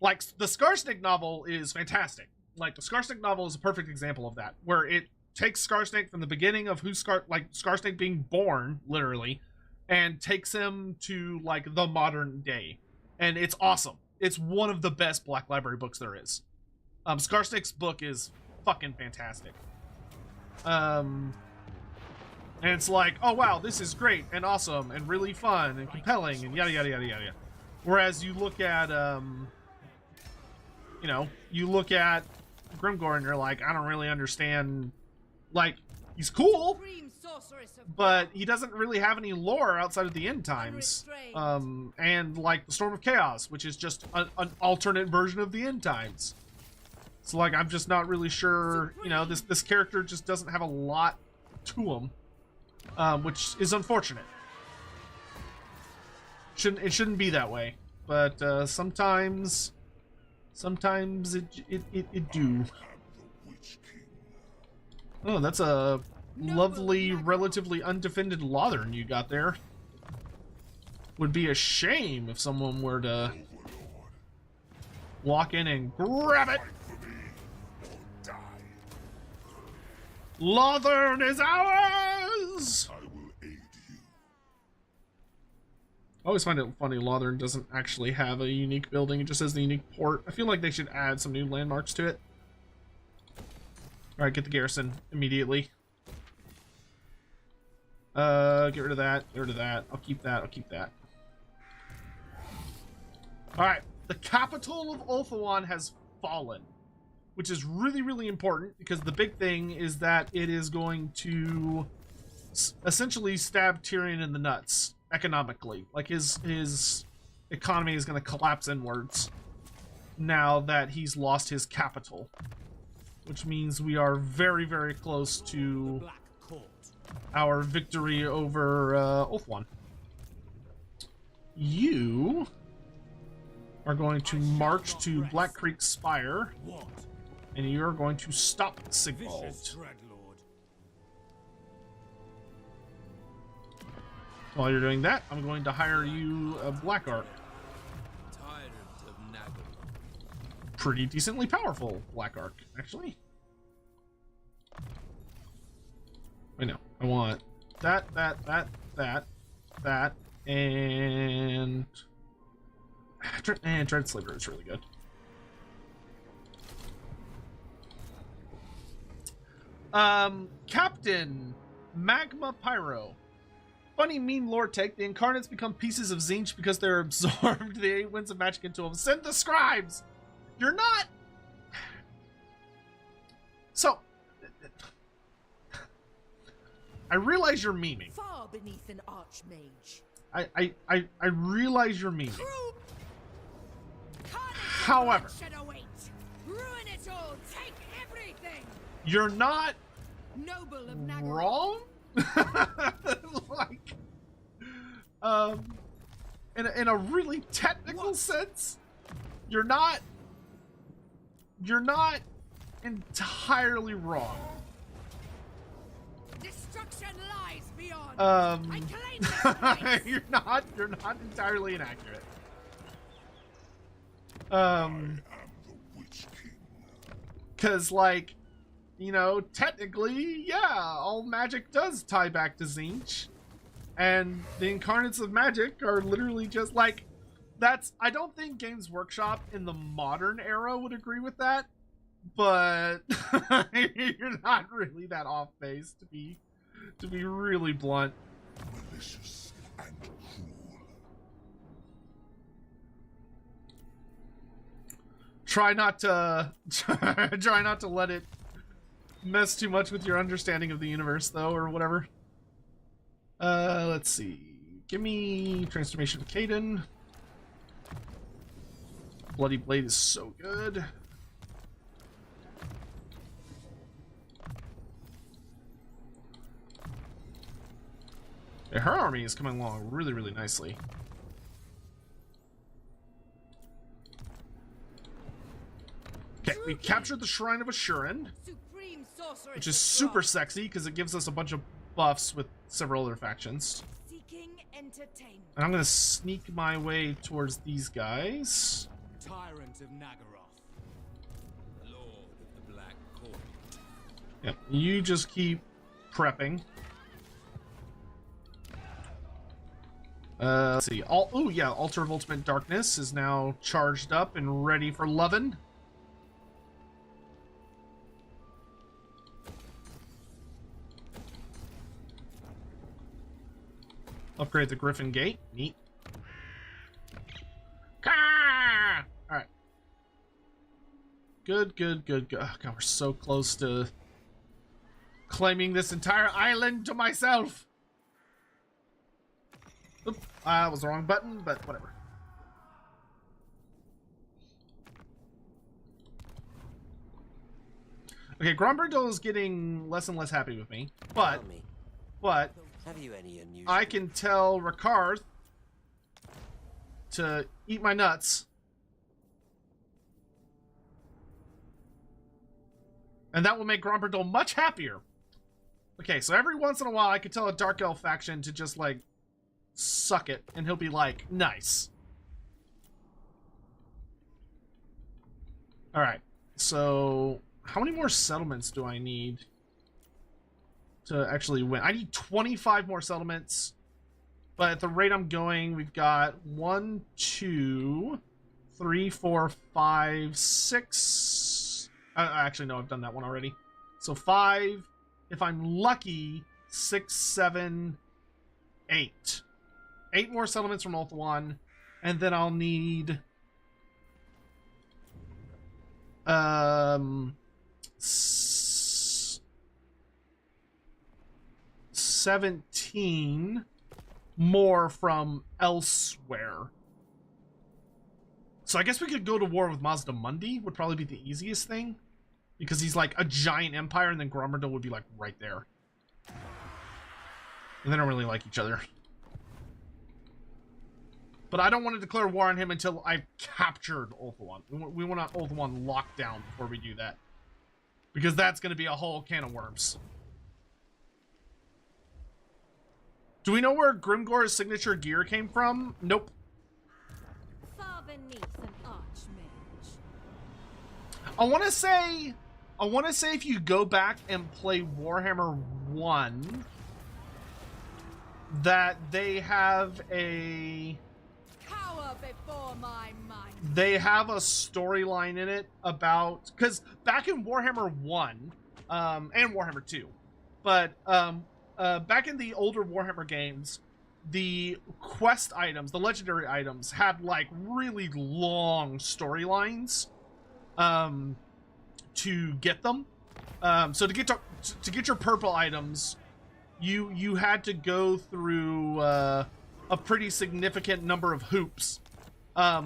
Like, the Skarsnik novel is fantastic. Like, the Skarsnik novel is a perfect example of that, where it takes Skarsnik from the beginning of Skarsnik being born, literally, and takes him to, like, the modern day. And it's awesome. It's one of the best Black Library books there is. Skarsnik's book is fucking fantastic. And it's like, oh wow, this is great and awesome and really fun and compelling and yada yada yada yada. Whereas you look at you know, you look at Grimgor and you're like, I don't really understand. Like, he's cool, but he doesn't really have any lore outside of the end times. And like the Storm of Chaos, which is just an alternate version of the end times. So like, I'm just not really sure, you know, this character just doesn't have a lot to him, which is unfortunate. It shouldn't be that way, but sometimes it do. Oh, that's a lovely, relatively undefended Lothern you got there. Would be a shame if someone were to walk in and grab it. Lothern is ours! I will aid you. I always find it funny Lothern doesn't actually have a unique building, it just has the unique port. I feel like they should add some new landmarks to it. Alright, get the garrison immediately. Get rid of that, get rid of that. I'll keep that, I'll keep that. Alright, the capital of Ulthuan has fallen, which is really, really important because the big thing is that it is going to essentially stab Tyrion in the nuts economically. Like his economy is going to collapse inwards now that he's lost his capital, which means we are very, very close to our victory over Ulthuan. You are going to march to Black Creek Spire, and you're going to stop Sigvald. While you're doing that, I'm going to hire you a Black Arc. Pretty decently powerful Black Arc, actually. I know. I want that, and Dread Slaver is really good. Captain Magma Pyro. Funny mean lore take. The incarnates become pieces of Zinch because they're absorbed the 8 winds of magic into them. Send the scribes! You're not... So... I realize you're memeing. Far beneath an archmage. I realize you're memeing. However... Ruin it all! Take everything! You're not... Noble of Nagel. wrong? Like, in a really technical sense, you're not entirely wrong. Destruction lies beyond. I claim this you're not entirely inaccurate. Cause like, you know, technically, yeah, all magic does tie back to Zinch. And the incarnates of magic are literally just like, that's, I don't think Games Workshop in the modern era would agree with that, but you're not really that off base to be really blunt. Malicious and cruel. Try not to let it mess too much with your understanding of the universe, though, or whatever. Let's see. Give me Transformation of Caden. Bloody Blade is so good. Yeah, her army is coming along really, really nicely. Okay, we captured the Shrine of Assurin, which is super sexy because it gives us a bunch of buffs with several other factions. And I'm gonna sneak my way towards these guys. Tyrant of Nagaroth, Lord of the Black Court. Yep, you just keep prepping. Let's see. Oh yeah, Altar of Ultimate Darkness is now charged up and ready for lovin'. Upgrade the Griffin Gate. Neat. All right. Good, good, good, good. Oh, God, we're so close to claiming this entire island to myself. Oop, that was the wrong button, but whatever. Okay, Grombrindal is getting less and less happy with me, but Have you any unusual... I can tell Ricard to eat my nuts. And that will make Grombrindal much happier. Okay, so every once in a while I could tell a Dark Elf faction to just, like, suck it, and he'll be like, nice. Alright, so how many more settlements do I need to actually win? I need 25 more settlements, but at the rate I'm going, we've got 1, 2, 3, 4, 5, 6. Actually, no, I've done that one already. So 5, if I'm lucky, 6, 7, 8. 8 more settlements from Ulthuan, and then I'll need 17 more from elsewhere. So I guess we could go to war with Mazdamundi, would probably be the easiest thing, because he's like a giant empire, and then Grombrindal would be like right there. And they don't really like each other. But I don't want to declare war on him until I've captured Ulthuan. We want Ulthuan locked down before we do that, because that's going to be a whole can of worms. Do we know where Grimgor's signature gear came from? Nope. Far beneath an archmage. I want to say if you go back and play Warhammer 1, that they have a Before my mind. They have a storyline in it about, because back in Warhammer 1 and Warhammer 2, but back in the older Warhammer games, the quest items, the legendary items, had like really long storylines to get them. So to get your purple items, you had to go through a pretty significant number of hoops,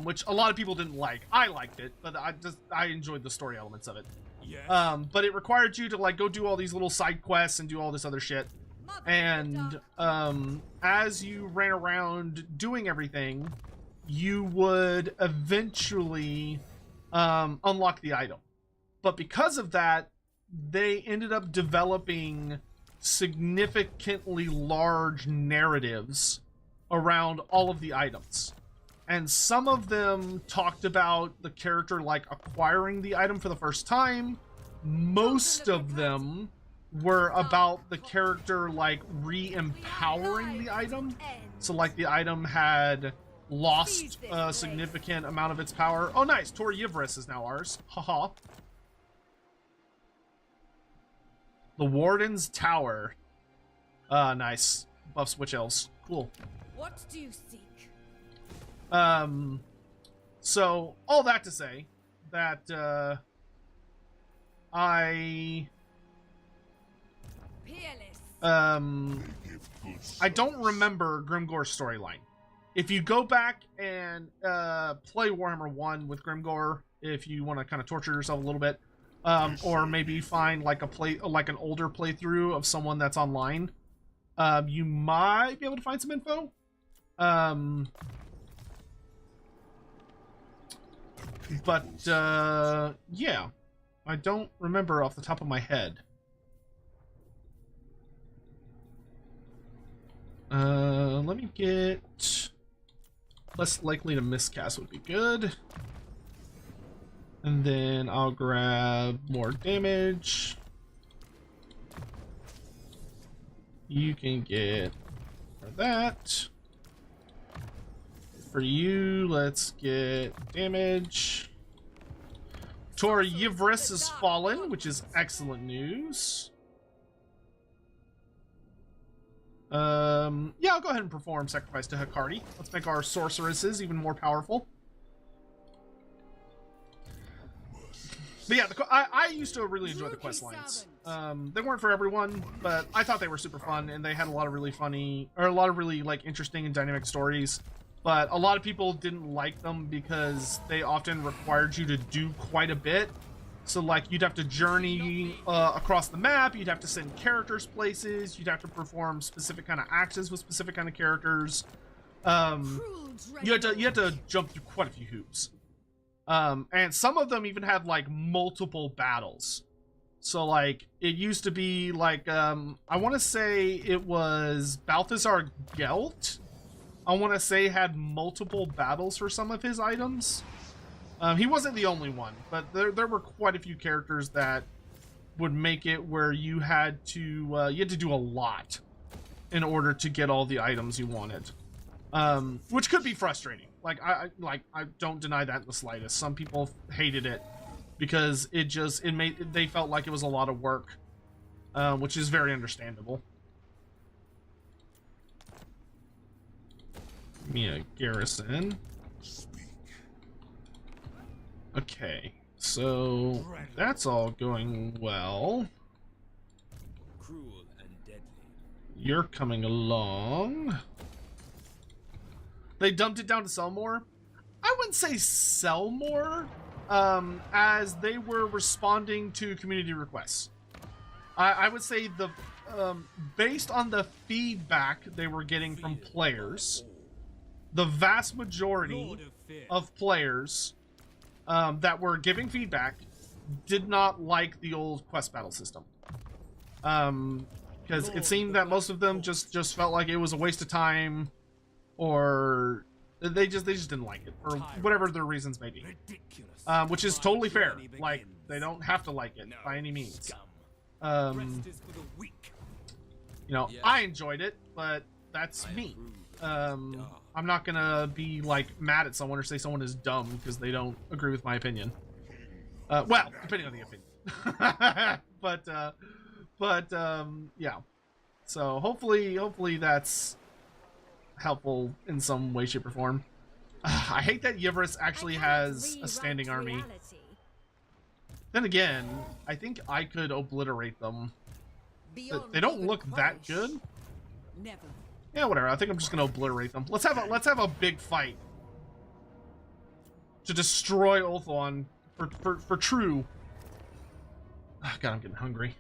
which a lot of people didn't like. I liked it, but I enjoyed the story elements of it. Yes. But it required you to like go do all these little side quests and do all this other shit. And as you ran around doing everything, you would eventually unlock the item. But because of that, they ended up developing significantly large narratives around all of the items. And some of them talked about the character like acquiring the item for the first time. Most of them were about the character like re-empowering the item. So like the item had lost a significant amount of its power. Oh nice, Tor Yivris is now ours. Haha. The Warden's Tower. Nice. Buffs Witch Elves. Cool. What do you seek? So all that to say that I don't remember Grimgor's storyline. If you go back and play Warhammer 1 with Grimgor, if you want to kind of torture yourself a little bit, or maybe find like an older playthrough of someone that's online, you might be able to find some info. But yeah, I don't remember off the top of my head. Let me get less likely to miscast would be good. And then I'll grab more damage. You can get that. For you, let's get damage. Tor Yivris has fallen, which is excellent news. Yeah, I'll go ahead and perform Sacrifice to Hikari. Let's make our sorceresses even more powerful. But yeah, I used to really enjoy the quest lines. They weren't for everyone, but I thought they were super fun, and they had a lot of really funny, or a lot of really like interesting and dynamic stories. But a lot of people didn't like them because they often required you to do quite a bit. So like you'd have to journey across the map, you'd have to send characters places, you'd have to perform specific kind of actions with specific kind of characters. You had to jump through quite a few hoops. And some of them even had like multiple battles. So like it used to be like I want to say it was Balthazar Gelt. I want to say had multiple battles for some of his items. He wasn't the only one, but there were quite a few characters that would make it where you had to do a lot in order to get all the items you wanted, which could be frustrating. Like I don't deny that in the slightest. Some people hated it because they felt like it was a lot of work, which is very understandable. Give me a garrison. Okay, so that's all going well. Cruel and deadly. You're coming along. They dumped it down to sell more. I wouldn't say sell more, as they were responding to community requests. I would say based on the feedback they were getting from players, the vast majority of players that were giving feedback did not like the old quest battle system, because it seemed that most of them just felt like it was a waste of time, or they just didn't like it for whatever their reasons may be, which is totally fair. Like they don't have to like it by any means. You know, I enjoyed it, but that's me. I'm not gonna be like mad at someone or say someone is dumb because they don't agree with my opinion. Well, depending on the opinion. but yeah. So hopefully that's helpful in some way, shape, or form. I hate that Yivris actually has a standing army. Then again, I think I could obliterate them. They don't look that good. Never. Yeah, whatever. I think I'm just gonna obliterate them. Let's have a big fight to destroy Ulthuan for true. Oh, God, I'm getting hungry.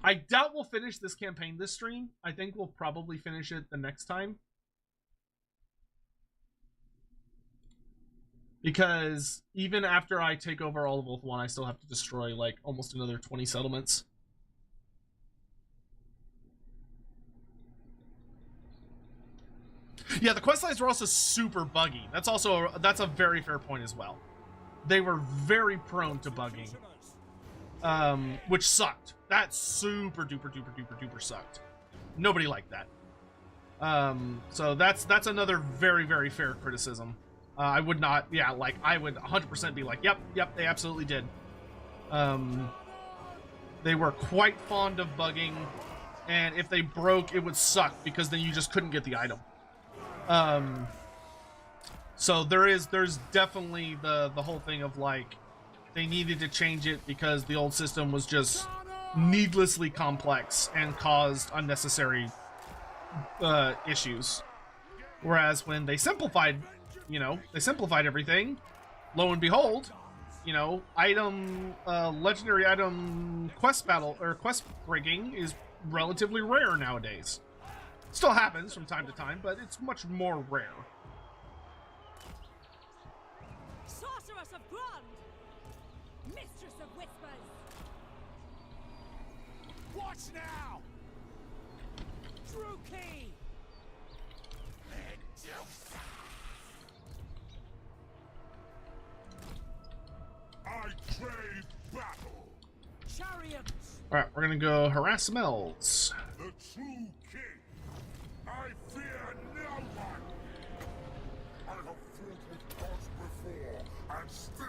I doubt we'll finish this campaign this stream. I think we'll probably finish it the next time, because even after I take over all of Ulthuan, I still have to destroy like almost another 20 settlements. Yeah, the quest lines were also super buggy. That's a very fair point as well. They were very prone to bugging, which sucked. That super duper sucked. Nobody liked that. So that's another very, very fair criticism. I would not, yeah, like I would 100% be like, yep, they absolutely did. They were quite fond of bugging, and if they broke, it would suck because then you just couldn't get the item. So there's definitely the whole thing of like they needed to change it because the old system was just needlessly complex and caused unnecessary issues. Whereas when they simplified everything, lo and behold, you know, legendary item quest battle or quest breaking is relatively rare nowadays. Still happens from time to time, but it's much more rare. Sorceress of Grund! Mistress of Whispers! Watch now! True Key! I crave battle! Chariots! Alright, we're gonna go harass some elves. The true king! I fear no one! I have fought with gods before, and still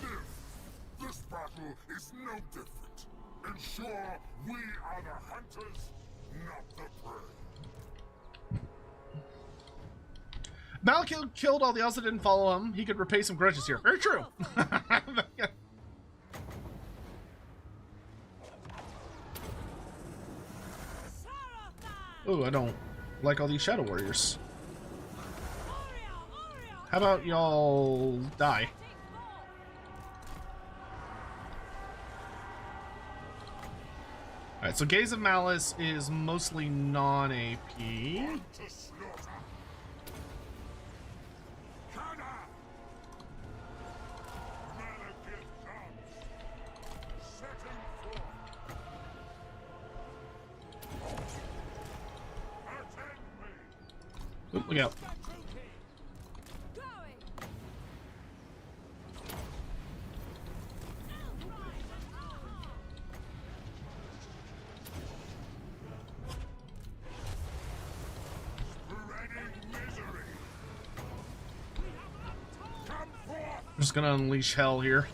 live! This battle is no different. Ensure we are the hunters, not the prey. Malekith killed all the elves that didn't follow him. He could repay some grudges here. Very true. Oh, I don't like all these shadow warriors. How about y'all die? Alright, so Gaze of Malice is mostly non-AP. To slaughter. Canna! Malekith comes. Setting forth. Attend me. Oop, look out. I'm just gonna unleash hell here.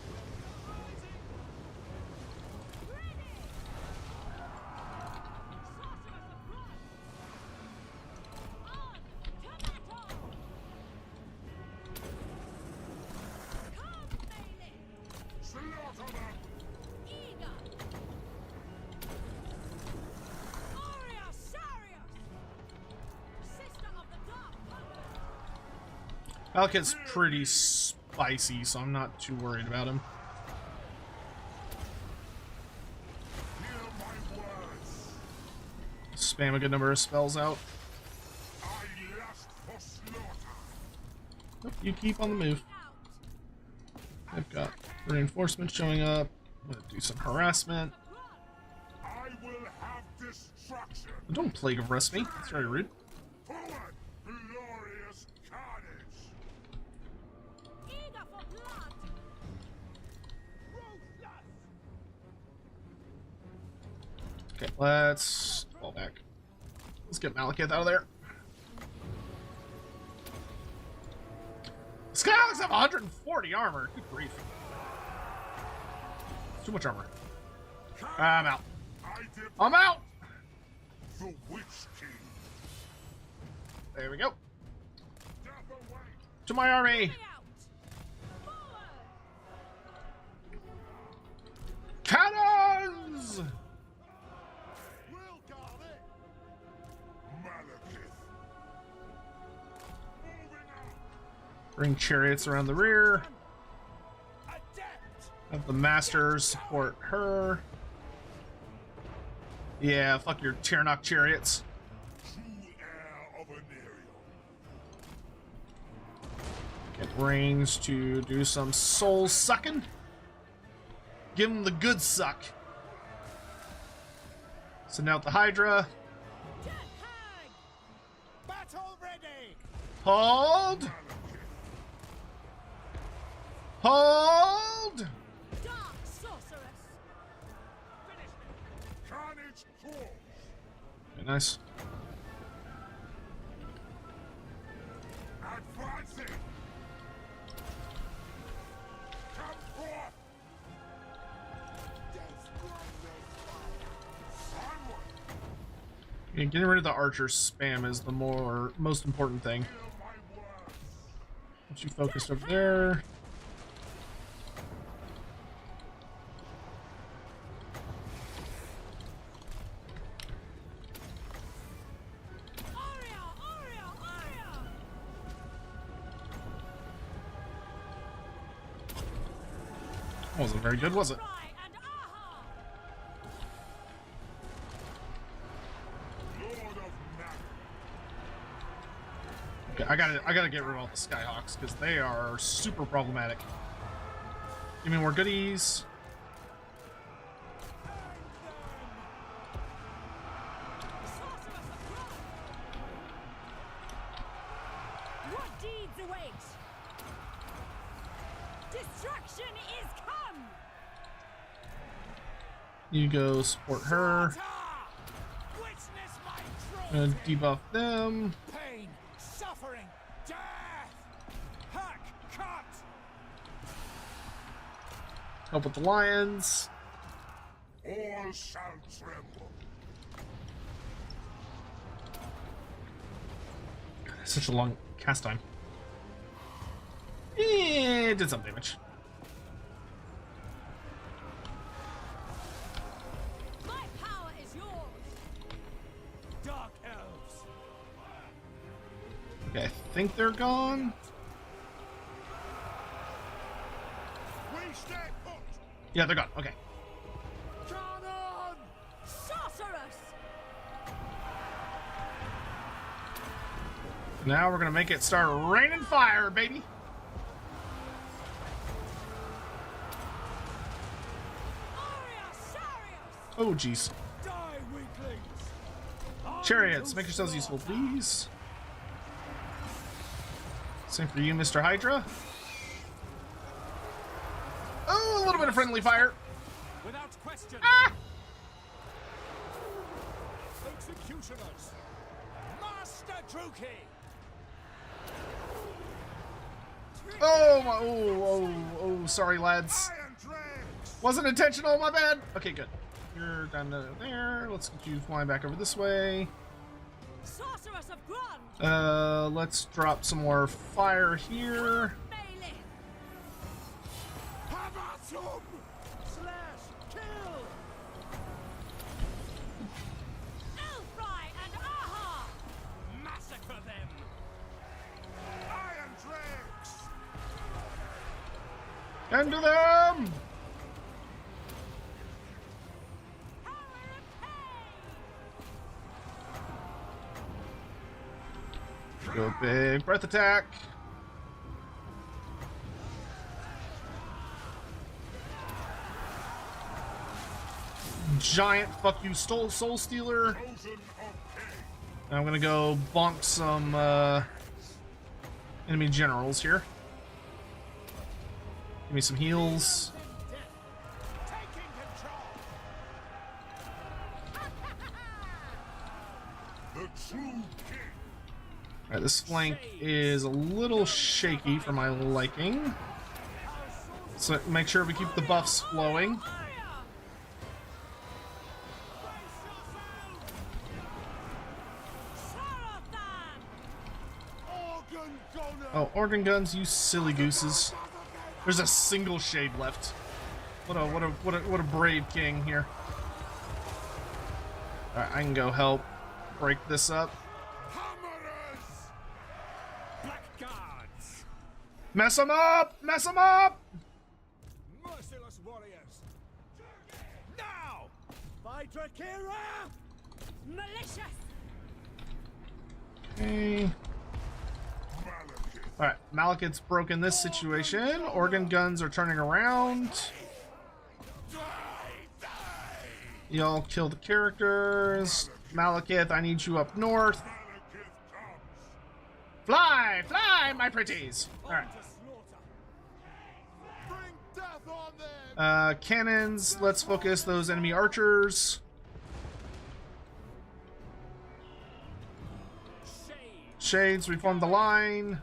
Malekith's pretty spicy, so I'm not too worried about him. Hear my words. Spam a good number of spells out. I lust for slaughter. Nope, you keep on the move. I've got reinforcements showing up. I'm gonna do some harassment. I will have destruction. Don't plague of rest me. That's very rude. Forward, glorious carnage. Eager for blood. Okay, let's fall back. Let's get Malekith out of there. Skyhawks have 140 armor. Good grief. Too much armor. I'm out. I'm out! The Witch King. There we go. Death away. To my army! Cannons! We'll guard it. Malekith. Moving out. Bring chariots around the rear. Adept. Have the masters support her. Yeah, fuck your Tyrannok chariots. True heir of Anariel. Get range to do some soul sucking. Give him the good suck. Send out the Hydra. Battle ready! Hold! Hold! Dark sorceress. Carnage calls. Okay, nice. Advancing. Come forth. Onward. Yeah, getting rid of the archer spam is the most important thing. Hear my words. Once you focused over there. Wasn't very good, was it? Lord of Mag. Okay, I gotta get rid of all the Skyhawks because they are super problematic. Give me more goodies. What deeds await? Destruction is come! You go support her. Witness my And cruelty! debuff them. Pain, suffering, death! Hack, cut! Help with the lions. All shall tremble. Such a long cast time. It did some damage. My power is yours. Dark Elves. Okay, I think they're gone. We stay put. Yeah, they're gone. Okay. Cannon! Sorceress. Now we're gonna make it start raining fire, baby. Oh, jeez. Die, weaklings. Chariots, make yourselves useful, please. Same for you, Mr. Hydra. Oh, a little bit of friendly fire. Without question. Ah! Executioners. Master Druki. Oh, oh, sorry, lads. Iron dregs! Wasn't intentional, my bad. Okay, good. You're down to there. Let's get you flying back over this way. Sorceress of Grund. Let's drop some more fire here. Malekith. Havatum. Slash. Kill. Elfry and Aha. Massacre them. Iron dregs! Into them! Go big breath attack. Giant fuck you, soul stealer. Chosen of King! And I'm gonna go bonk some enemy generals here. Give me some heals. Taking control. The true king! Alright, this flank is a little shaky for my liking. So make sure we keep the buffs flowing. Organ gunner! Oh, organ guns, you silly gooses. There's a single shade left. What a brave king here. Alright, I can go help break this up. Hammerers! Black guards. Mess them up! Mess them up! Merciless warriors. Now. By Drakira. Malicious. Okay. Malekith! Alright, Malekith's broken this situation. Organ guns are turning around. Die! Die! Y'all kill the characters. Malekith, I need you up north. Malekith comes! Fly! Fly, my pretties! Alright. To slaughter. Bring death on them! Cannons, let's focus those enemy archers. Shades, reform the line.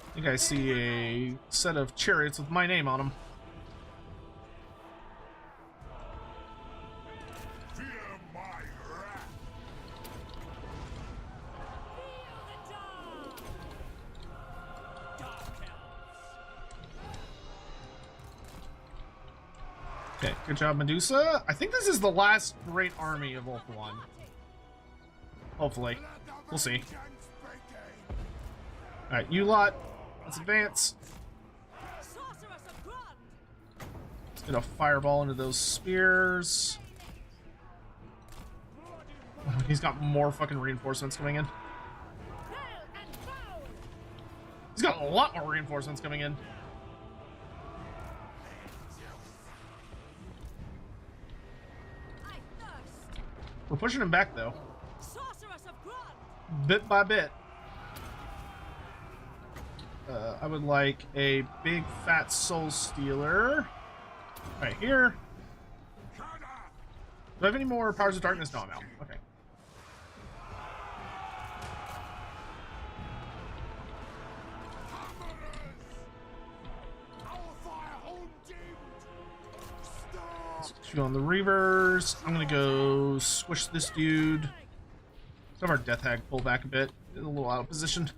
I think I see a set of chariots with my name on them. Fear my wrath! Okay, good job, Medusa. I think this is the last great army of Wolf One. Hopefully. We'll see. Alright, you lot, let's advance. Sorceress of Grund. Let's get a fireball into those spears. Oh, he's got more fucking reinforcements coming in. Hail and bow. He's got a lot more reinforcements coming in. I thirst. We're pushing him back though, Sorceress of Grund. bit by bit. I would like a big fat soul stealer right here. Do I have any more powers of darkness? No, I'm out. Okay. Our fire undimmed! Stone! Few on the Reavers. I'm gonna go squish this dude. Let's have our Death Hag pull back a bit. It's a little out of position.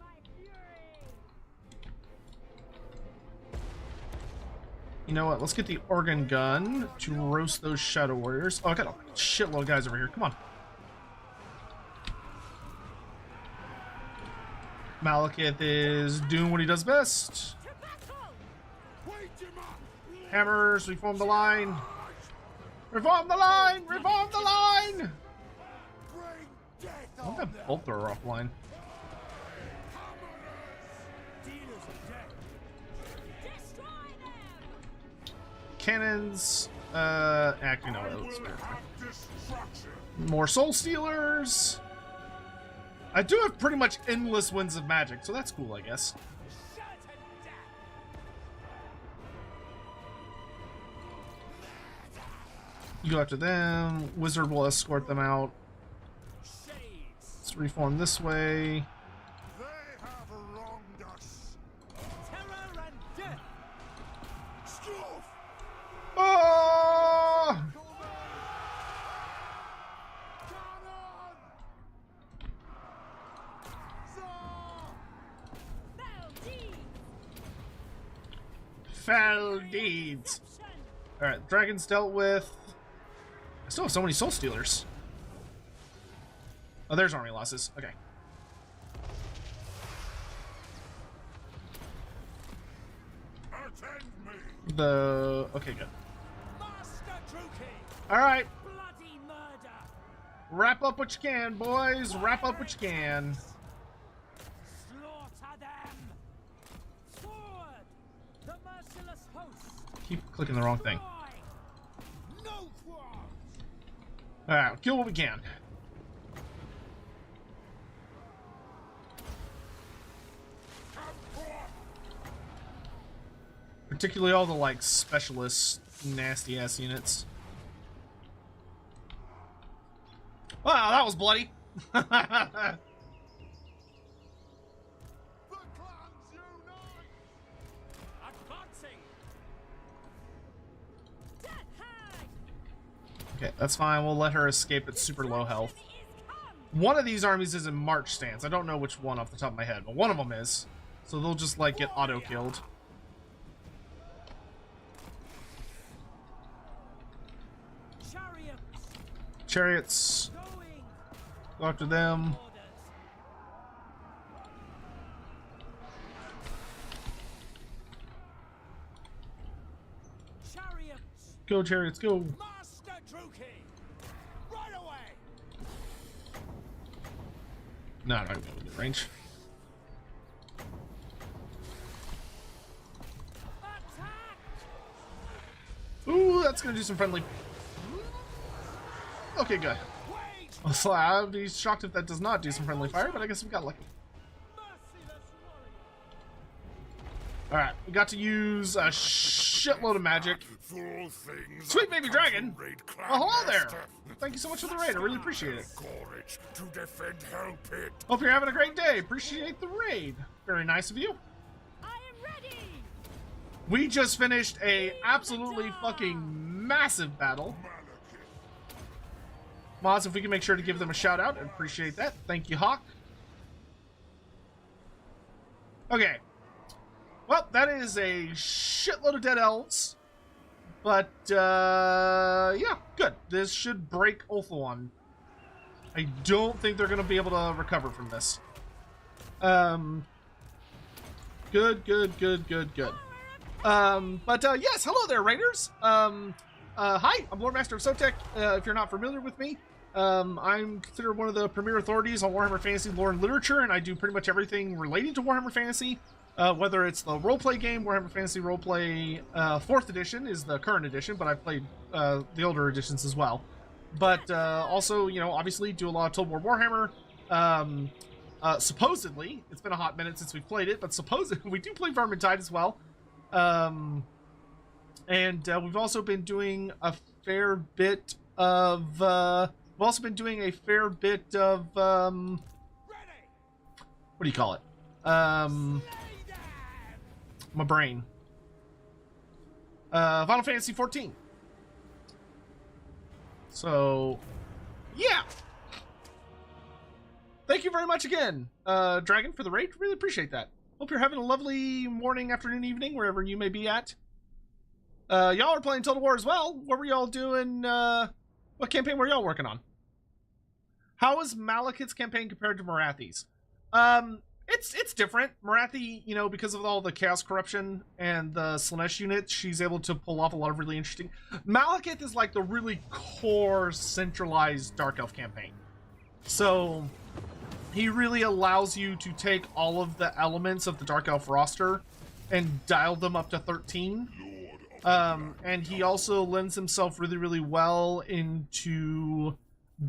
You know what? Let's get the organ gun to roast those Shadow Warriors. Oh, I got a shitload of guys over here. Come on. Malekith is doing what he does best. Hammers, reform the line. Reform the line! Reform the line! I want that bolt thrower offline. Cannons. Actually, no. More Soul Stealers. I do have pretty much endless winds of magic, so that's cool, I guess. You go after them. Wizard will escort them out. Let's reform this way. They have wronged us. Terror and death. Stuff! Oh! Foul deeds. Alright, dragons dealt with. I still have so many Soul Stealers. Oh, there's army losses. Okay. Attend me. Okay, good. Master Druki. Alright. Bloody murder. Wrap up what you can, boys. Wrap up what you can. Slaughter them. Forward. The merciless host. Keep clicking the wrong thing. No quarrels. Alright, kill what we can. Particularly all the, like, specialist, nasty-ass units. Wow, that was bloody. Okay, that's fine. We'll let her escape at super low health. One of these armies is in March stance. I don't know which one off the top of my head, but one of them is. So they'll just, like, get auto-killed. Chariots. Go after them. Go, chariots, go. Master Druki. Right away. No, I'm not gonna get range. Ooh, that's gonna do some friendly. Okay, good. Also, I'd be shocked if that does not do some friendly fire, but I guess we got lucky. Alright, we got to use a shitload of magic. Sweet baby dragon! Oh, hello there! Thank you so much for the raid, I really appreciate it. Hope you're having a great day. Appreciate the raid. Very nice of you. I am ready. We just finished a absolutely fucking massive battle. Mods, if we can make sure to give them a shout out, I'd appreciate that. Thank you, Hawk. Okay. Well, that is a shitload of dead elves. But, yeah, good. This should break Ulthuan. I don't think they're going to be able to recover from this. Good. Yes, hello there, Raiders. Hi, I'm Loremaster of Sotek. If you're not familiar with me, I'm considered one of the premier authorities on Warhammer Fantasy lore and literature, and I do pretty much everything relating to Warhammer Fantasy. Whether it's the roleplay game, Warhammer Fantasy Roleplay 4th edition is the current edition, but I've played the older editions as well. But also, you know, obviously do a lot of Total War Warhammer. Supposedly, it's been a hot minute since we've played it, but supposedly we do play Vermintide as well. And we've also been doing a fair bit of what do you call it? My brain. Final Fantasy 14. So, yeah. Thank you very much again, Dragon, for the raid. Really appreciate that. Hope you're having a lovely morning, afternoon, evening, wherever you may be at. Y'all are playing Total War as well. What were y'all doing? What campaign were y'all working on? How is Malekith's campaign compared to Marathi's? It's different. Marathi, you know, because of all the Chaos Corruption and the Slanesh units, she's able to pull off a lot of really interesting... Malekith is like the really core, centralized Dark Elf campaign. So, he really allows you to take all of the elements of the Dark Elf roster and dial them up to 13. And he also lends himself really, really well into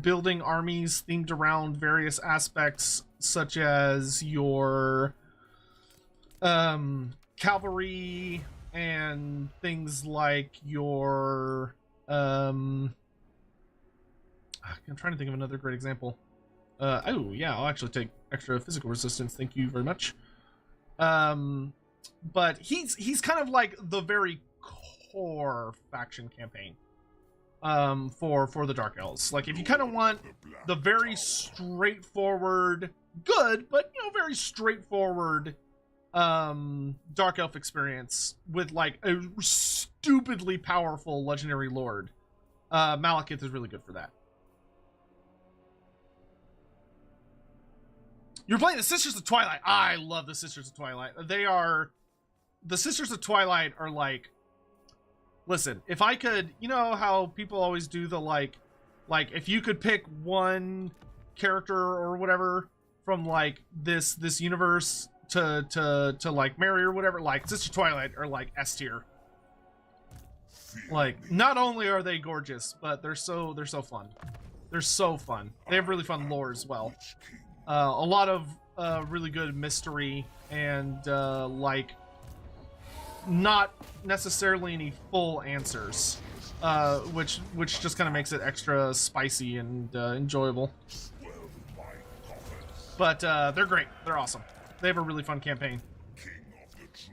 building armies themed around various aspects, such as your cavalry and things like your I'm trying to think of another great example. Oh yeah, I'll actually take extra physical resistance, thank you very much. But he's kind of like the very core faction campaign for the Dark Elves. Like, if you kind of want the very straightforward, good, but, you know, very straightforward Dark Elf experience with, like, a stupidly powerful legendary lord, Malekith is really good for that. You're playing the Sisters of Twilight. I love the Sisters of Twilight. The Sisters of Twilight are like, listen, if I could, you know how people always do the like if you could pick one character or whatever from like this universe to like marry or whatever, like Sister Twilight are like S tier. Like, not only are they gorgeous, but they're so fun. They're so fun. They have really fun lore as well. A lot of really good mystery and like not necessarily any full answers, which just kind of makes it extra spicy and enjoyable. But they're great. They're awesome. They have a really fun campaign.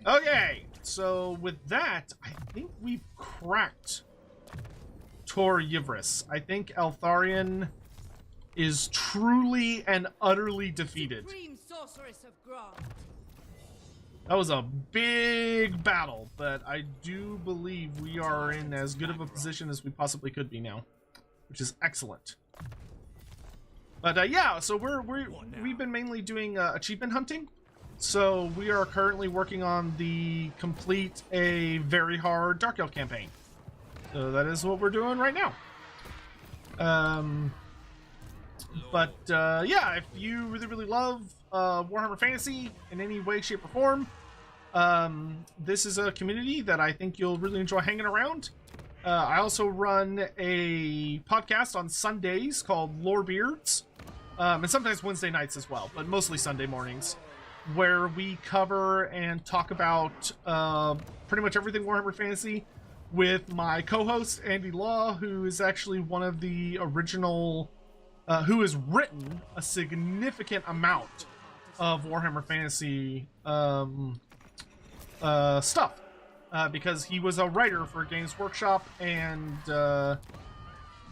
Okay, so with that, I think we've cracked Tor Yivris. I think Eltharion is truly and utterly defeated. That was a big battle, but I do believe we are in as good of a position as we possibly could be now, which is excellent. But yeah, so we've been mainly doing achievement hunting. So we are currently working on the complete a very hard Dark Elf campaign. So that is what we're doing right now. But yeah, if you really love Warhammer Fantasy in any way, shape, or form, this is a community that I think you'll really enjoy hanging around. I also run a podcast on Sundays called Lore Beards, and sometimes Wednesday nights as well, but mostly Sunday mornings, where we cover and talk about pretty much everything Warhammer Fantasy with my co-host Andy Law, who is actually one of the original who has written a significant amount of Warhammer Fantasy stuff, because he was a writer for Games Workshop and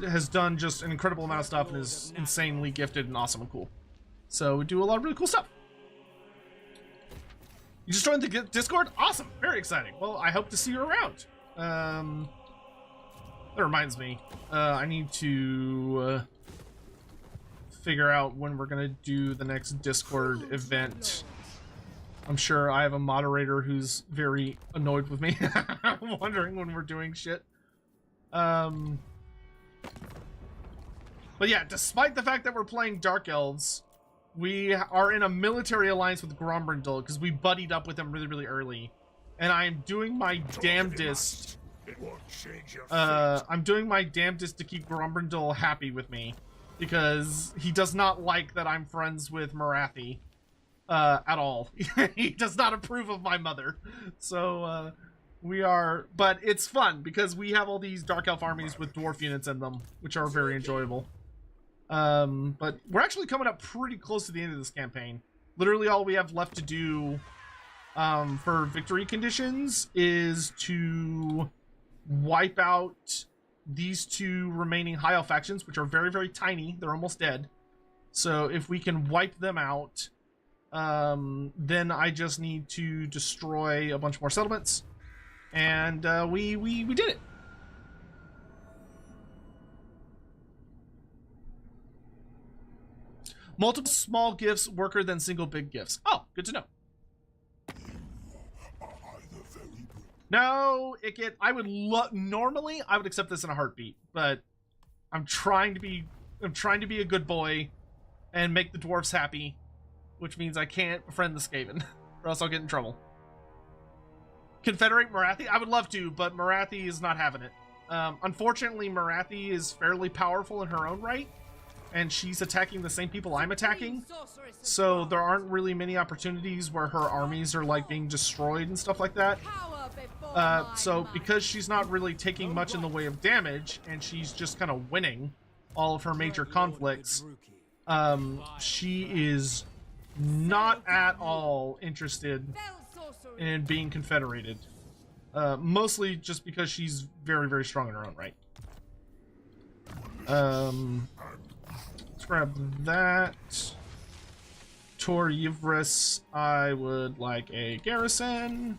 has done just an incredible amount of stuff and is insanely gifted and awesome and cool. So we do a lot of really cool stuff. You just joined the Discord? Awesome. Very exciting. Well, I hope to see you around. That reminds me, I need to figure out when we're gonna do the next Discord event. I'm sure I have a moderator who's very annoyed with me, wondering when we're doing shit. But yeah, despite the fact that we're playing Dark Elves, we are in a military alliance with Grombrindal because we buddied up with them really early, and I am doing my damnedest. I'm doing my damnedest to keep Grombrindal happy with me, because he does not like that I'm friends with Marathi at all. He does not approve of my mother. So we are, but it's fun because we have all these Dark Elf armies with dwarf units in them, which are very enjoyable. But we're actually coming up pretty close to the end of this campaign. Literally all we have left to do for victory conditions is to wipe out these two remaining High Elf factions, which are very, very tiny. They're almost dead. So if we can wipe them out, then I just need to destroy a bunch more settlements. And we did it. Multiple small gifts worker than single big gifts. Oh, good to know. No, I would normally I would accept this in a heartbeat, but I'm trying to be a good boy and make the dwarves happy, which means I can't befriend the Skaven, or else I'll get in trouble. Confederate Marathi? I would love to, but Marathi is not having it. Unfortunately, Marathi is fairly powerful in her own right, and she's attacking the same people I'm attacking, so there aren't really many opportunities where her armies are like being destroyed and stuff like that. So because she's not really taking much in the way of damage, and she's just kind of winning all of her major conflicts, she is not at all interested in being confederated. Mostly just because she's very, very strong in her own right. Let's grab that. Tor Yivris, I would like a garrison.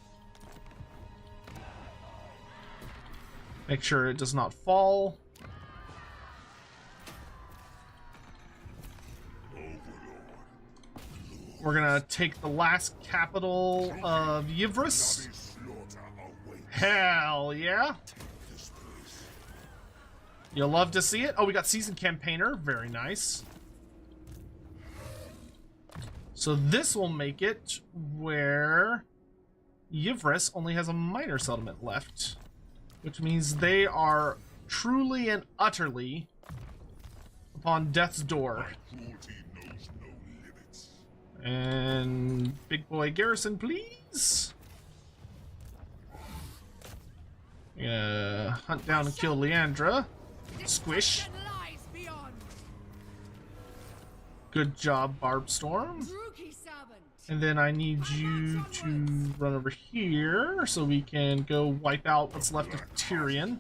Make sure it does not fall. We're gonna take the last capital of Yivris. Hell yeah. You'll love to see it. Oh, we got Seasoned Campaigner. Very nice. So this will make it where Yivris only has a minor settlement left, which means they are truly and utterly upon death's door. And big boy garrison, please. Hunt down and kill Leandra. Squish. Good job, Barbstorm. And then I need you to run over here so we can go wipe out what's left of Tyrion.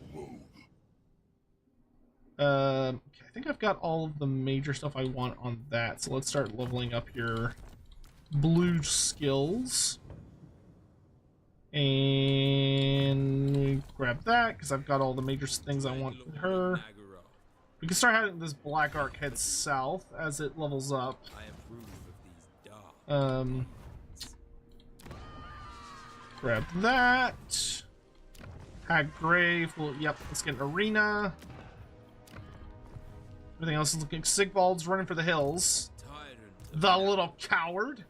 Okay, I think I've got all of the major stuff I want on that, so let's start leveling up your blue skills. And grab that, because I've got all the major things I want with her. We can start having this Black Arc head south as it levels up. Grab that. Haggrave. Well, yep, let's get an arena. Everything else is looking. Sigvald's running for the hills. The little coward.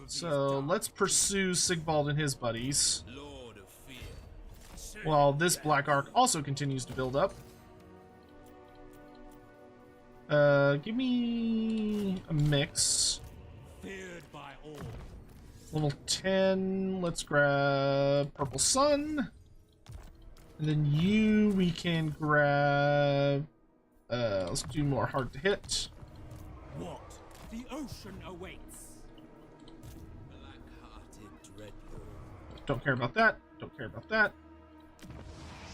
So let's pursue Sigvald and his buddies, while this Black Arc also continues to build up. Give me a mix. Level 10, let's grab Purple Sun. And then you, we can grab, let's do more hard to hit. What? The ocean awaits. Don't care about that. Don't care about that.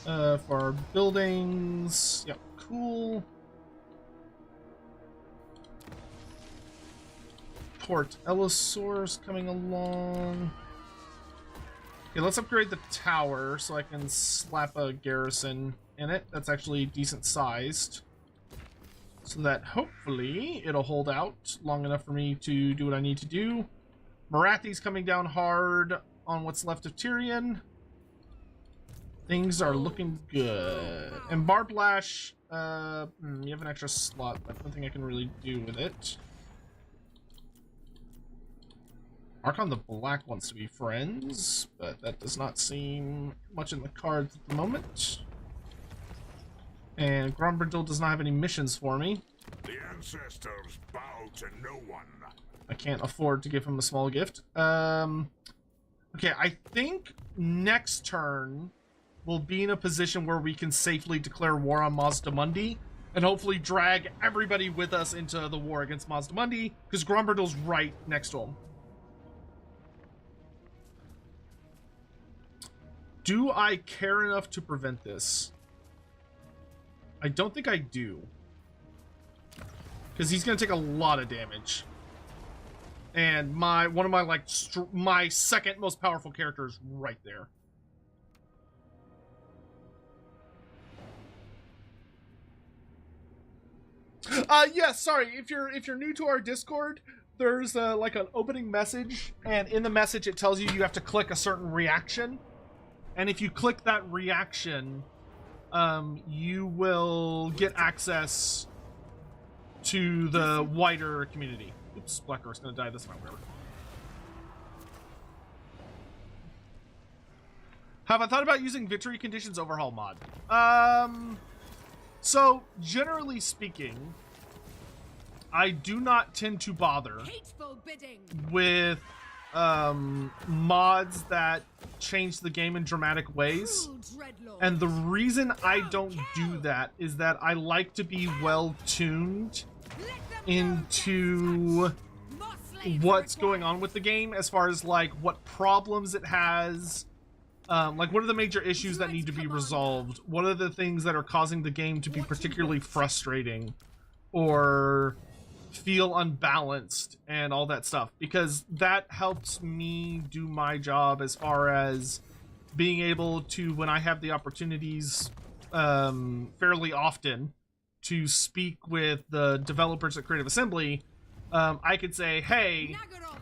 For our buildings, yep, cool. Port Ellisaur's coming along. Okay, let's upgrade the tower so I can slap a garrison in it. That's actually decent sized, so that hopefully it'll hold out long enough for me to do what I need to do. Marathi's coming down hard on what's left of Tyrion. Things are looking good. And Barbed Lash, you have an extra slot, but nothing I can really do with it. Archon the Black wants to be friends, but that does not seem much in the cards at the moment. And Grombrindal does not have any missions for me. The ancestors bow to no one. I can't afford to give him a small gift. Okay, I think next turn we'll be in a position where we can safely declare war on Mazdamundi and hopefully drag everybody with us into the war against Mazdamundi, because Grombrindal's right next to him. Do I care enough to prevent this? I don't think I do. Because he's going to take a lot of damage. And one of my, like, my second most powerful character is right there. Yeah, sorry. If you're new to our Discord, there's like an opening message, and in the message it tells you have to click a certain reaction. And if you click that reaction, you will get access to the wider community. Oops, Black Girl's gonna die this time. Have I thought about using Victory Conditions Overhaul mod? So, generally speaking, I do not tend to bother with mods that change the game in dramatic ways. And the reason I don't do that is that I like to be well tuned into what's going on with the game, as far as like what problems it has, like what are the major issues that need to be resolved, what are the things that are causing the game to be particularly frustrating or feel unbalanced, and all that stuff, because that helps me do my job as far as being able to, when I have the opportunities fairly often to speak with the developers at Creative Assembly, I could say, hey,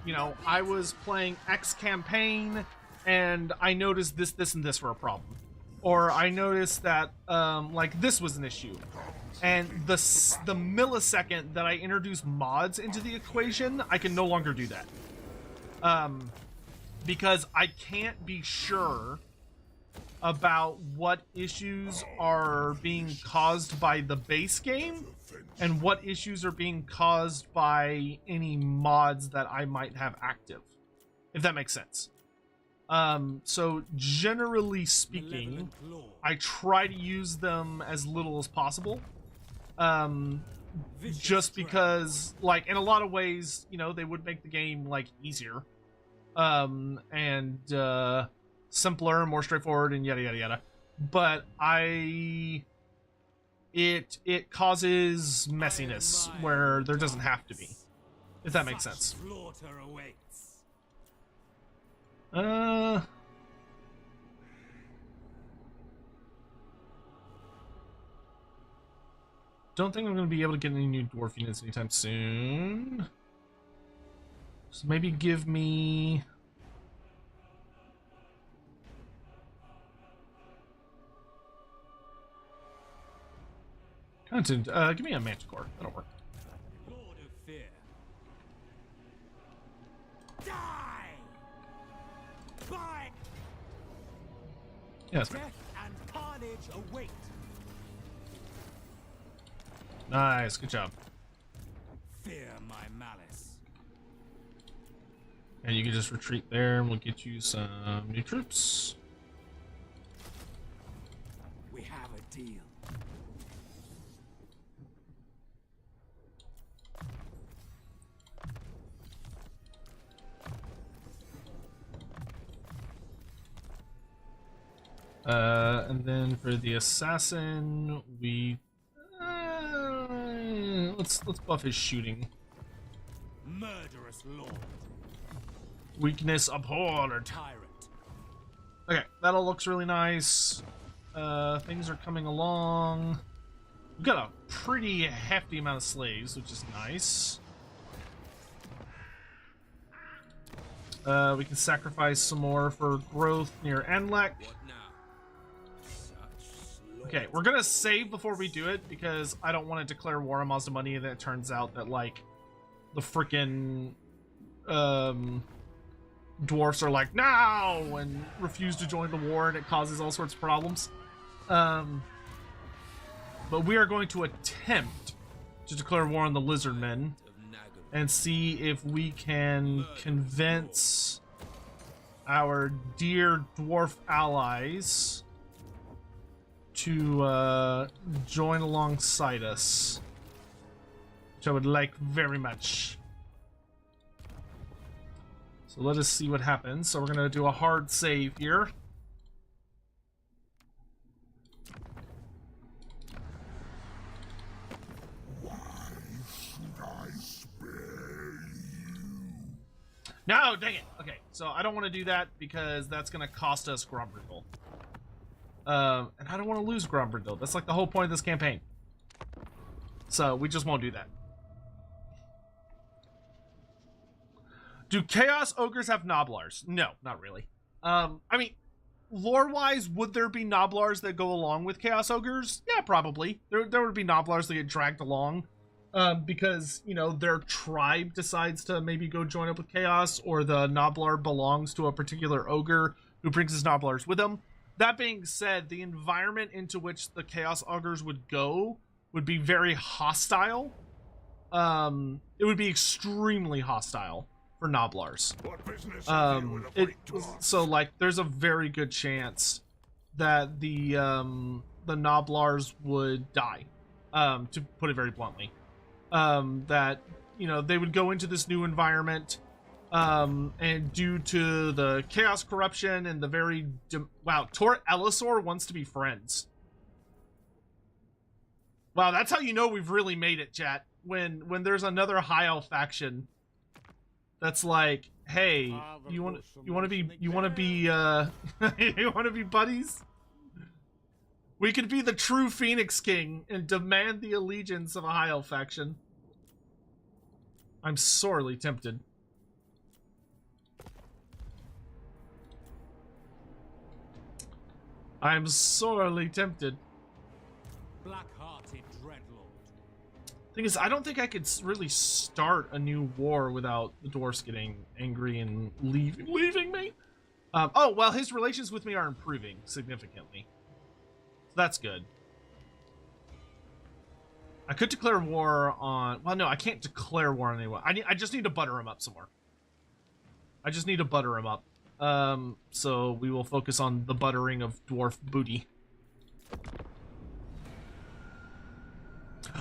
you know, I was playing X campaign and I noticed this, this, and this were a problem. Or I noticed that, like, this was an issue. And the millisecond that I introduce mods into the equation, I can no longer do that. Because I can't be sure about what issues are being caused by the base game and what issues are being caused by any mods that I might have active, if that makes sense. So generally speaking, I try to use them as little as possible. Just because, like, in a lot of ways, you know, they would make the game, like, easier. And simpler, more straightforward, and yada yada yada. But it causes messiness where there doesn't have to be, if that makes sense. Don't think I'm going to be able to get any new dwarf units anytime soon. So maybe give me... Content, give me a Manticore. That'll work. Lord of Fear. Die! By Yeah, that's fine. death and carnage await. Nice, good job. Fear my malice. And you can just retreat there and we'll get you some new troops. We have a deal. And then for the assassin, we let's buff his shooting. Murderous lord. Weakness abhorred. Tyrant. Okay, that all looks really nice. Things are coming along. We've got a pretty hefty amount of slaves, which is nice. We can sacrifice some more for growth near Enlek. Okay, we're gonna save before we do it because I don't want to declare war on Mazda-Money and then it turns out that, like, the freaking dwarfs are like, no! And refuse to join the war and it causes all sorts of problems. But we are going to attempt to declare war on the Lizardmen and see if we can convince our dear dwarf allies to join alongside us, which I would like very much. So let us see what happens. So we're gonna do a hard save here. Oh, dang it. Okay, so I don't want to do that because that's going to cost us Grombrindal. And I don't want to lose Grombrindal. That's like the whole point of this campaign. So we just won't do that. Do Chaos Ogres have Noblars? No, not really. I mean, lore-wise, would there be Noblars that go along with Chaos Ogres? Yeah, probably. There would be Noblars that get dragged along. Because, you know, their tribe decides to maybe go join up with Chaos, or the Noblar belongs to a particular ogre who brings his Noblars with him. That being said, the environment into which the Chaos Ogres would go would be very hostile. It would be extremely hostile for Noblars. So like, there's a very good chance that the Noblars would die, to put it very bluntly. That, you know, they would go into this new environment, and due to the chaos corruption and the very wow, Tor Elisor wants to be friends. Wow, that's how you know we've really made it, chat. When there's another high elf faction that's like, hey, you want to be you want to be buddies? We could be the true Phoenix King and demand the allegiance of a high elf faction. I'm sorely tempted. I'm sorely tempted. Black-hearted dreadlord. Thing is, I don't think I could really start a new war without the dwarfs getting angry and leaving me. Oh, well, his relations with me are improving significantly. So that's good. I could declare war on... Well, no, I can't declare war on anyone. I just need to butter him up some more. I just need to butter him up. So we will focus on the buttering of dwarf booty.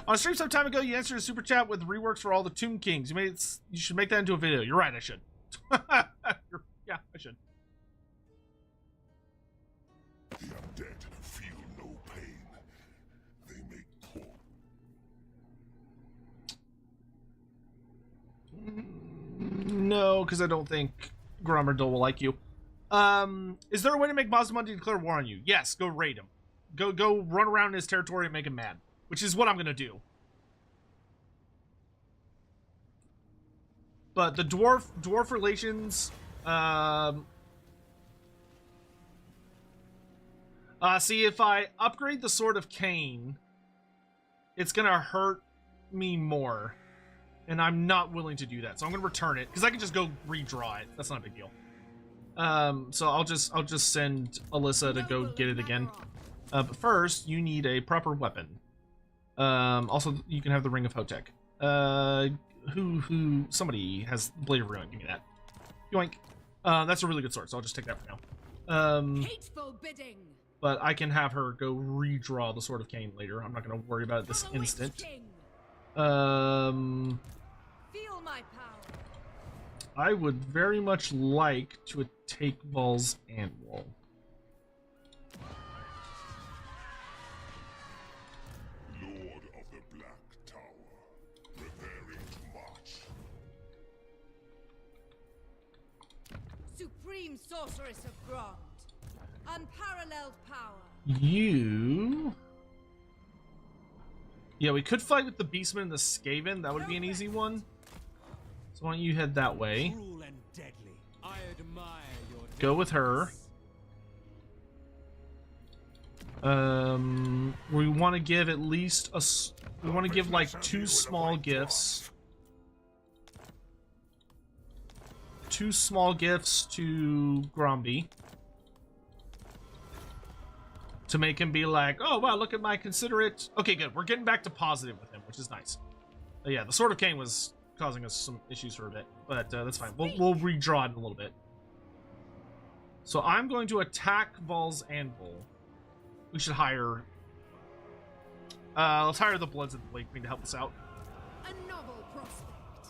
On stream some time ago, you answered a super chat with reworks for all the Tomb Kings. You should make that into a video. You're right, I should. Yeah, I should. The undead feel no pain. They make poor. No, because I don't think Grombrindal will like you. Is there a way to make Mazdamundi declare war on you? Yes, go raid him. Go run around in his territory and make him mad. Which is what I'm gonna do. But the dwarf relations, see, if I upgrade the Sword of Cain, it's gonna hurt me more. And I'm not willing to do that. So I'm gonna return it, because I can just go redraw it. That's not a big deal. So I'll just send Alyssa to go get it again. But first, you need a proper weapon. Also, you can have the Ring of Hotek. Somebody has Blade of Ruin. Give me that. Yoink. That's a really good sword, so I'll just take that for now. Hateful bidding. But I can have her go redraw the Sword of Cain later. I'm not going to worry about it this instant. Feel my power. I would very much like to take Val's Anvil. Lord of the Black Tower, preparing to march. Supreme sorceress of Grombrindal. Unparalleled power. You... Yeah, we could fight with the Beastman and the Skaven. That would be an easy one. So why don't you head that way? Cruel and deadly. I admire your Go with her. We want to give at least a... We want to give like 2 small gifts. 2 small gifts to Gromby. To make him be like, oh, wow, look at my considerate... Okay, good. We're getting back to positive with him, which is nice. Yeah, the Sword of Cain was causing us some issues for a bit, but that's fine. We'll redraw it in a little bit. So I'm going to attack Val's Anvil. We should hire... let's hire the Bloods of the Blade Queen to help us out. A novel prospect.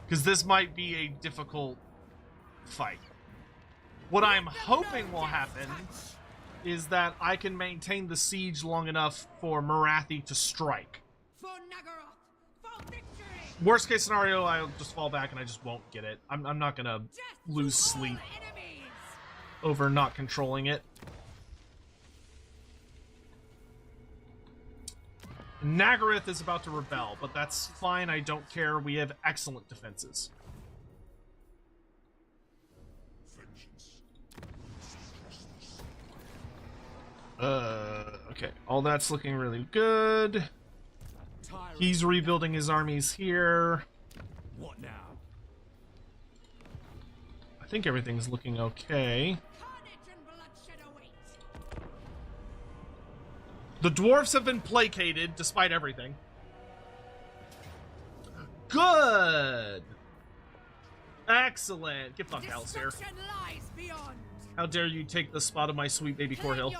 Because this might be a difficult fight. What I'm hoping will happen is that I can maintain the siege long enough for Marathi to strike. For Nagaroth, for victory! Worst case scenario, I'll just fall back and I just won't get it. I'm not gonna lose sleep over not controlling it. Nagaroth is about to rebel, but that's fine. I don't care. We have excellent defenses. Okay. All that's looking really good. He's rebuilding his armies here. What now? I think everything's looking okay. The dwarfs have been placated despite everything. Good. Excellent. Get fucked, Alistair. How dare you take the spot of my sweet baby Corhill.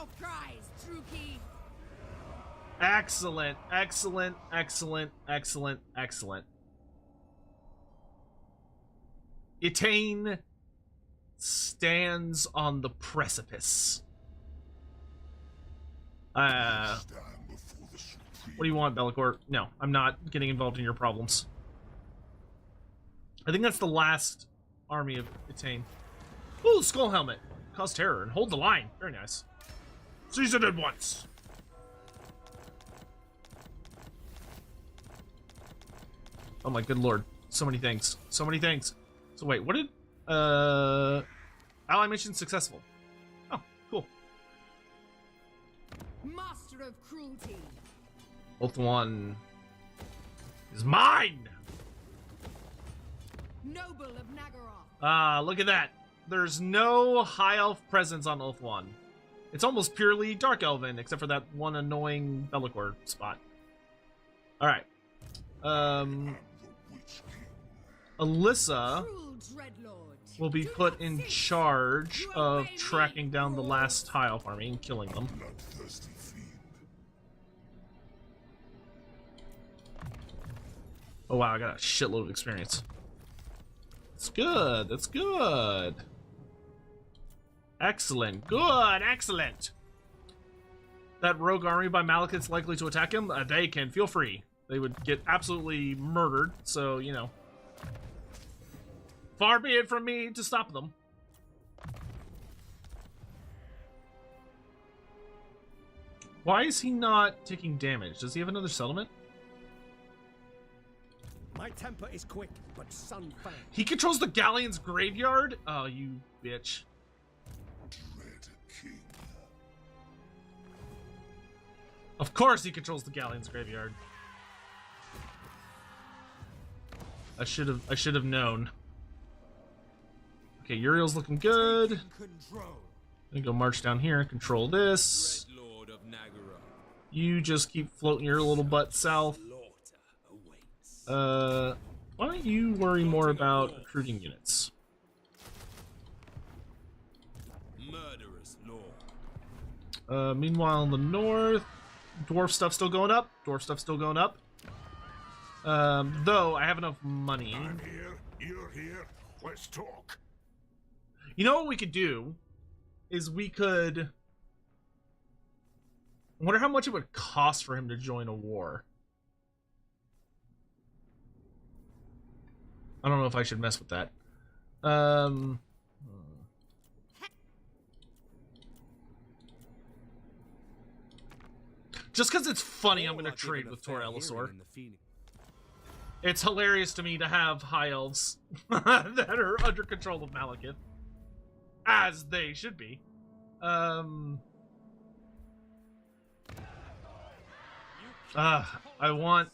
Excellent, excellent, excellent, excellent, excellent. Etain stands on the precipice. What do you want, Bellicor? No, I'm not getting involved in your problems. I think that's the last army of Etain. Ooh, skull helmet. Cause terror and hold the line. Very nice. Seize it at once. Oh my good lord. So many things. So many things. So wait, what did... Ally mission successful. Oh, cool. Master of cruelty. Oath one is mine! Noble of Nagaroth. Ah, look at that. There's no high elf presence on Oath 1. It's almost purely dark elven, except for that one annoying Bellicor spot. Alright. Alyssa will be put in charge of tracking down the last high elf army and killing them. Oh wow, I got a shitload of experience. That's good, that's good. Excellent, good, excellent. That rogue army by Malekith's likely to attack him? They can, feel free. They would get absolutely murdered, so, you know. Far be it from me to stop them. Why is he not taking damage? Does he have another settlement? My temper is quick, but Sun Fang. He controls the Galleon's graveyard? Oh, you bitch. Of course he controls the Galleon's graveyard. I should have known. Okay, Uriel's looking good. Gonna go march down here and control this. You just keep floating your little butt south. Why don't you worry more about recruiting units? Meanwhile in the north, dwarf stuff still going up. Dwarf stuff still going up. Though I have enough money. I'm here, you're here, let's talk. You know what we could do? Is we could... I wonder how much it would cost for him to join a war. I don't know if I should mess with that. Just because it's funny, I'm going to trade with Tor Elisor. It's hilarious to me to have high elves that are under control of Malekith. As they should be. I want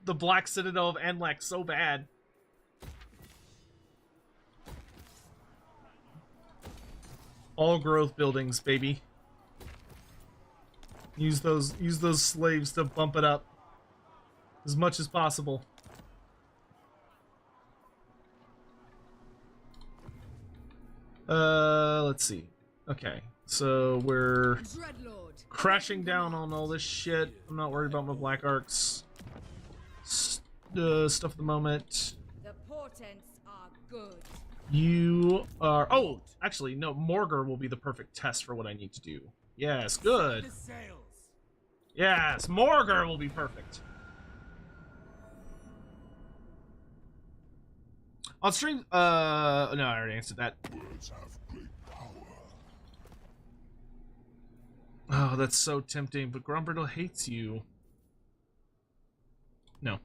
the Black Citadel of Anlak so bad. All growth buildings, baby. Use those slaves to bump it up as much as possible. Let's see. Okay, so we're crashing down on all this shit. I'm not worried about my black arcs stuff at the moment. The portents are good. You are... Oh, actually, no, Morgar will be the perfect test for what I need to do. Yes, good. Yes, Morgar will be perfect. On stream, no, I already answered that. Words have great power. Oh, that's so tempting, but Grombrindal hates you. No.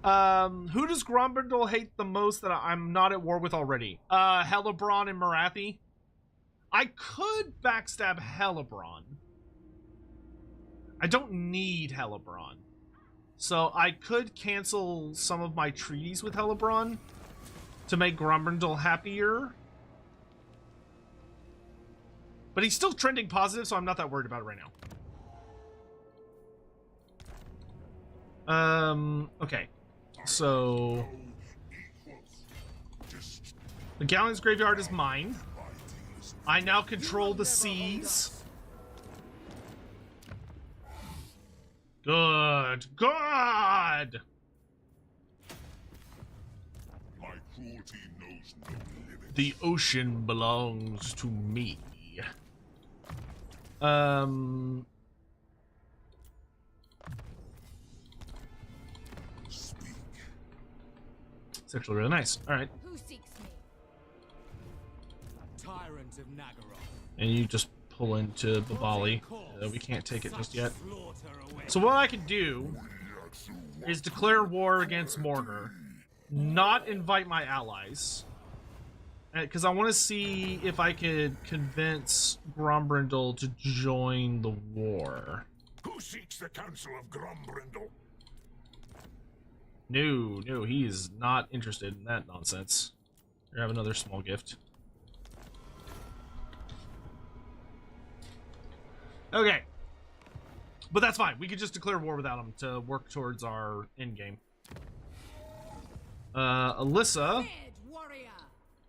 Who does Grombrindal hate the most that I'm not at war with already? Hellebrand and Marathi. I could backstab Hellebrand. I don't need Hellebrand. So I could cancel some of my treaties with Hellebrand to make Grombrindal happier. But he's still trending positive, so I'm not that worried about it right now. Okay. So the Galleon's graveyard is mine. I now control the seas. Good. Good! My cruelty knows no limit. The ocean belongs to me. Speak. It's actually really nice. Alright. Who seeks me? Tyrant of Nagaroth. And you just pull into Babali. We can't take it just yet. So what I can do is declare war against Mortar. Not invite my allies. Because I want to see if I could convince Grombrindal to join the war. Who seeks the counsel of Grombrindal? No, he is not interested in that nonsense. Here, have another small gift. Okay. But that's fine. We could just declare war without him to work towards our end game. Alyssa, Dead warrior.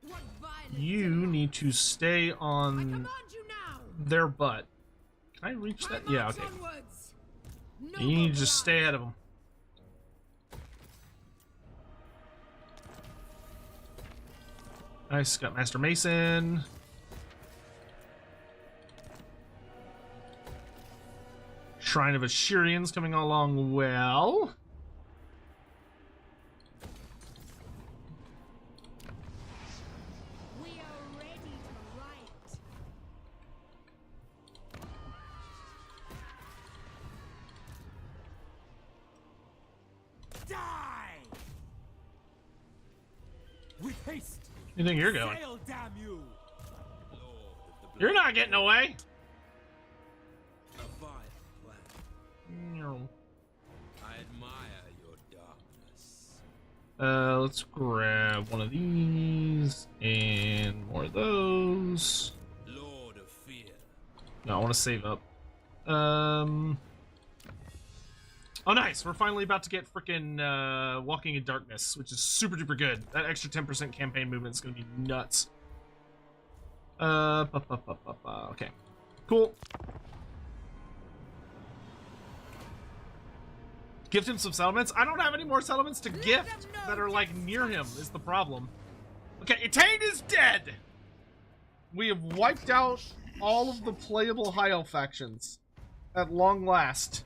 What violence you need to stay I on command you now. their butt. Can I reach that? Yeah, okay. Onwards. You need to just stay ahead of them. Nice, got Master Mason. Shrine of Assyrians coming along well. We are ready to riot. Die! With haste! You think you're going? Sail, damn you! You're not getting away. A vile plan. I admire your darkness. Let's grab one of these and more of those. Lord of Fear. No, I want to save up. Oh, nice. We're finally about to get freaking Walking in Darkness, which is super duper good. That extra 10% campaign movement is going to be nuts. Okay. Cool. Gift him some settlements? I don't have any more settlements to gift that are, like, near him is the problem. Okay, Etain is dead! We have wiped out all of the playable High Elf factions. At long last.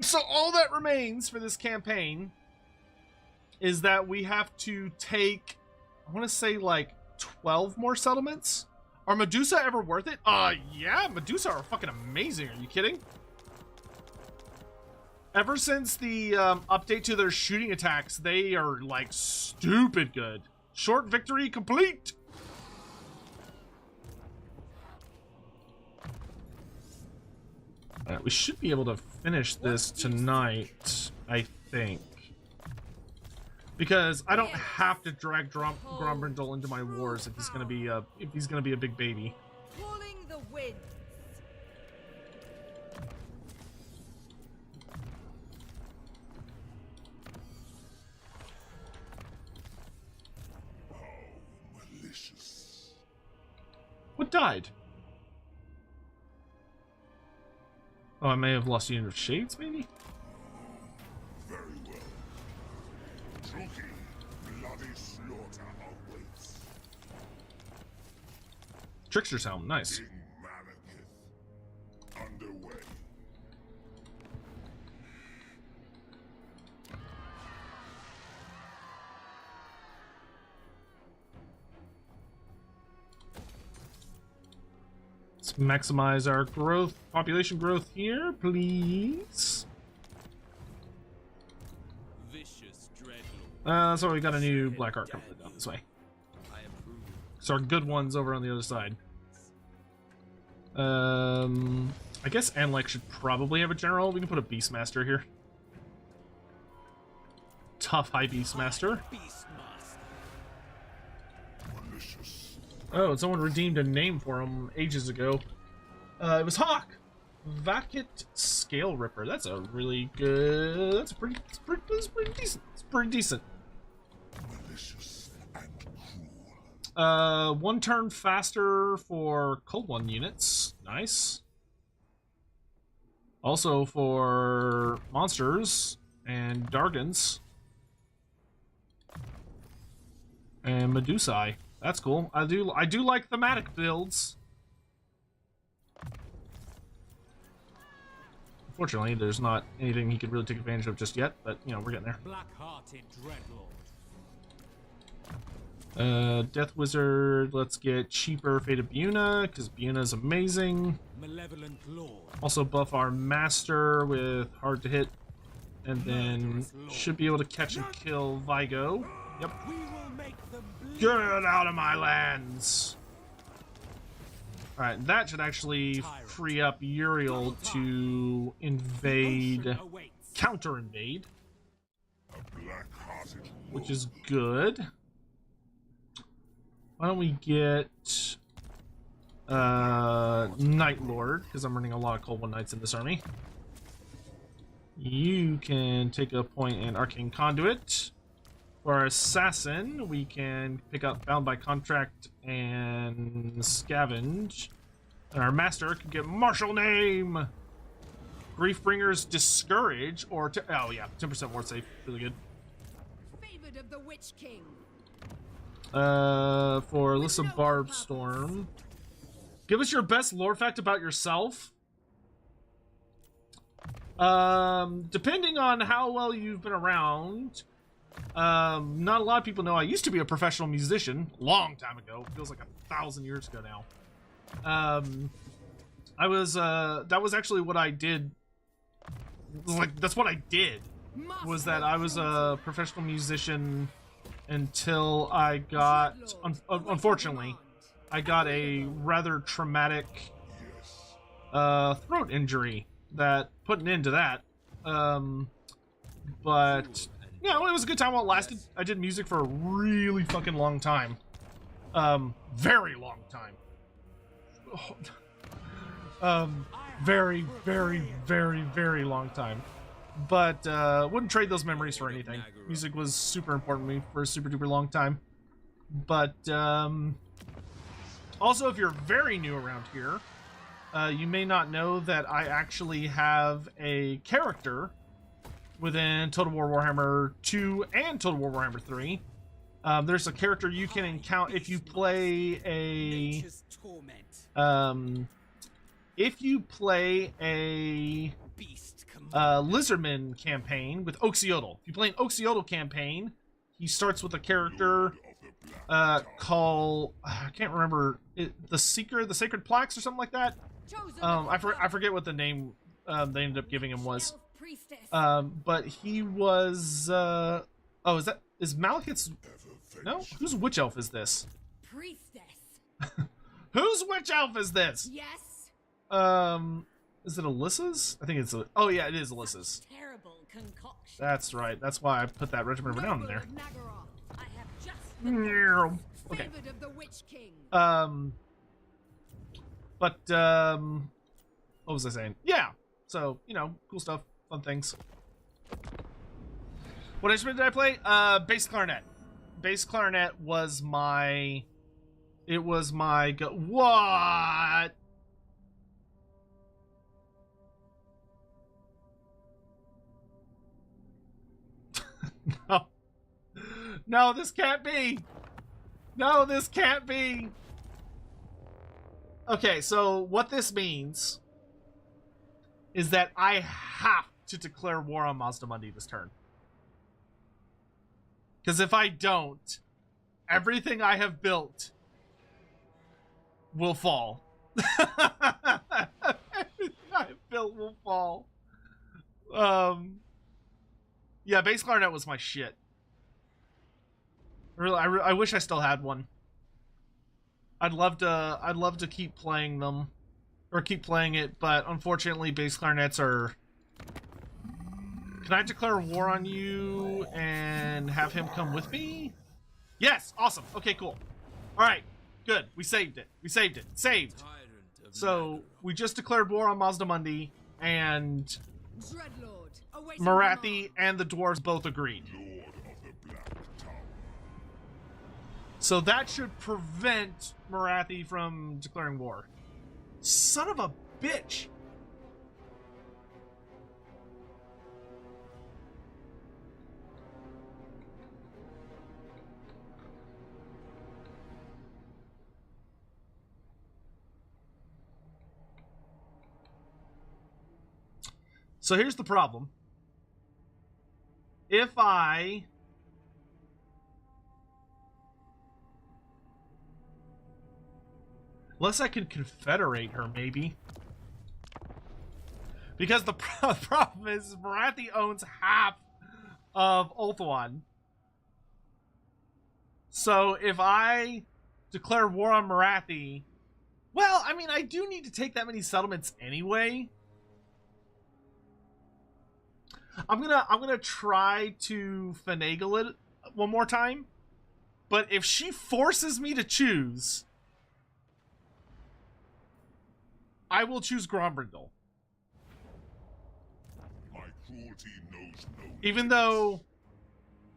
So all that remains for this campaign is that we have to take, I want to say, like, 12 more settlements? Are Medusa ever worth it? Yeah, Medusa are fucking amazing. Are you kidding? Ever since the update to their shooting attacks, they are, like, stupid good. Short victory complete! We should be able to finish this tonight, I think. Because I don't have to drag Grombrindal into my wars if he's gonna be a big baby. Calling the winds. Malicious. What died? Oh, I may have lost Unit of Shades, maybe? Very well. Druki, bloody slaughter awaits. Trickster's Helm, nice. King Malekith. Underway. Let's maximize our growth, population growth here, please. Vicious dreadlord. So we got a new black art coming down this way. I approve. So our good ones over on the other side. I guess Anlek should probably have a general. We can put a Beastmaster here. Tough high Beastmaster. Malicious. Oh, someone redeemed a name for him ages ago. It was Hawk. Vakit Scale Ripper. That's a really good. That's pretty decent. It's pretty decent. Malicious and cruel. 1 turn faster for Cold One units. Nice. Also for monsters and Dargans. And Medusae. That's cool. I do like thematic builds. Unfortunately, there's not anything he could really take advantage of just yet, but, you know, we're getting there. Black-hearted dreadlord. Death Wizard, let's get cheaper Fate of Buna, because Buna's amazing. Malevolent lord. Also buff our Master with hard to hit, and then should be able to catch and kill Vigo. Yep. We will make them bleed. Get out of my lands! Alright, that should actually free up Uriel to invade, Ocean awaits. counter-invade, A black-hearted which is good. Why don't we get Night Lord, because I'm running a lot of Cold One Knights in this army. You can take a point in Arcane Conduit. For our Assassin, we can pick up Bound by Contract and Scavenge. And our Master can get Martial Name! Griefbringer's Discourage, or... oh yeah, 10% more safe. Really good. Favored of the Witch King. For Alyssa Barbstorm. Give us your best lore fact about yourself. Depending on how well you've been around... not a lot of people know I used to be a professional musician long time ago. Feels like 1,000 years ago now. I was that was actually what I did. Like, that's what I did. Was that I was a professional musician until I got unfortunately I got a rather traumatic throat injury that put an end to that. But yeah, well, it was a good time while it lasted. I did music for a really fucking long time. Very long time. Very, very, very, very long time. But wouldn't trade those memories for anything. Music was super important to me for a super duper long time. But also, if you're very new around here, you may not know that I actually have a character within Total War Warhammer 2 and Total War Warhammer 3. There's a character you can encounter if you play a Lizardman campaign with Oxiodal. If you play an Oxiodal campaign, he starts with a character called, I can't remember, the Seeker, the Sacred Plaques or something like that. I forget what the name they ended up giving him was. But he was oh, is Malekith's, no? Whose witch elf is this? Priestess. Whose witch elf is this? Yes. Is it Alyssa's? I think it's oh yeah, it is Alyssa's. Terrible concoction. That's right. That's why I put that regiment down in there. I have just Okay. favored of the Witch King. But what was I saying? Yeah. So, you know, cool stuff, fun things. What instrument did I play? Bass clarinet. Bass clarinet was my... It was my... What? No. No, this can't be. No, this can't be. Okay, so what this means is that I have to declare war on Mazdamundi this turn. Because if I don't, everything I have built will fall. Built will fall. Yeah, base clarinet was my shit. Really, I wish I still had one. I'd love to keep playing them, or keep playing it, but unfortunately, bass clarinets are. Can I declare war on you and have him come with me? Yes, awesome. Okay, cool. All right, good. We saved it. We saved it. Saved. So we just declared war on Mazdamundi, and Dreadlord, awaiting Marathi and the dwarves both agreed. Lord of the Black Tower. So that should prevent Marathi from declaring war. Son of a bitch! So here's the problem. If I unless I can confederate her, maybe. Because the problem is Marathi owns half of Ulthuan. So if I declare war on Marathi, well, I mean, I do need to take that many settlements anyway. I'm gonna try to finagle it one more time. But if she forces me to choose, I will choose Grombrindal. My cruelty knows no Even though,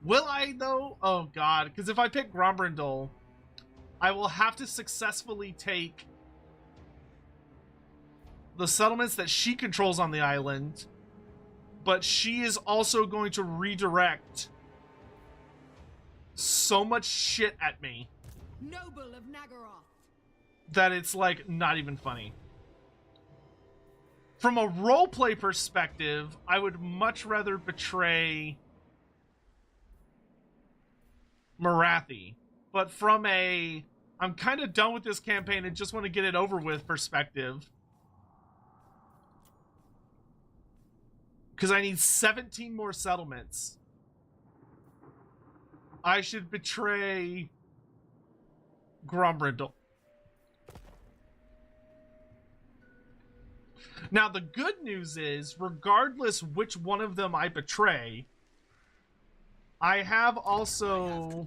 will I though? Oh god, because if I pick Grombrindal, I will have to successfully take the settlements that she controls on the island, but she is also going to redirect so much shit at me Noble of Nagaroth. that it's like not even funny. From a roleplay perspective, I would much rather betray Marathi. But from a I'm kind of done with this campaign and just want to get it over with perspective, because I need 17 more settlements, I should betray Grombrindal. Now, the good news is, regardless which one of them I betray, I have also...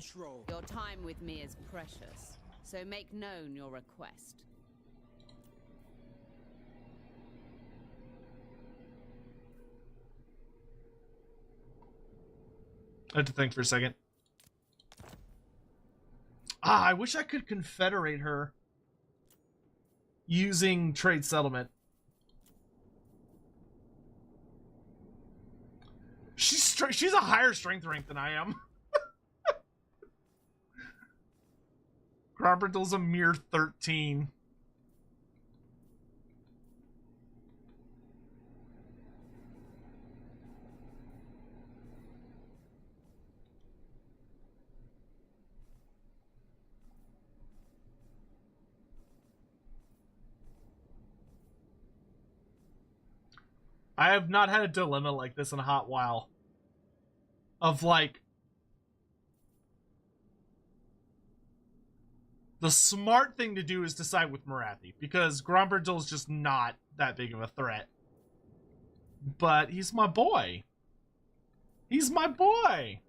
Your time with me is precious, so make known your request. I had to think for a second. I wish I could confederate her using trade settlement. She's a higher strength rank than I am. Grombrindal's a mere 13. I have not had a dilemma like this in a hot while. Of like, the smart thing to do is to side with Marathi, because Grombrindal's just not that big of a threat. But he's my boy. He's my boy.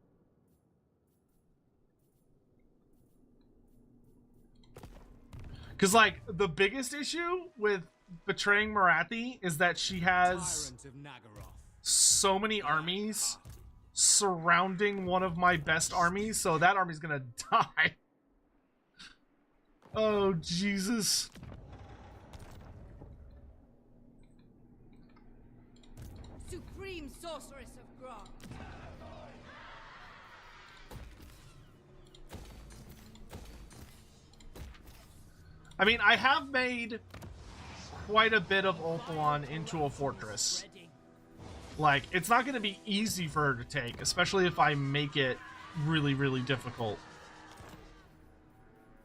Because, like, the biggest issue with betraying Marathi is that she has so many armies surrounding one of my best armies, so that army's gonna die. Oh, Jesus. Supreme Sorceress of Grom. I mean, I have made quite a bit of Ulthuan into a fortress. Like, it's not going to be easy for her to take, especially if I make it really, really difficult.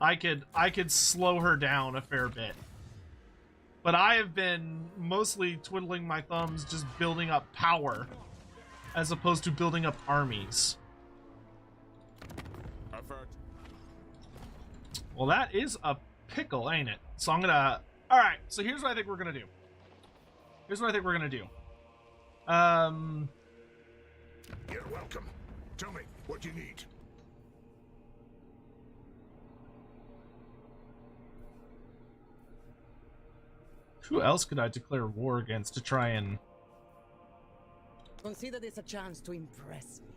I could slow her down a fair bit. But I have been mostly twiddling my thumbs, just building up power, as opposed to building up armies. Well, that is a pickle, ain't it? So I'm gonna... Alright, so here's what I think we're gonna do. You're welcome. Tell me, what do you need? Who else could I declare war against to try and... Consider this a chance to impress me.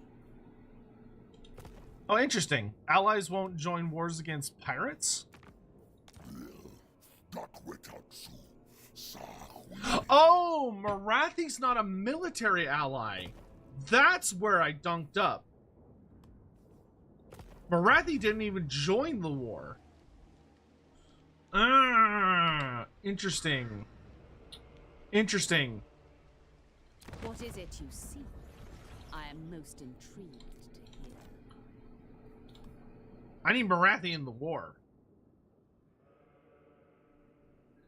Oh, interesting. Allies won't join wars against pirates? Oh, Marathi's not a military ally. That's where I dunked up. Marathi didn't even join the war. Interesting. Interesting. What is it you see? I am most intrigued to hear. I need Marathi in the war.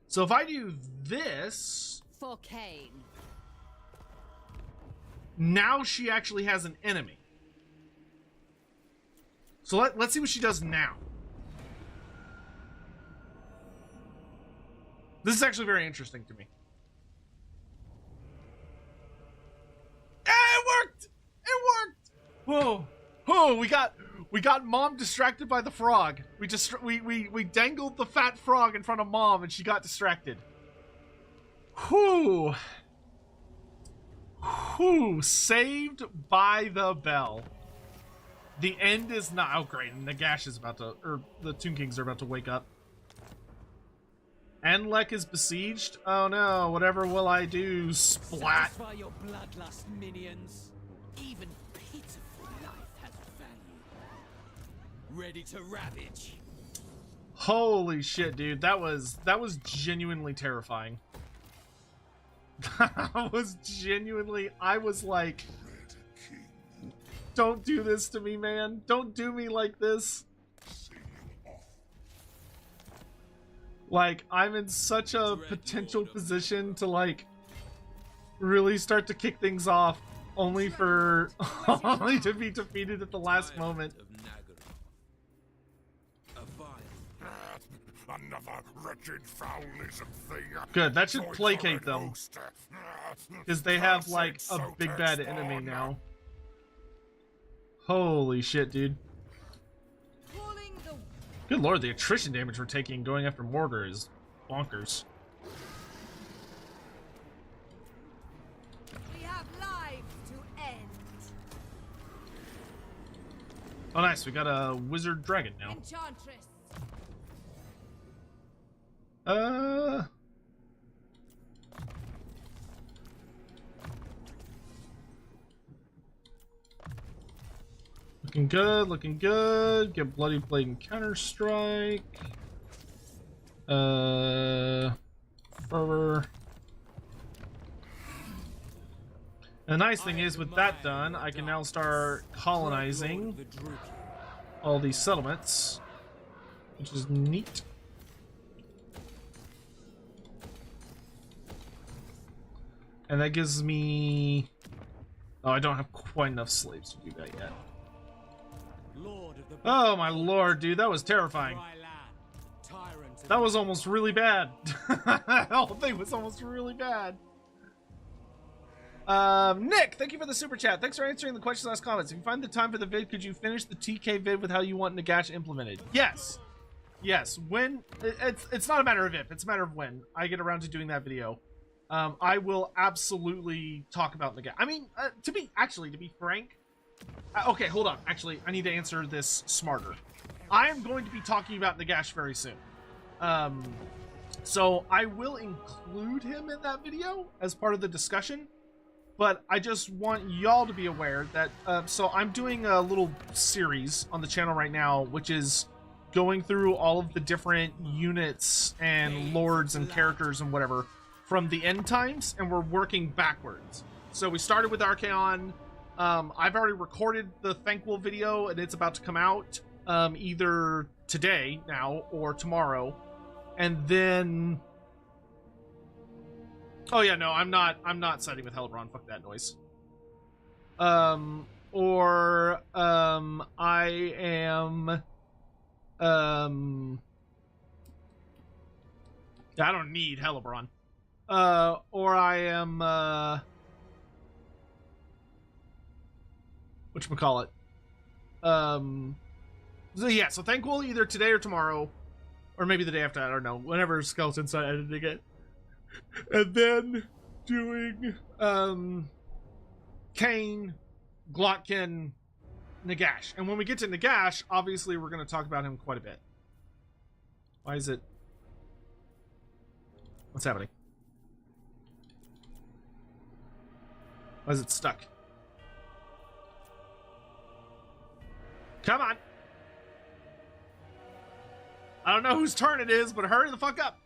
So if I do this... For Kane. Now she actually has an enemy. So let's see what she does now. This is actually very interesting to me. It worked! It worked! Whoa. Oh, we got Mom distracted by the frog. We dangled the fat frog in front of Mom and she got distracted. Whew. Whew. Saved by the bell. The end is not... Oh, great. Nagash is about to... Or the Tomb Kings are about to wake up. Enlek is besieged? Oh no, whatever will I do? Splat. Satisfy your bloodlust, minions. Even pitiful life has value. Ready to ravage. Holy shit, dude. That was genuinely terrifying. That was genuinely... I was like... Don't do this to me, man. Don't do me like this. Like, I'm in such a potential position to, like, really start to kick things off, only for... only to be defeated at the last moment. Another wretched foul lizard thing. Good, that should placate them. Because they have, like, a big bad enemy now. Holy shit, dude. Good lord, the attrition damage we're taking going after Mortar is bonkers. We have lives to end. Oh nice, we got a wizard dragon now. Enchantress. Looking good, looking good. Get Bloody Blade and Counter-Strike. Fervor. The nice thing is, with that done, I can now start colonizing all these settlements, which is neat. And that gives me... Oh, I don't have quite enough slaves to do that yet. Oh my lord, dude, that was terrifying. That was almost really bad. The whole thing was almost really bad. Nick, thank you for the super chat. Thanks for answering the questions last comments. If you find the time for the vid, could you finish the TK vid with how you want Nagash implemented? Yes. Yes, when... It's not a matter of if, it's a matter of when I get around to doing that video. I will absolutely talk about Nagash. I mean, to be frank... okay, hold on. Actually, I need to answer this smarter. I am going to be talking about Nagash very soon. So I will include him in that video as part of the discussion, but I just want y'all to be aware that, so I'm doing a little series on the channel right now, which is going through all of the different units and lords and characters and whatever from the end times, and we're working backwards. So we started with Archaon. I've already recorded the Thankful video, and it's about to come out either today now or tomorrow. And then Oh yeah, no, I'm not siding with Hellebron. Fuck that noise. I am I don't need Hellebron. Or I am whatchamacallit. So yeah, so thankful either today or tomorrow, or maybe the day after, I don't know, whenever Skeleton's not editing it. And then doing Kane, Glotkin, Nagash. And when we get to Nagash, obviously we're going to talk about him quite a bit. Why is it? What's happening? Why is it stuck? Come on. I don't know whose turn it is, but hurry the fuck up.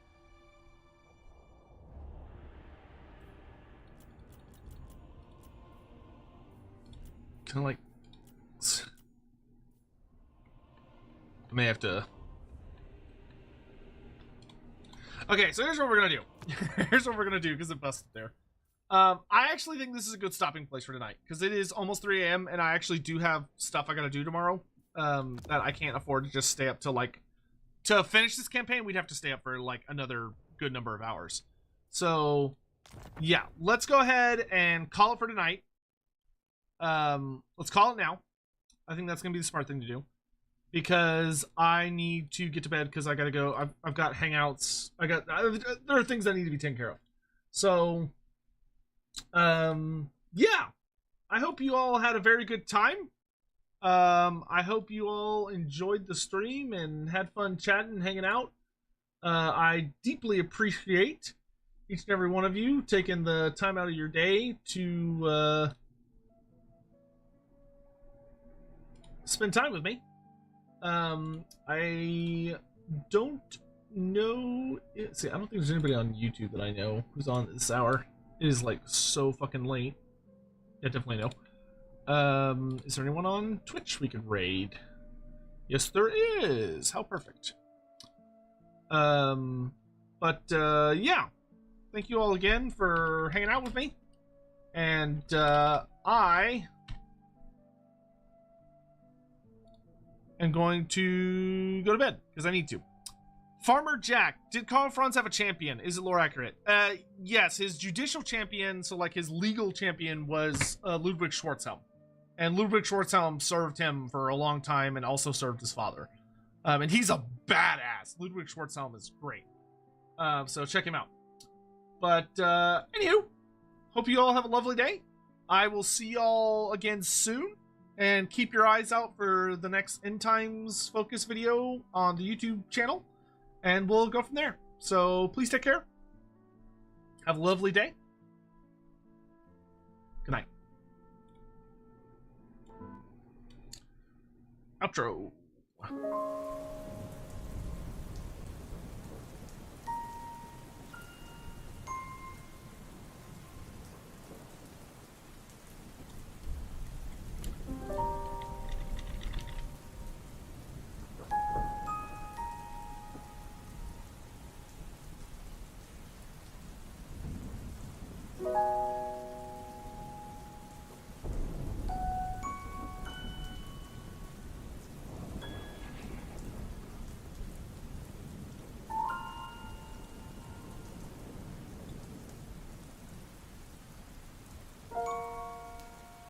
Kind of like... I may have to... Okay, so here's what we're gonna do. Here's what we're gonna do, because it busted there. I actually think this is a good stopping place for tonight, because it is almost 3 a.m. and I actually do have stuff I gotta do tomorrow that I can't afford to just stay up till, like... To finish this campaign, we'd have to stay up for, like, another good number of hours. So, yeah, let's go ahead and call it for tonight. Let's call it now. I think that's gonna be the smart thing to do, because I need to get to bed, because I gotta go. I've got hangouts. There are things that need to be taken care of. So, yeah, I hope you all had a very good time. I hope you all enjoyed the stream and had fun chatting and hanging out. I deeply appreciate each and every one of you taking the time out of your day to spend time with me. I don't know. See, I don't think there's anybody on YouTube that I know who's on this hour. It is like so fucking late. Yeah, definitely no. Is there anyone on Twitch we could raid? Yes, there is. How perfect. Yeah. Thank you all again for hanging out with me. And, I am going to go to bed, because I need to. Farmer Jack, did Karl Franz have a champion? Is it lore accurate? Yes, his judicial champion, so like his legal champion, was Ludwig Schwarzhelm. And Ludwig Schwarzhelm served him for a long time and also served his father. And he's a badass. Ludwig Schwarzhelm is great. So check him out. But, anywho, hope you all have a lovely day. I will see y'all again soon. And keep your eyes out for the next End Times Focus video on the YouTube channel. And we'll go from there. So please take care. Have a lovely day. Good night. Outro.